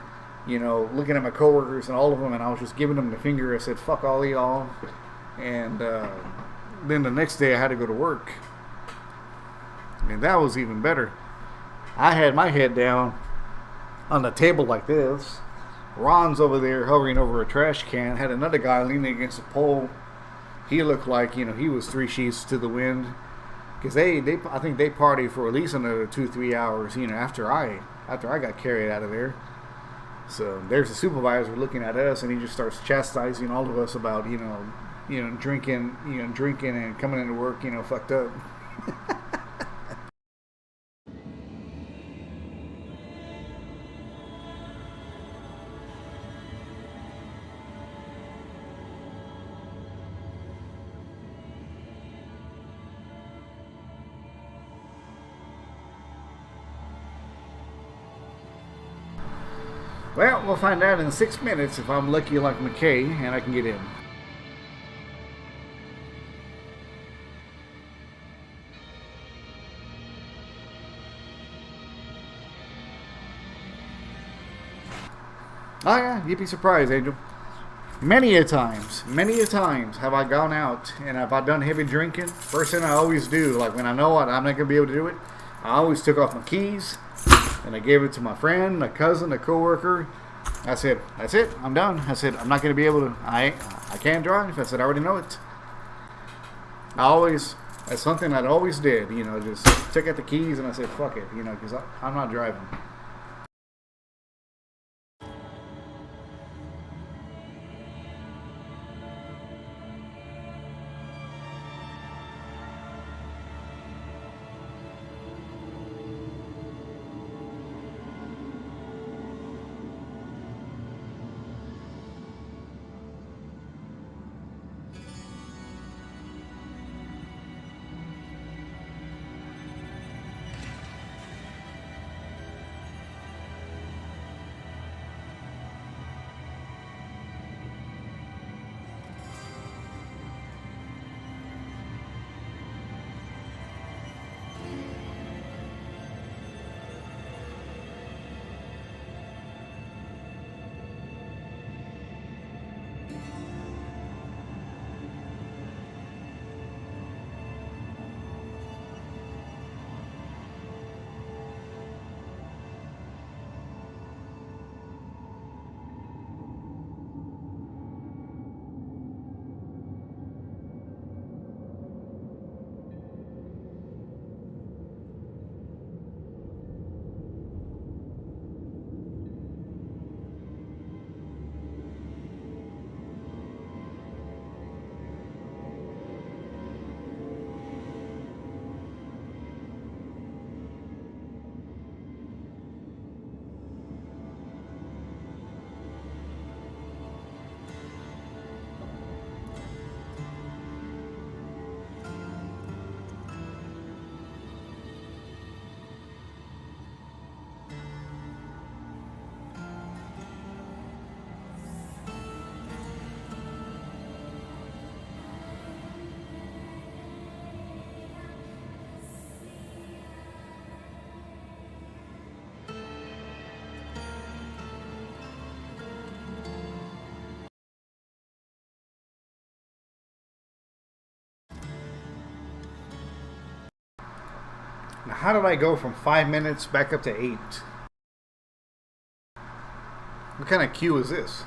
you know, looking at my coworkers and all of them, and I was just giving them the finger. I said, fuck all y'all. And then the next day I had to go to work. And that was even better. I had my head down on the table like this. Ron's over there hovering over a trash can. Had another guy leaning against a pole. He looked like, you know, he was 3 sheets to the wind. Because I think they partied for at least another 2-3 hours, you know, after I got carried out of there. So there's the supervisor looking at us, and he just starts chastising all of us about, you know, drinking and coming into work, you know, fucked up. Well, we'll find out in 6 minutes if I'm lucky like McKay and I can get in. Oh yeah, you'd be surprised, Angel. Many a times have I gone out and have I done heavy drinking. First thing I always do, like when I know I'm not going to be able to do it, I always took off my keys and I gave it to my friend, my cousin, a coworker. I said, that's it, I'm done. I said, I'm not going to be able to, I can't drive. I said, I already know it. That's something I always did, you know, just took out the keys and I said, fuck it, you know, because I'm not driving. Now, how did I go from 5 minutes back up to 8? What kind of queue is this?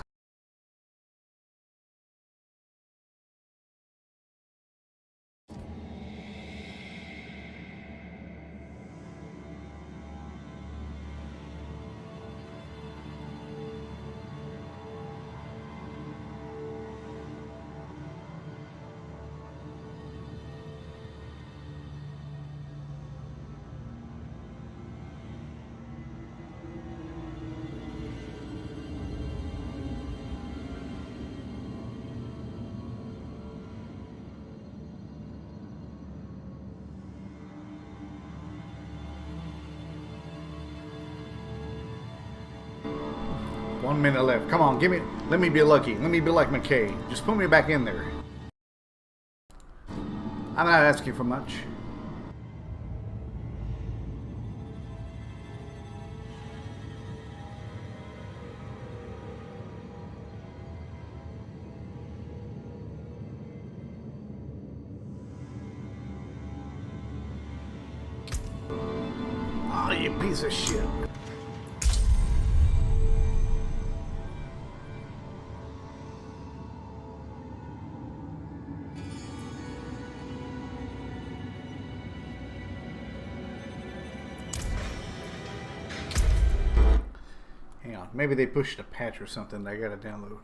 1 minute left. Come on, let me be lucky. Let me be like McKay. Just put me back in there. I'm not asking for much. Oh, you piece of shit. Hang on, maybe they pushed a patch or something that I gotta download.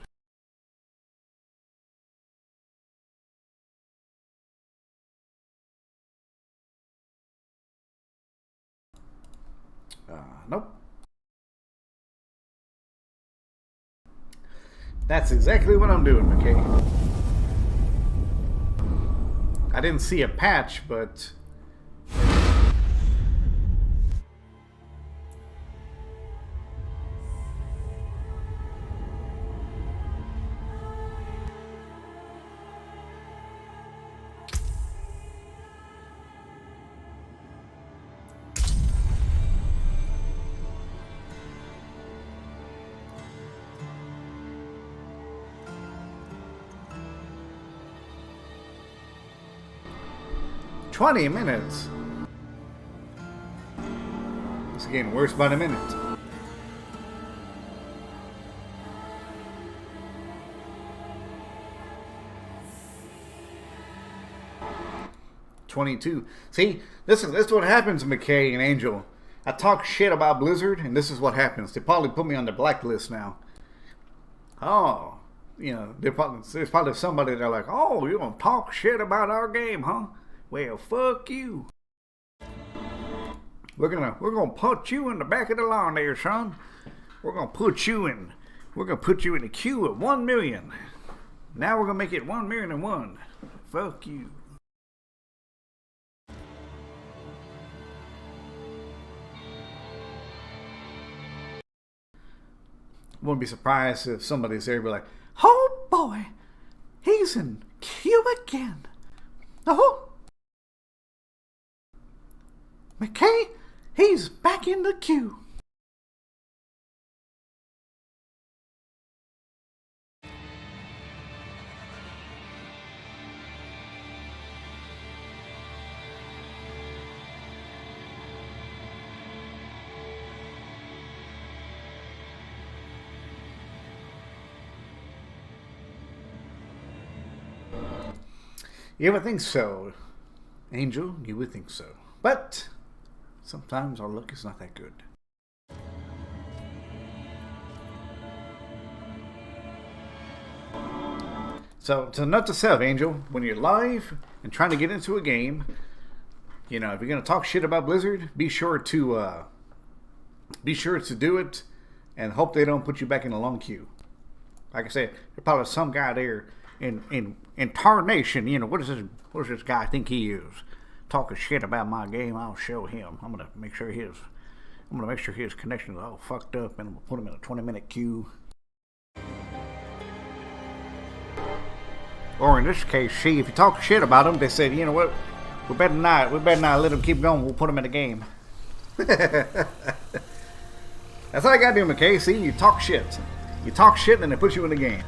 Nope. That's exactly what I'm doing, McKay. I didn't see a patch, but... $20 It's getting worse by the minute. $22. See, this is what happens, McKay and Angel. I talk shit about Blizzard, and this is what happens. They probably put me on the blacklist now. Oh, you know, there's probably somebody that's like, oh, you gonna talk shit about our game, huh? Well, fuck you. We're gonna put you in the back of the lawn there, son. We're gonna put you in the queue at 1 million. Now we're gonna make it 1,000,001. Fuck you. Wouldn't be surprised if somebody's there and be like, oh boy, he's in queue again. Oh, McKay, he's back in the queue. You would think so, Angel. You would think so. But sometimes our luck is not that good. So note to self, Angel, when you're live and trying to get into a game, you know, if you're gonna talk shit about Blizzard, be sure to do it, and hope they don't put you back in a long queue. Like I said, there's probably some guy there in Tarnation. You know, what does this guy think he is? Talking shit about my game. I'll show him. I'm gonna make sure his connection is all fucked up, and I'm gonna put him in a 20-minute queue. Or in this case, see, if you talk shit about them, they said, you know what, we better not let them keep going. We'll put them in the game. That's all you gotta do, McKay. See, you talk shit, and they put you in the game.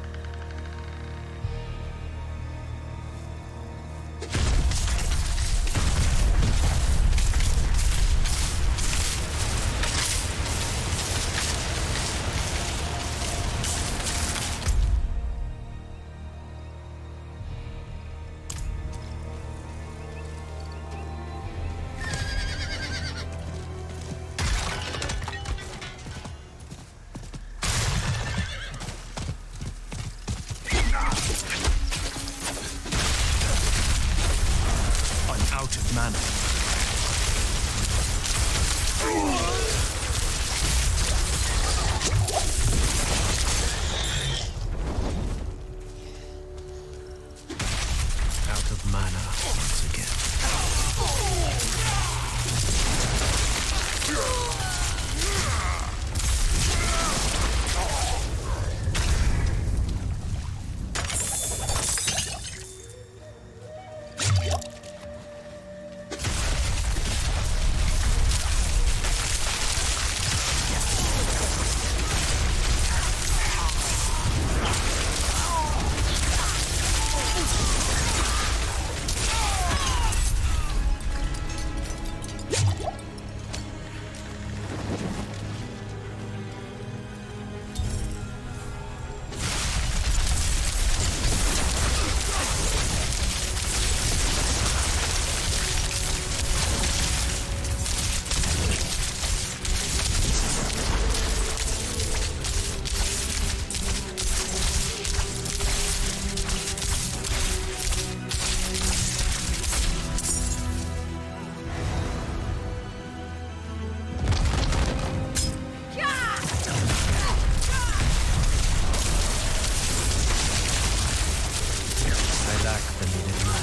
the needed mana.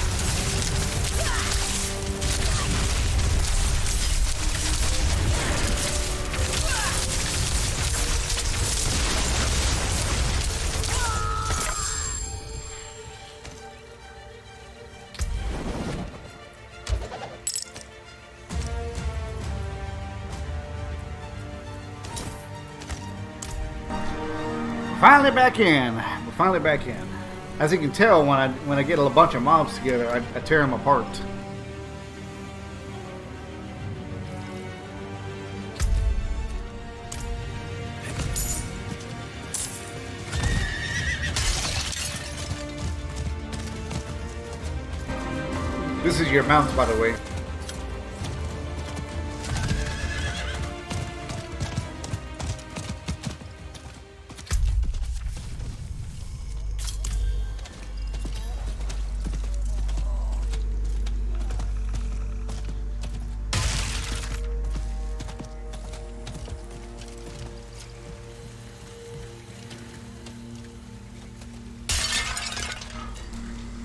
Finally back in. We're finally back in. As you can tell, when I get a bunch of mobs together, I tear them apart. This is your mount, by the way.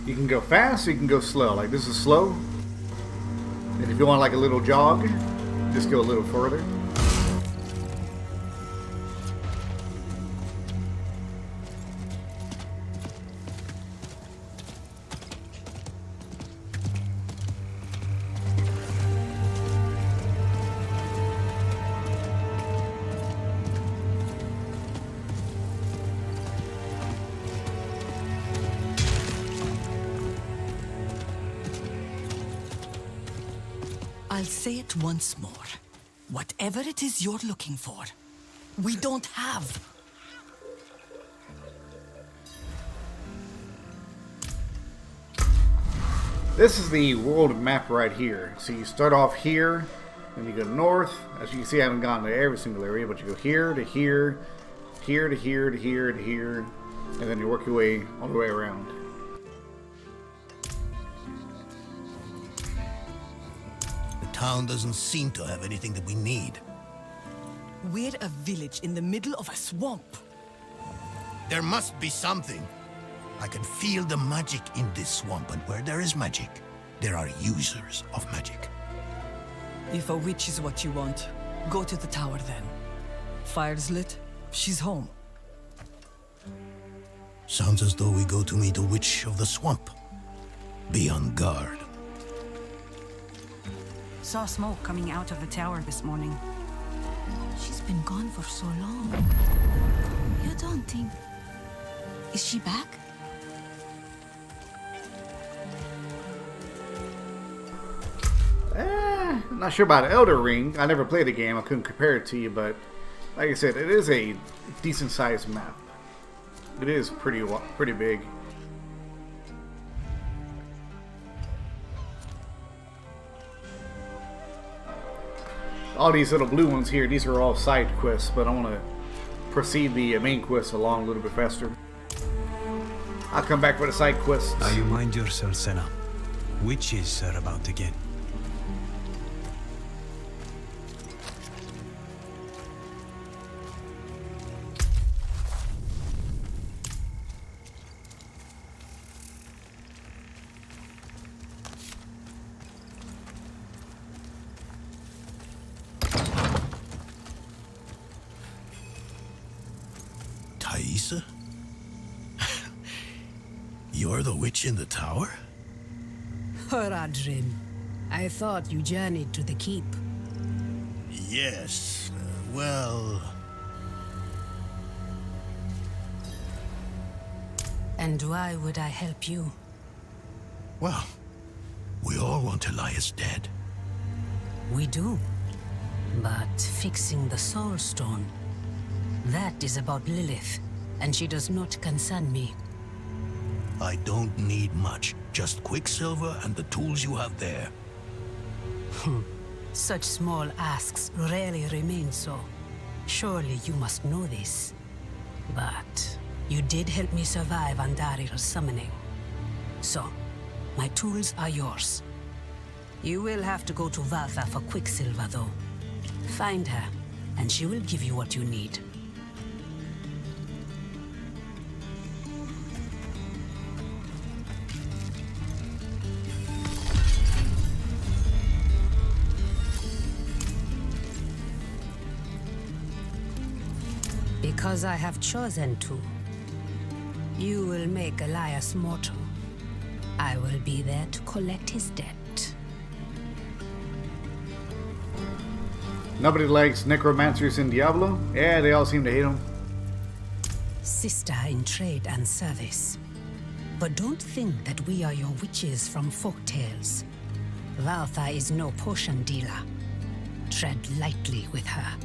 You can go fast, or you can go slow. Like, this is slow. And if you want like a little jog, just go a little further. I'll say it once more. Whatever it is you're looking for, we don't have. This is the world map right here. So you start off here, then you go north. As you can see, I haven't gone to every single area, but you go here to here, here to here to here to here, and then you work your way all the way around. The town doesn't seem to have anything that we need. We're a village in the middle of a swamp. There must be something. I can feel the magic in this swamp, and where there is magic, there are users of magic. If a witch is what you want, go to the tower then. Fire's lit, she's home. Sounds as though we go to meet a witch of the swamp. Be on guard. Saw smoke coming out of the tower this morning. She's been gone for so long. You don't think... Is she back? I'm not sure about Elder Ring. I never played the game. I couldn't compare it to you, but like I said, it is a decent-sized map. It is pretty big. All these little blue ones here, these are all side quests, but I want to proceed the main quest along a little bit faster. I'll come back for the side quests. Now you mind yourself, Senna. Witches are about again. Thaisa? You're the witch in the tower? Horadrim, I thought you journeyed to the keep. Yes, well... And why would I help you? Well, we all want Elias dead. We do. But fixing the Soul Stone, that is about Lilith, and she does not concern me. I don't need much. Just Quicksilver and the tools you have there. Such small asks rarely remain so. Surely you must know this. But you did help me survive Andaril's summoning. So, my tools are yours. You will have to go to Valtha for Quicksilver, though. Find her, and she will give you what you need. Because I have chosen to. You will make Elias mortal. I will be there to collect his debt. Nobody likes necromancers in Diablo. Yeah, they all seem to hate them. Sister in trade and service. But don't think that we are your witches from folktales. Valtha is no potion dealer. Tread lightly with her.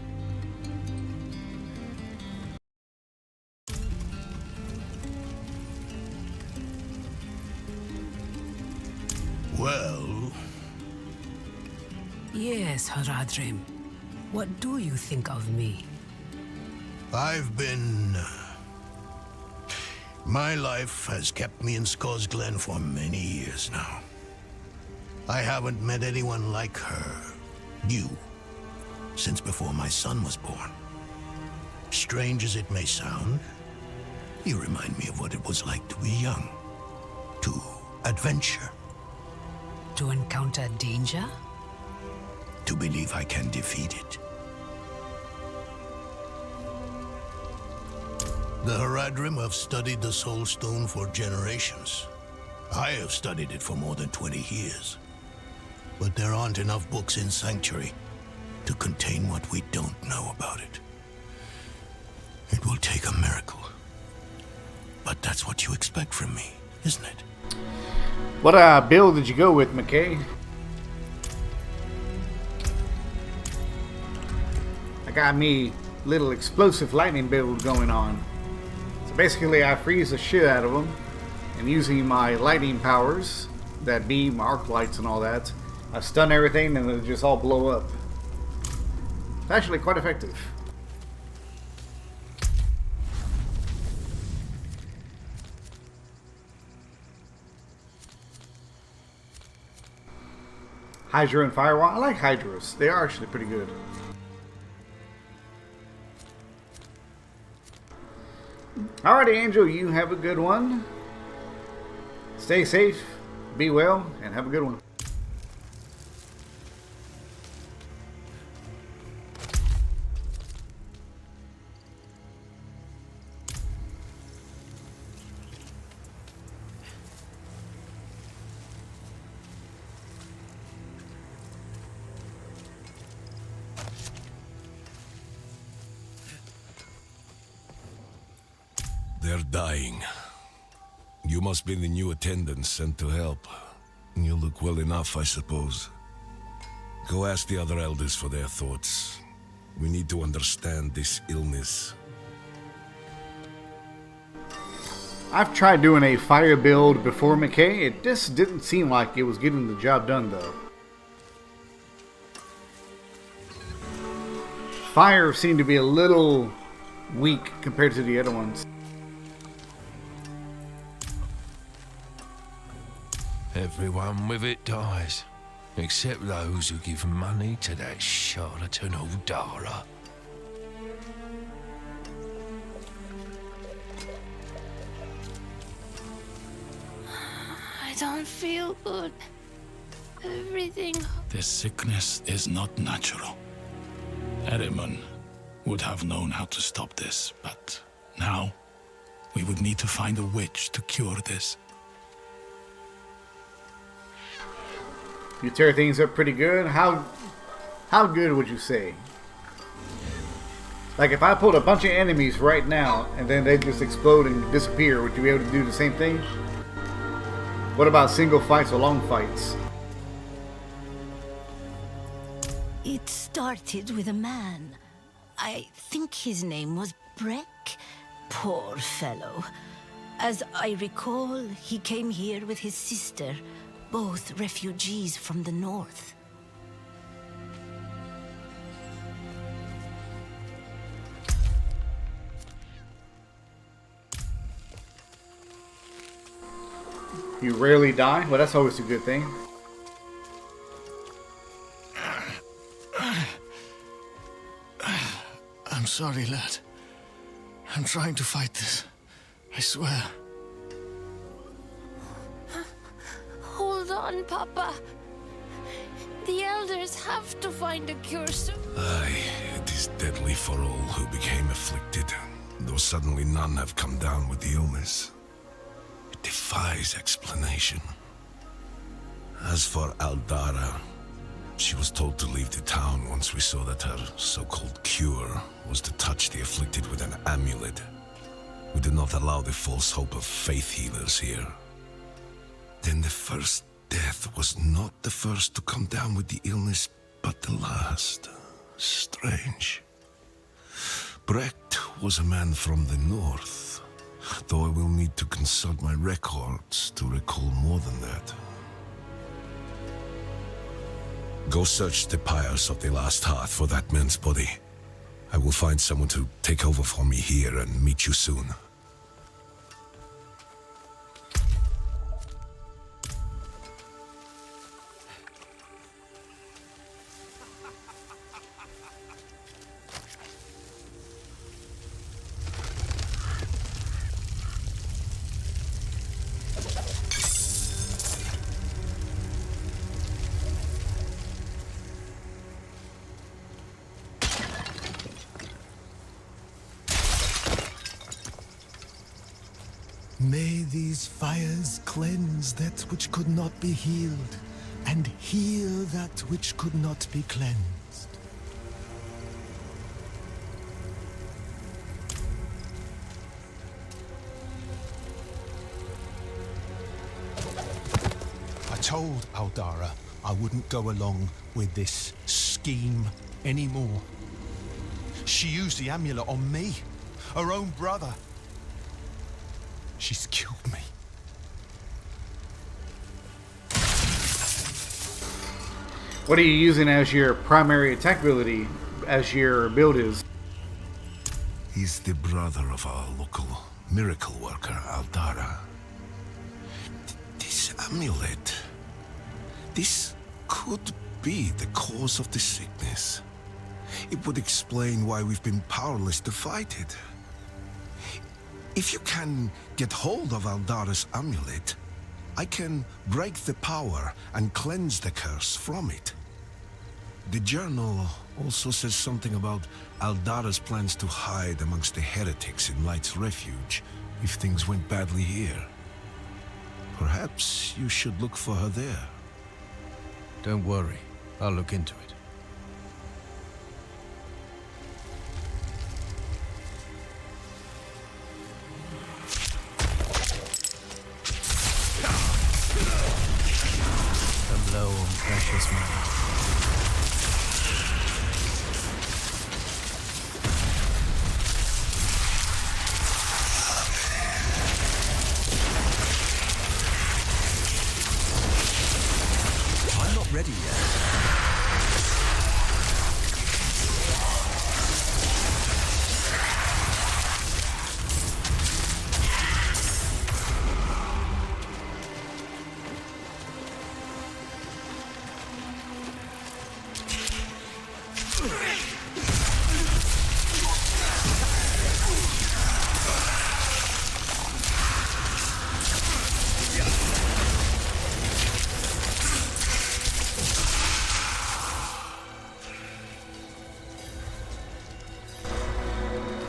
Well... Yes, Haradrim. What do you think of me? I've been... My life has kept me in Scott's Glen for many years now. I haven't met anyone like her, you, since before my son was born. Strange as it may sound, you remind me of what it was like to be young, to adventure. To encounter danger? To believe I can defeat it. The Haradrim have studied the Soul Stone for generations. I have studied it for more than 20 years. But there aren't enough books in Sanctuary to contain what we don't know about it. It will take a miracle. But that's what you expect from me, isn't it? What build did you go with, McKay? I got me little explosive lightning build going on. So basically I freeze the shit out of them, and using my lightning powers, that beam, arc lights and all that, I stun everything and they just all blow up. It's actually quite effective. Hydra and Firewall. I like Hydras. They are actually pretty good. Alrighty, Angel, you have a good one. Stay safe, be well, and have a good one. They're dying. You must be the new attendant sent to help. You look well enough, I suppose. Go ask the other elders for their thoughts. We need to understand this illness. I've tried doing a fire build before, McKay. It just didn't seem like it was getting the job done, though. Fire seemed to be a little weak compared to the other ones. Everyone with it dies, except those who give money to that charlatan Udara. I don't feel good. Everything... This sickness is not natural. Erimon would have known how to stop this, but now we would need to find a witch to cure this. You tear things up pretty good. How good would you say? Like if I pulled a bunch of enemies right now and then they just explode and disappear, would you be able to do the same thing? What about single fights or long fights? It started with a man. I think his name was Breck. Poor fellow. As I recall, he came here with his sister, both refugees from the north. You rarely die? Well, that's always a good thing. I'm sorry, lad. I'm trying to fight this. I swear. Hold on, Papa. The elders have to find a cure soon. Aye, it is deadly for all who became afflicted. though suddenly none have come down with the illness. It defies explanation. As for Aldara, she was told to leave the town once we saw that her so-called cure was to touch the afflicted with an amulet. We do not allow the false hope of faith healers here. Then the first death was not the first to come down with the illness, but the last. Strange. Brecht was a man from the north, though I will need to consult my records to recall more than that. Go search the pyres of the last hearth for that man's body. I will find someone to take over for me here and meet you soon. May these fires cleanse that which could not be healed, and heal that which could not be cleansed. I told Aldara I wouldn't go along with this scheme anymore. She used the amulet on me, her own brother. She's killed me. What are you using as your primary attack ability, as your build is? He's the brother of our local miracle worker, Aldara. This amulet, this could be the cause of the sickness. It would explain why we've been powerless to fight it. If you can get hold of Aldara's amulet, I can break the power and cleanse the curse from it. The journal also says something about Aldara's plans to hide amongst the heretics in Light's Refuge if things went badly here. Perhaps you should look for her there. Don't worry, I'll look into it. A blow on precious mind. I'm not ready yet.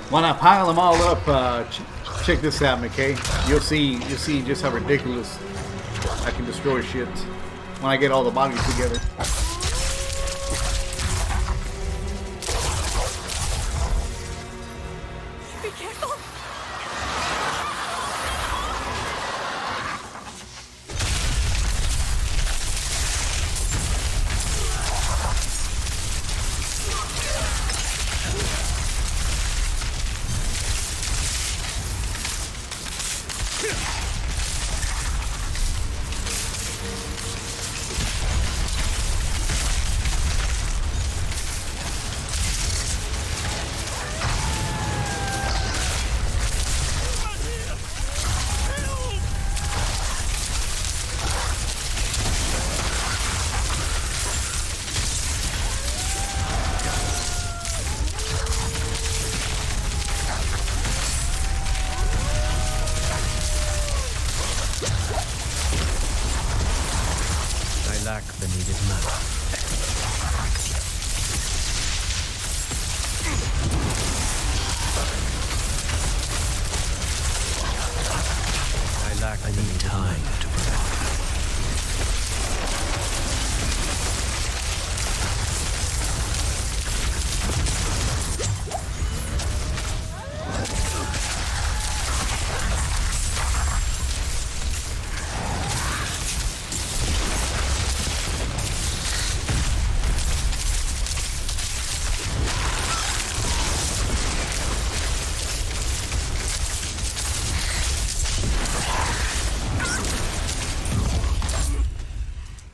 When I pile them all up, check this out, McKay. You'll see just how ridiculous I can destroy shit when I get all the bodies together. Be careful. I lack the needed mana. time to prepare.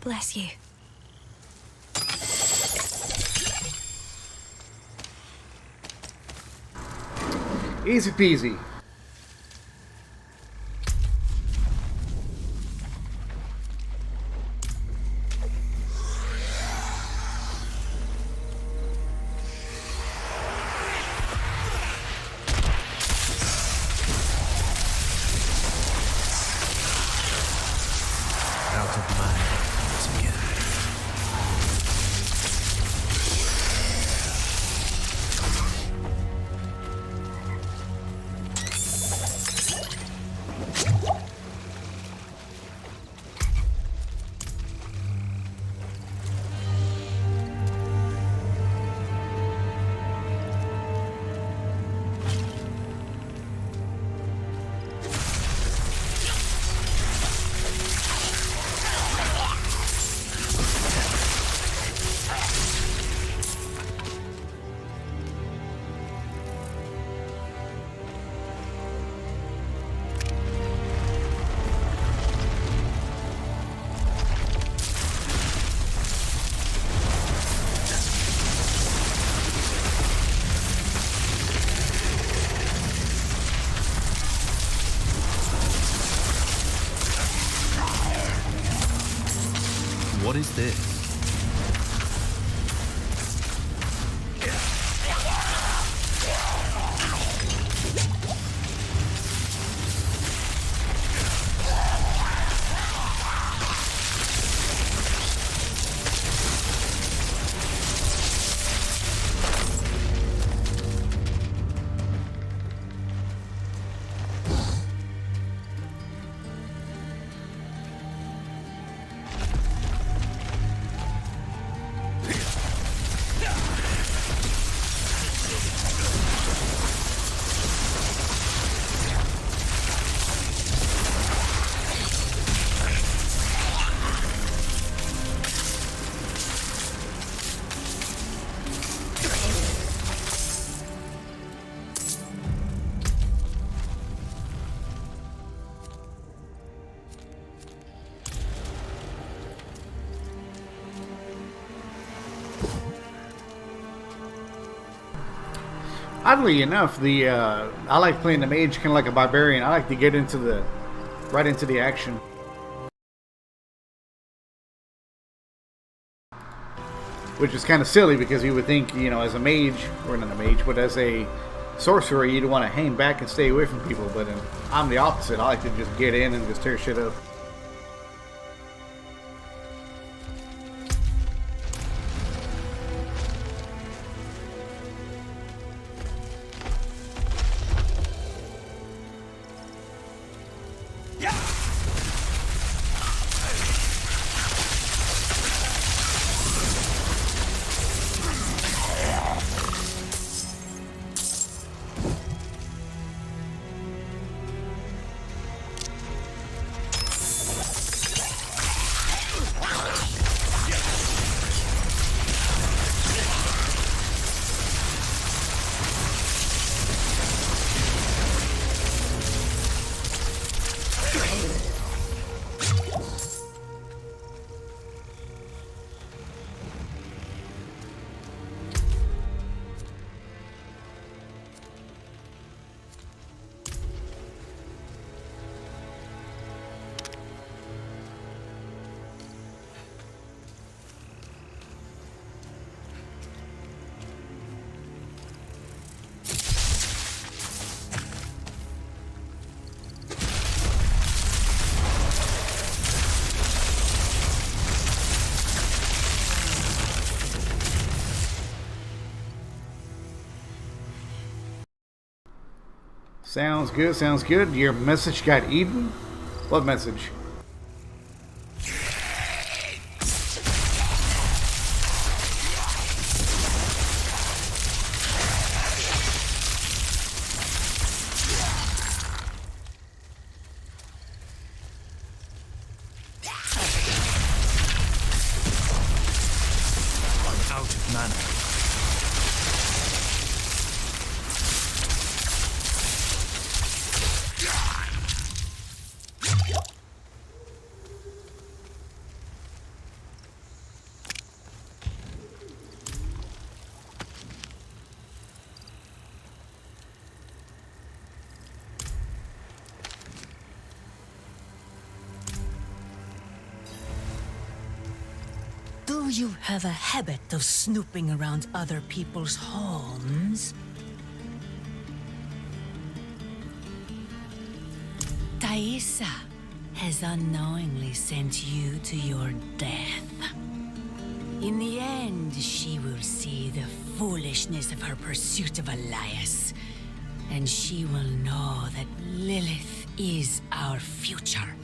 Bless you. Easy peasy. Out of mind once again. What is this? Oddly enough, I like playing the mage kind of like a barbarian. I like to get into right into the action. Which is kind of silly because you would think, as a mage, or not a mage, but as a sorcerer, you'd want to hang back and stay away from people. But I'm the opposite. I like to just get in and just tear shit up. Sounds good, sounds good. Your message got eaten? Blood message. I'm out of mana. Do you have a habit of snooping around other people's homes? Thaisa has unknowingly sent you to your death. In the end, she will see the foolishness of her pursuit of Elias, and she will know that Lilith is our future.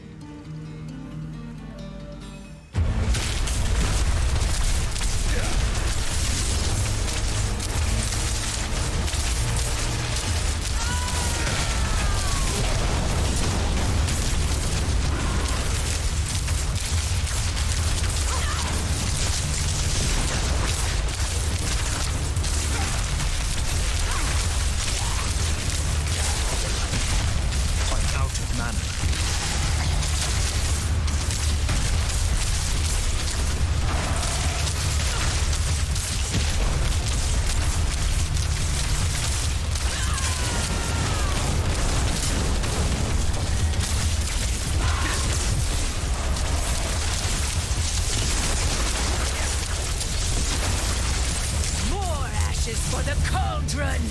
I'm out of mana. More ashes for the cauldron!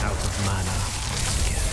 Out of mana once again.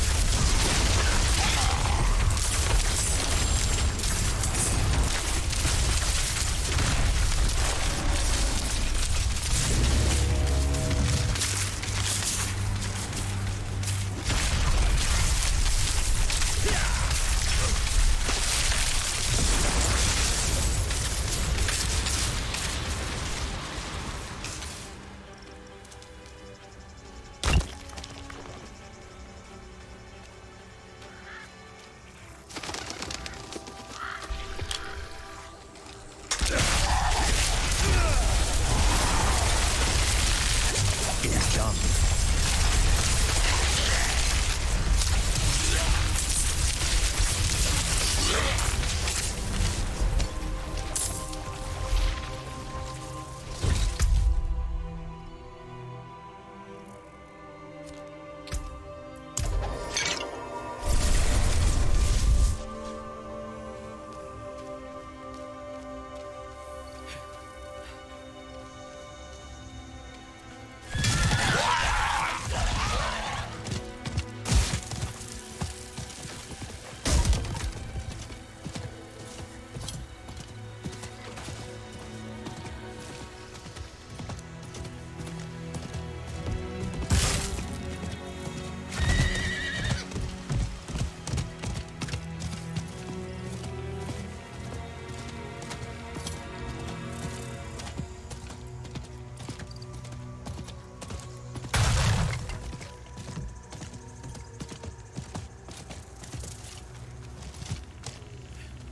It is done.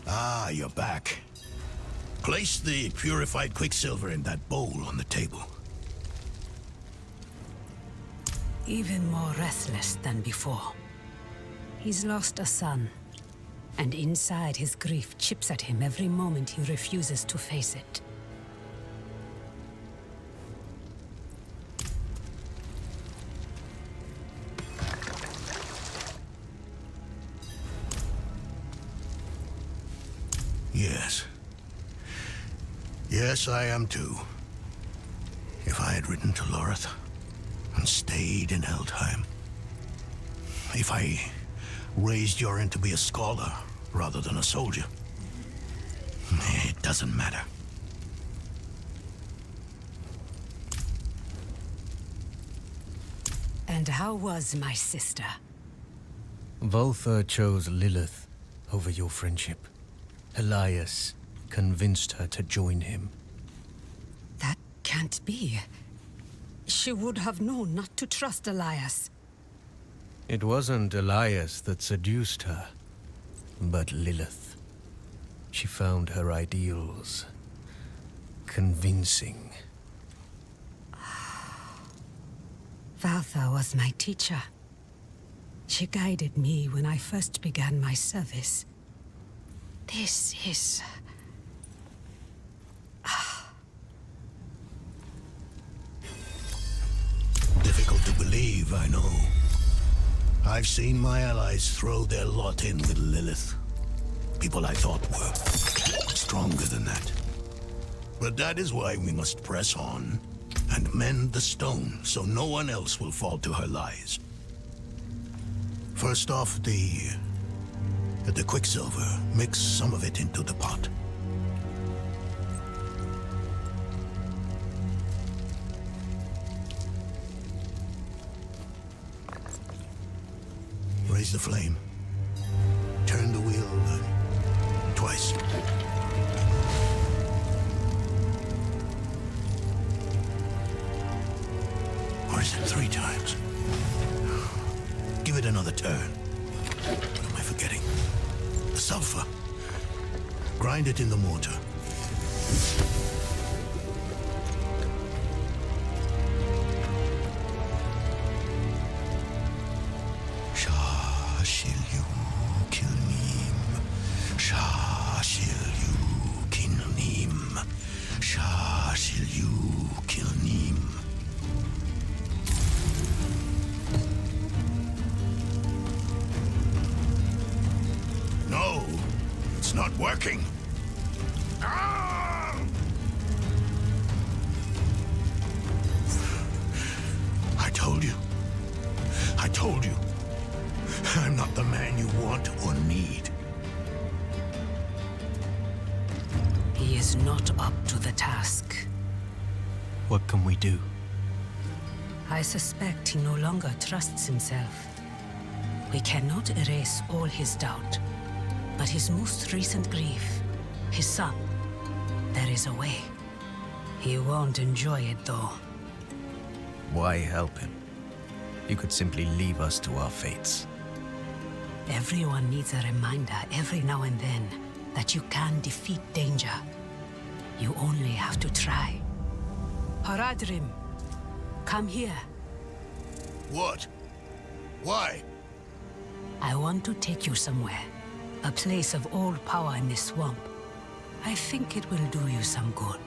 Ah, you're back. Place the purified quicksilver in that bowl on the table. Even more restless than before. He's lost a son, and inside his grief chips at him every moment he refuses to face it. Yes. Yes, I am too. If I had written to Lorith and stayed in Eldheim. If I raised Yorin to be a scholar rather than a soldier. It doesn't matter. And how was my sister? Volther chose Lilith over your friendship. Elias convinced her to join him. That can't be. She would have known not to trust Elias. It wasn't Elias that seduced her, but Lilith. She found her ideals convincing. Valtha was my teacher. She guided me when I first began my service. This is... Difficult to believe, I know. I've seen my allies throw their lot in with Lilith. People I thought were stronger than that. But that is why we must press on and mend the stone so no one else will fall to her lies. First off, the quicksilver. Mix some of it into the pot. Raise the flame. Turn the wheel twice. Or is it 3 times? Give it another turn. What am I forgetting? The sulfur. Grind it in the mortar. Shashil you kill Nim. working. I told you. I told you. I'm not the man you want or need. He is not up to the task. What can we do? I suspect he no longer trusts himself. We cannot erase all his doubt, but his most recent grief, his son, there is a way. He won't enjoy it, though. Why help him? You could simply leave us to our fates. Everyone needs a reminder every now and then that you can defeat danger. You only have to try. Haradrim, come here. What? Why? I want to take you somewhere. A place of all power in this swamp. I think it will do you some good.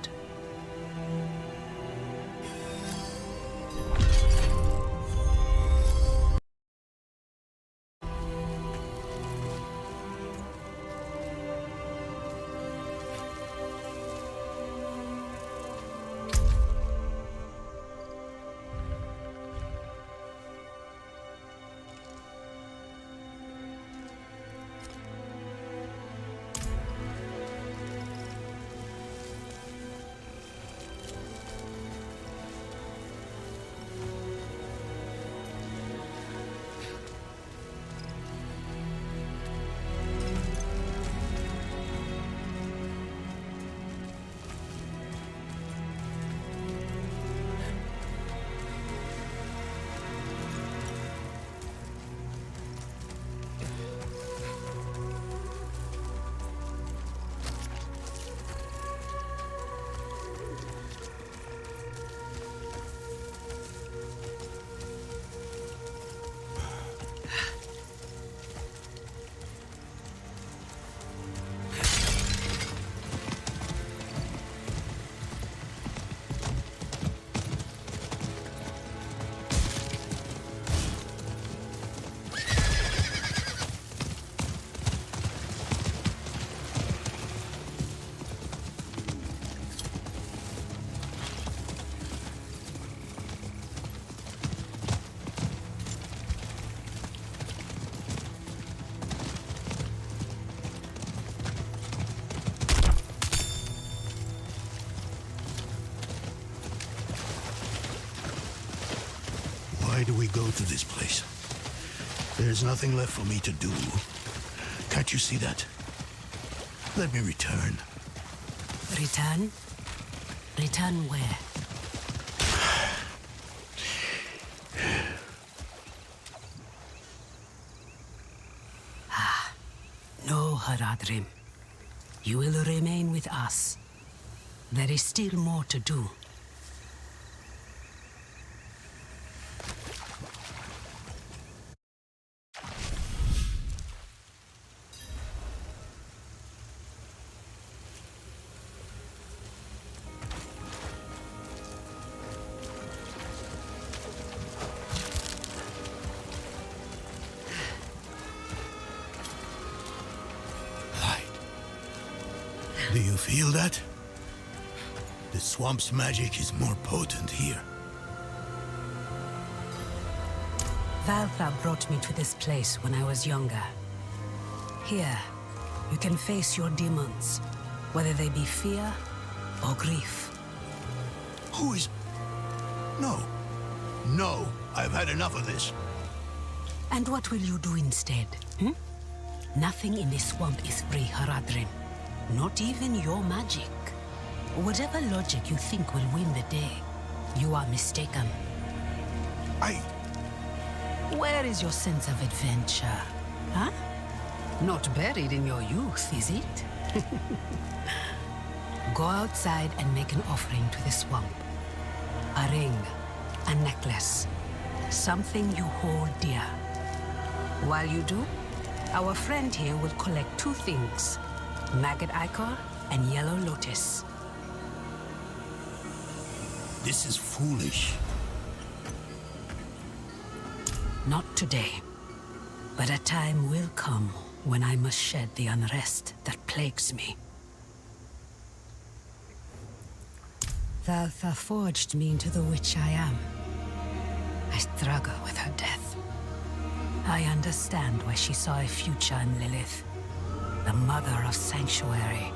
Why do we go to this place? There's nothing left for me to do. Can't you see that? Let me return. Return? Return where? No, Haradrim. You will remain with us. There is still more to do. Do you feel that? The swamp's magic is more potent here. Valtha brought me to this place when I was younger. Here, you can face your demons, whether they be fear or grief. Who is... No. No, I've had enough of this. And what will you do instead? Hmm? Nothing in this swamp is free, Haradrim. Not even your magic. Whatever logic you think will win the day, you are mistaken. Where is your sense of adventure? Huh? Not buried in your youth, is it? Go outside and make an offering to the swamp. A ring, a necklace, something you hold dear. While you do, our friend here will collect two things. Maggot Ichor and Yellow Lotus. This is foolish. Not today, but a time will come when I must shed the unrest that plagues me. Valtha forged me into the witch I am. I struggle with her death. I understand why she saw a future in Lilith. The mother of Sanctuary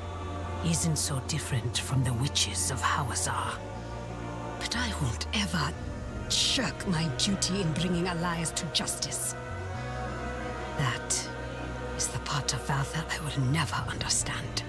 isn't so different from the witches of Hawazar. But I won't ever shirk my duty in bringing Elias to justice. That is the part of Valtha I will never understand.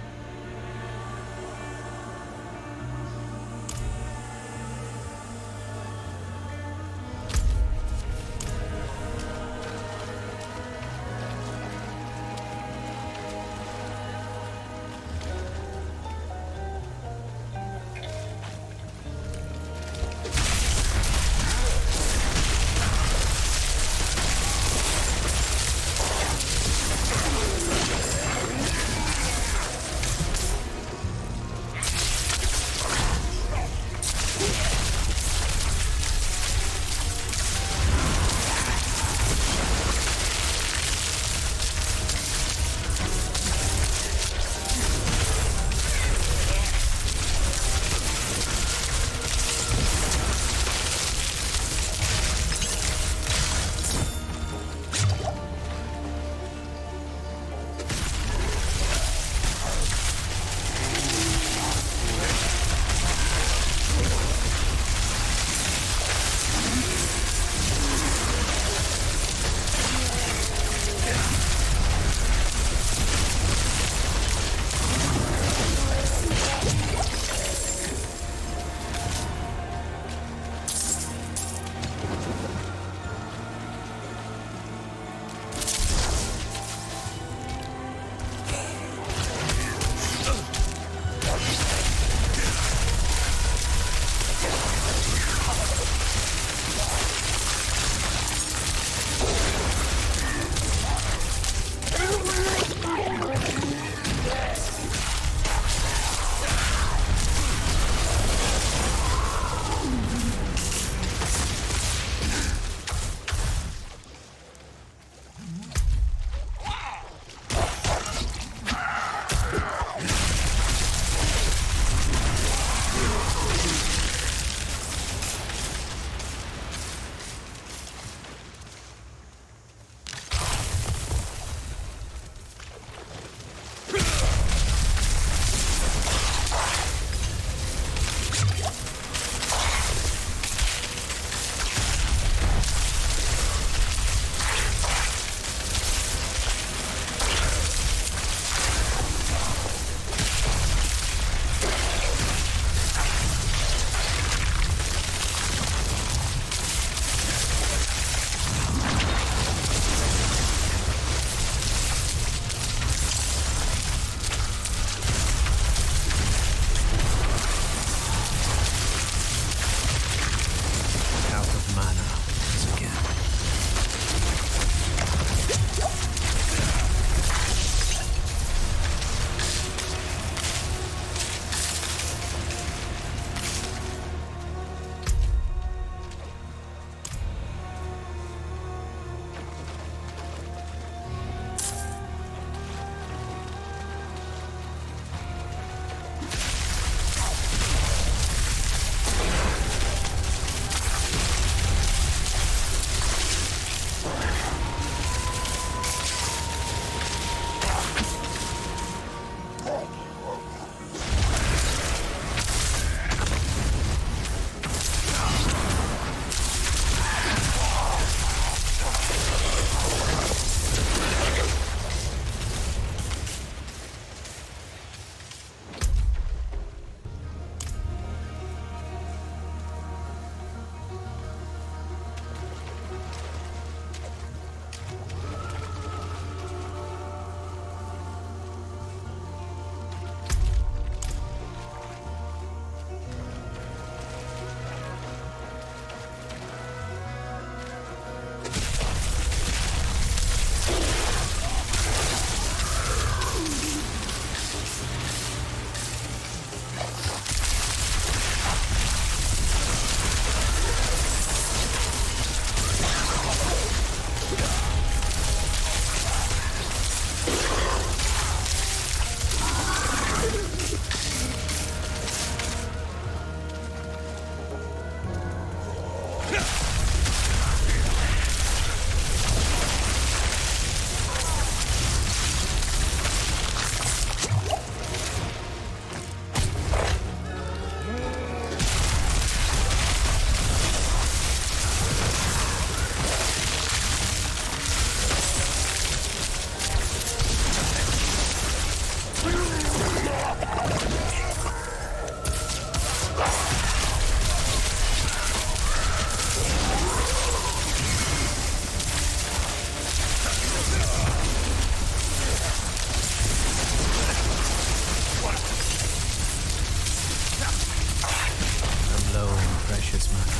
precious mana.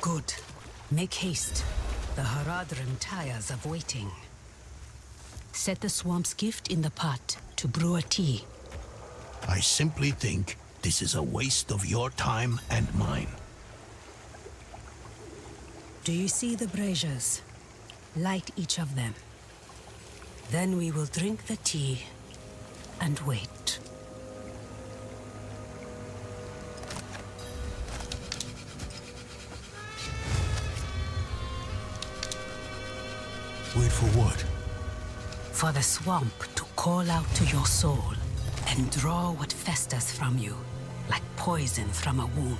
Good. Make haste. The Haradrim tires of waiting. Set the swamp's gift in the pot to brew a tea. I simply think this is a waste of your time and mine. Do you see the braziers? Light each of them. Then we will drink the tea and wait. Wait for what? For the swamp to call out to your soul and draw what festers from you, like poison from a wound.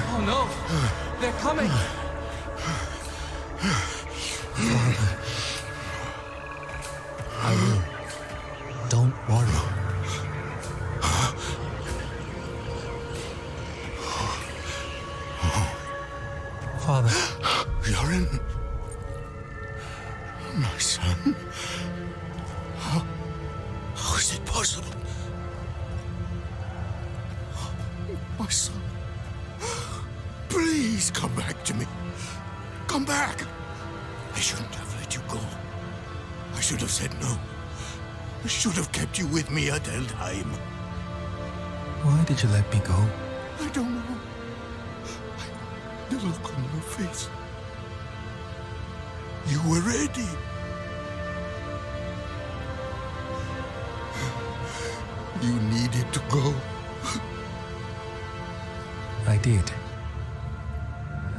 Oh no! They're coming! I will. Don't worry. Father. Yorin? My son? How is it possible? My son. Please come back to me. Come back. I shouldn't have let you go. I should have said no. I should have kept you with me at Eldheim. Why did you let me go? I don't know. The look on your face. You were ready. You needed to go. I did.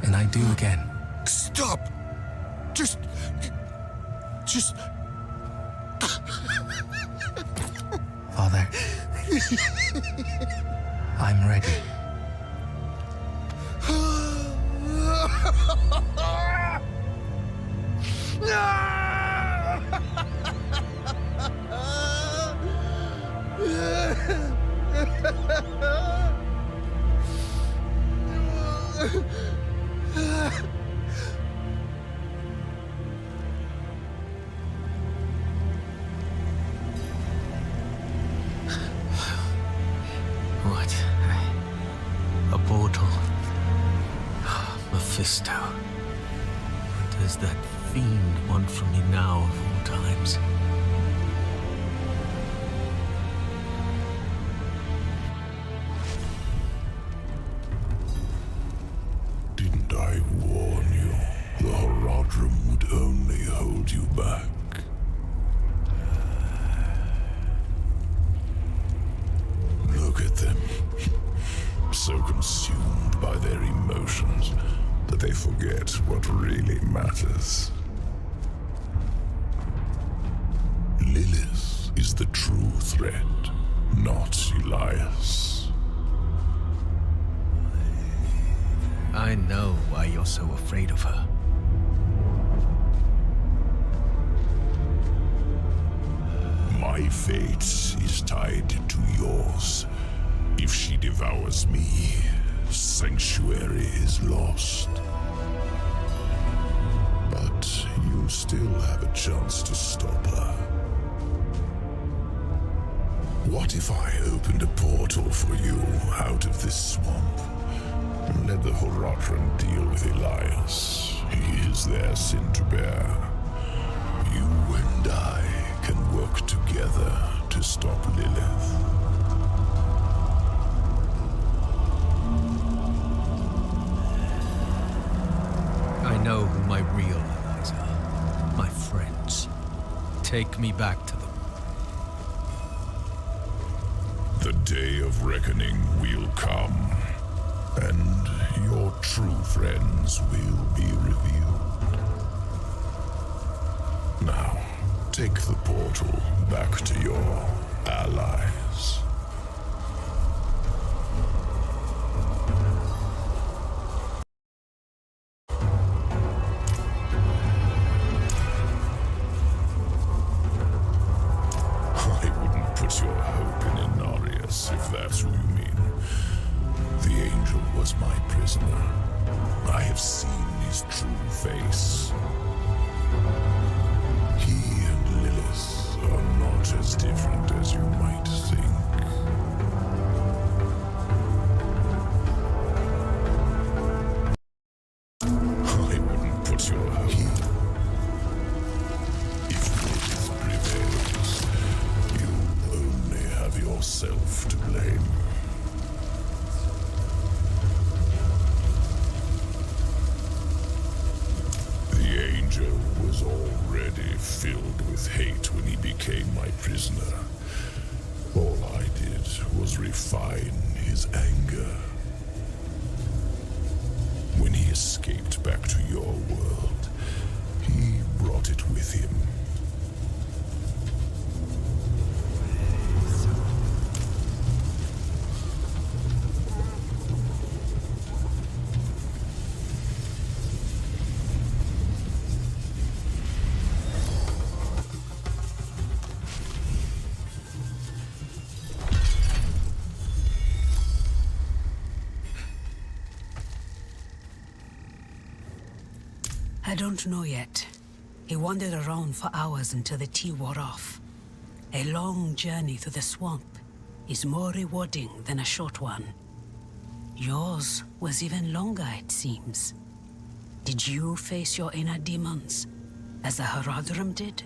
And I do again. Stop! Just... Father. I'm ready. What? A portal? Mephisto. What does that fiend want from me now of all times? Didn't I warn you? The Haradrim would only hold you back. Look at them. So consumed by their emotions that they forget what really matters. Lilith is the true threat, not Elias. I know why you're so afraid of her. My fate is tied to yours. If she devours me, Sanctuary is lost. But you still have a chance to stop her. What if I opened a portal for you out of this swamp? And let the Horadrim deal with Elias. He is their sin to bear. You and I can work together to stop Lilith. I know who my real allies are. My friends. Take me back to them. The day of reckoning will come, and your true friends will be revealed. Now, take the portal back to your allies. I wouldn't put your hope in Inarius, if that's who you mean. The angel was my prisoner. I have seen his true face. He and Lilith are not as different as you might think. I wouldn't put your hope. If Lilith prevails, you only have yourself to blame. The angel was already filled with hate when he became my prisoner. All I did was refine his anger. When he escaped back to your world, he brought it with him. I don't know yet. He wandered around for hours until the tea wore off. A long journey through the swamp is more rewarding than a short one. Yours was even longer, it seems. Did you face your inner demons, as the Horadrim did?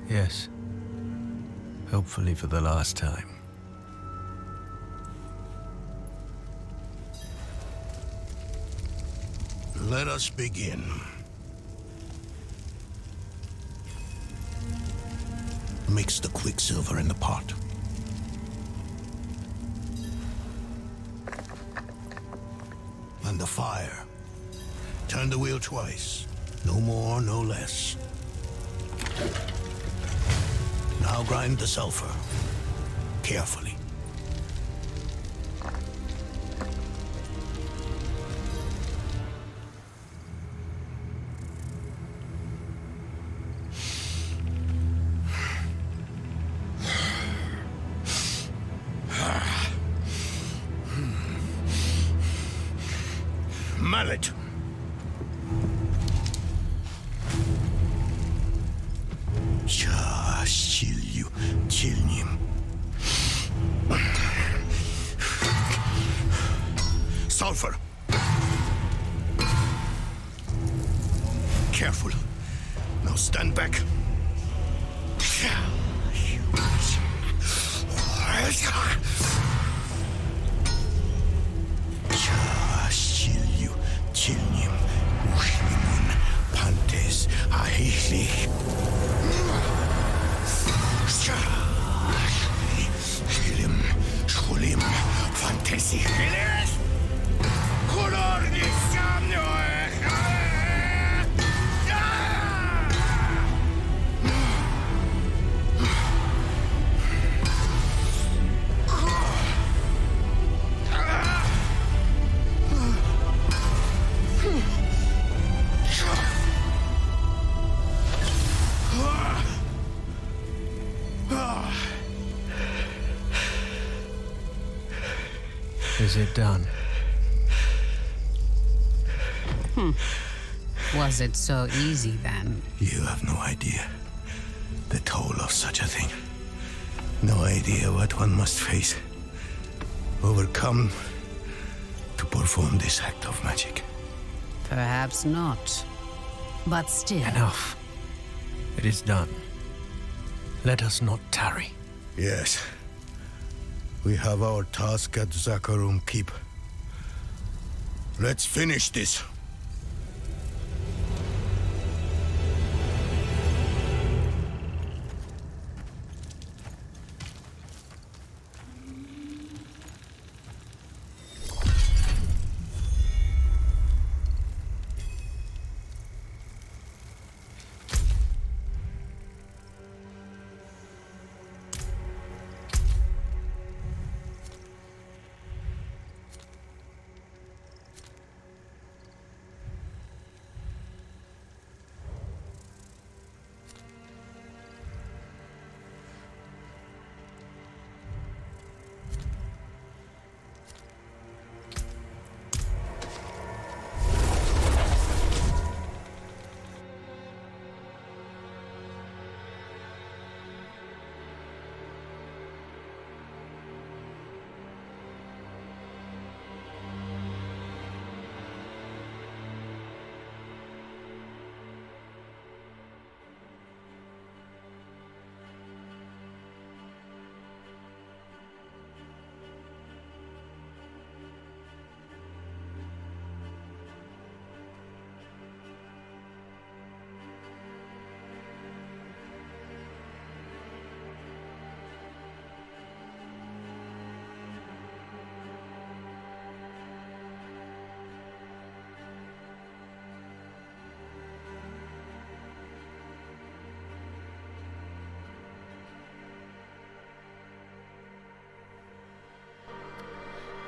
Yes. Hopefully for the last time. Let us begin. Mix the quicksilver in the pot. And the fire. Turn the wheel twice. No more, no less. Now grind the sulfur. Carefully. Mallet. Sulfur. Careful. Now stand back. Pantes Aihlich. Hilim, Schulim, Fantasi. Is it done? Was it so easy then? You have no idea the toll of such a thing. No idea what one must face, overcome, to perform this act of magic. Perhaps not. But still. Enough. It is done. Let us not tarry. Yes. We have our task at Zakarum Keep. Let's finish this.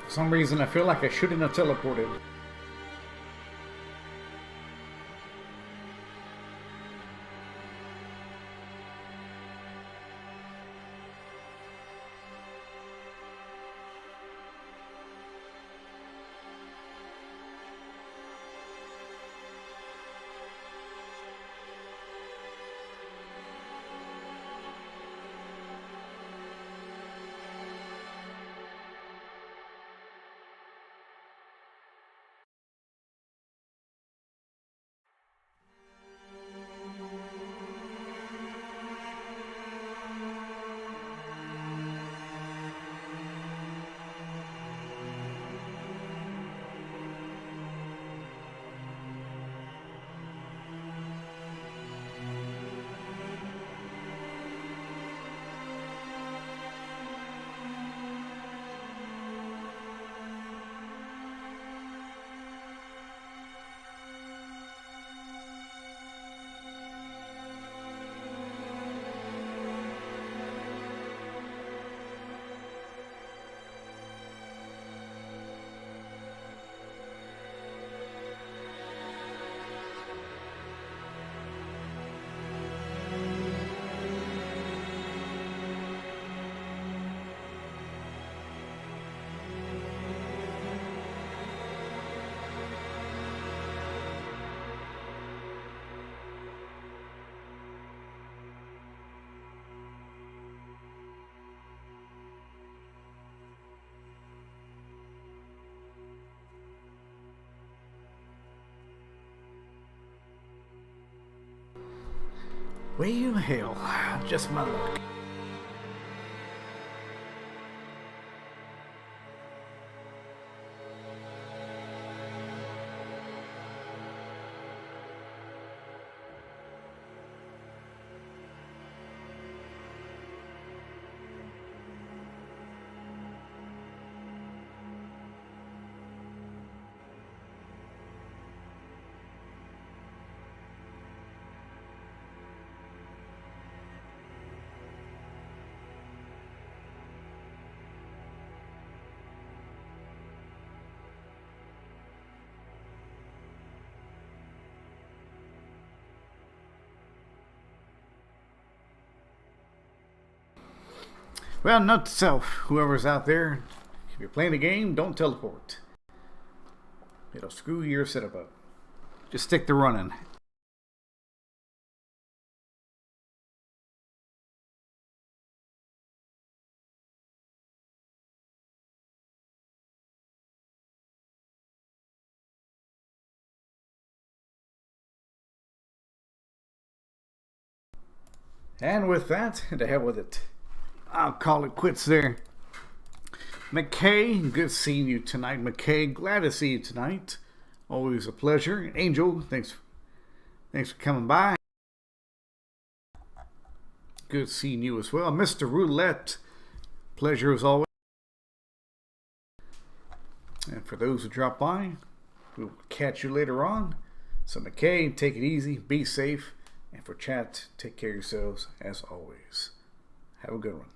For some reason, I feel like I shouldn't have teleported. Well, hell, just my luck. Well, note to self, whoever's out there, if you're playing the game, don't teleport. It'll screw your setup up. just stick to running. And with that, to hell with it. I'll call it quits there. McKay, good seeing you tonight. McKay, glad to see you tonight. Always a pleasure. Angel, thanks for coming by. Good seeing you as well. Mr. Roulette, pleasure as always. And for those who drop by, we'll catch you later on. So McKay, take it easy, be safe. And for chat, take care of yourselves as always. Have a good one.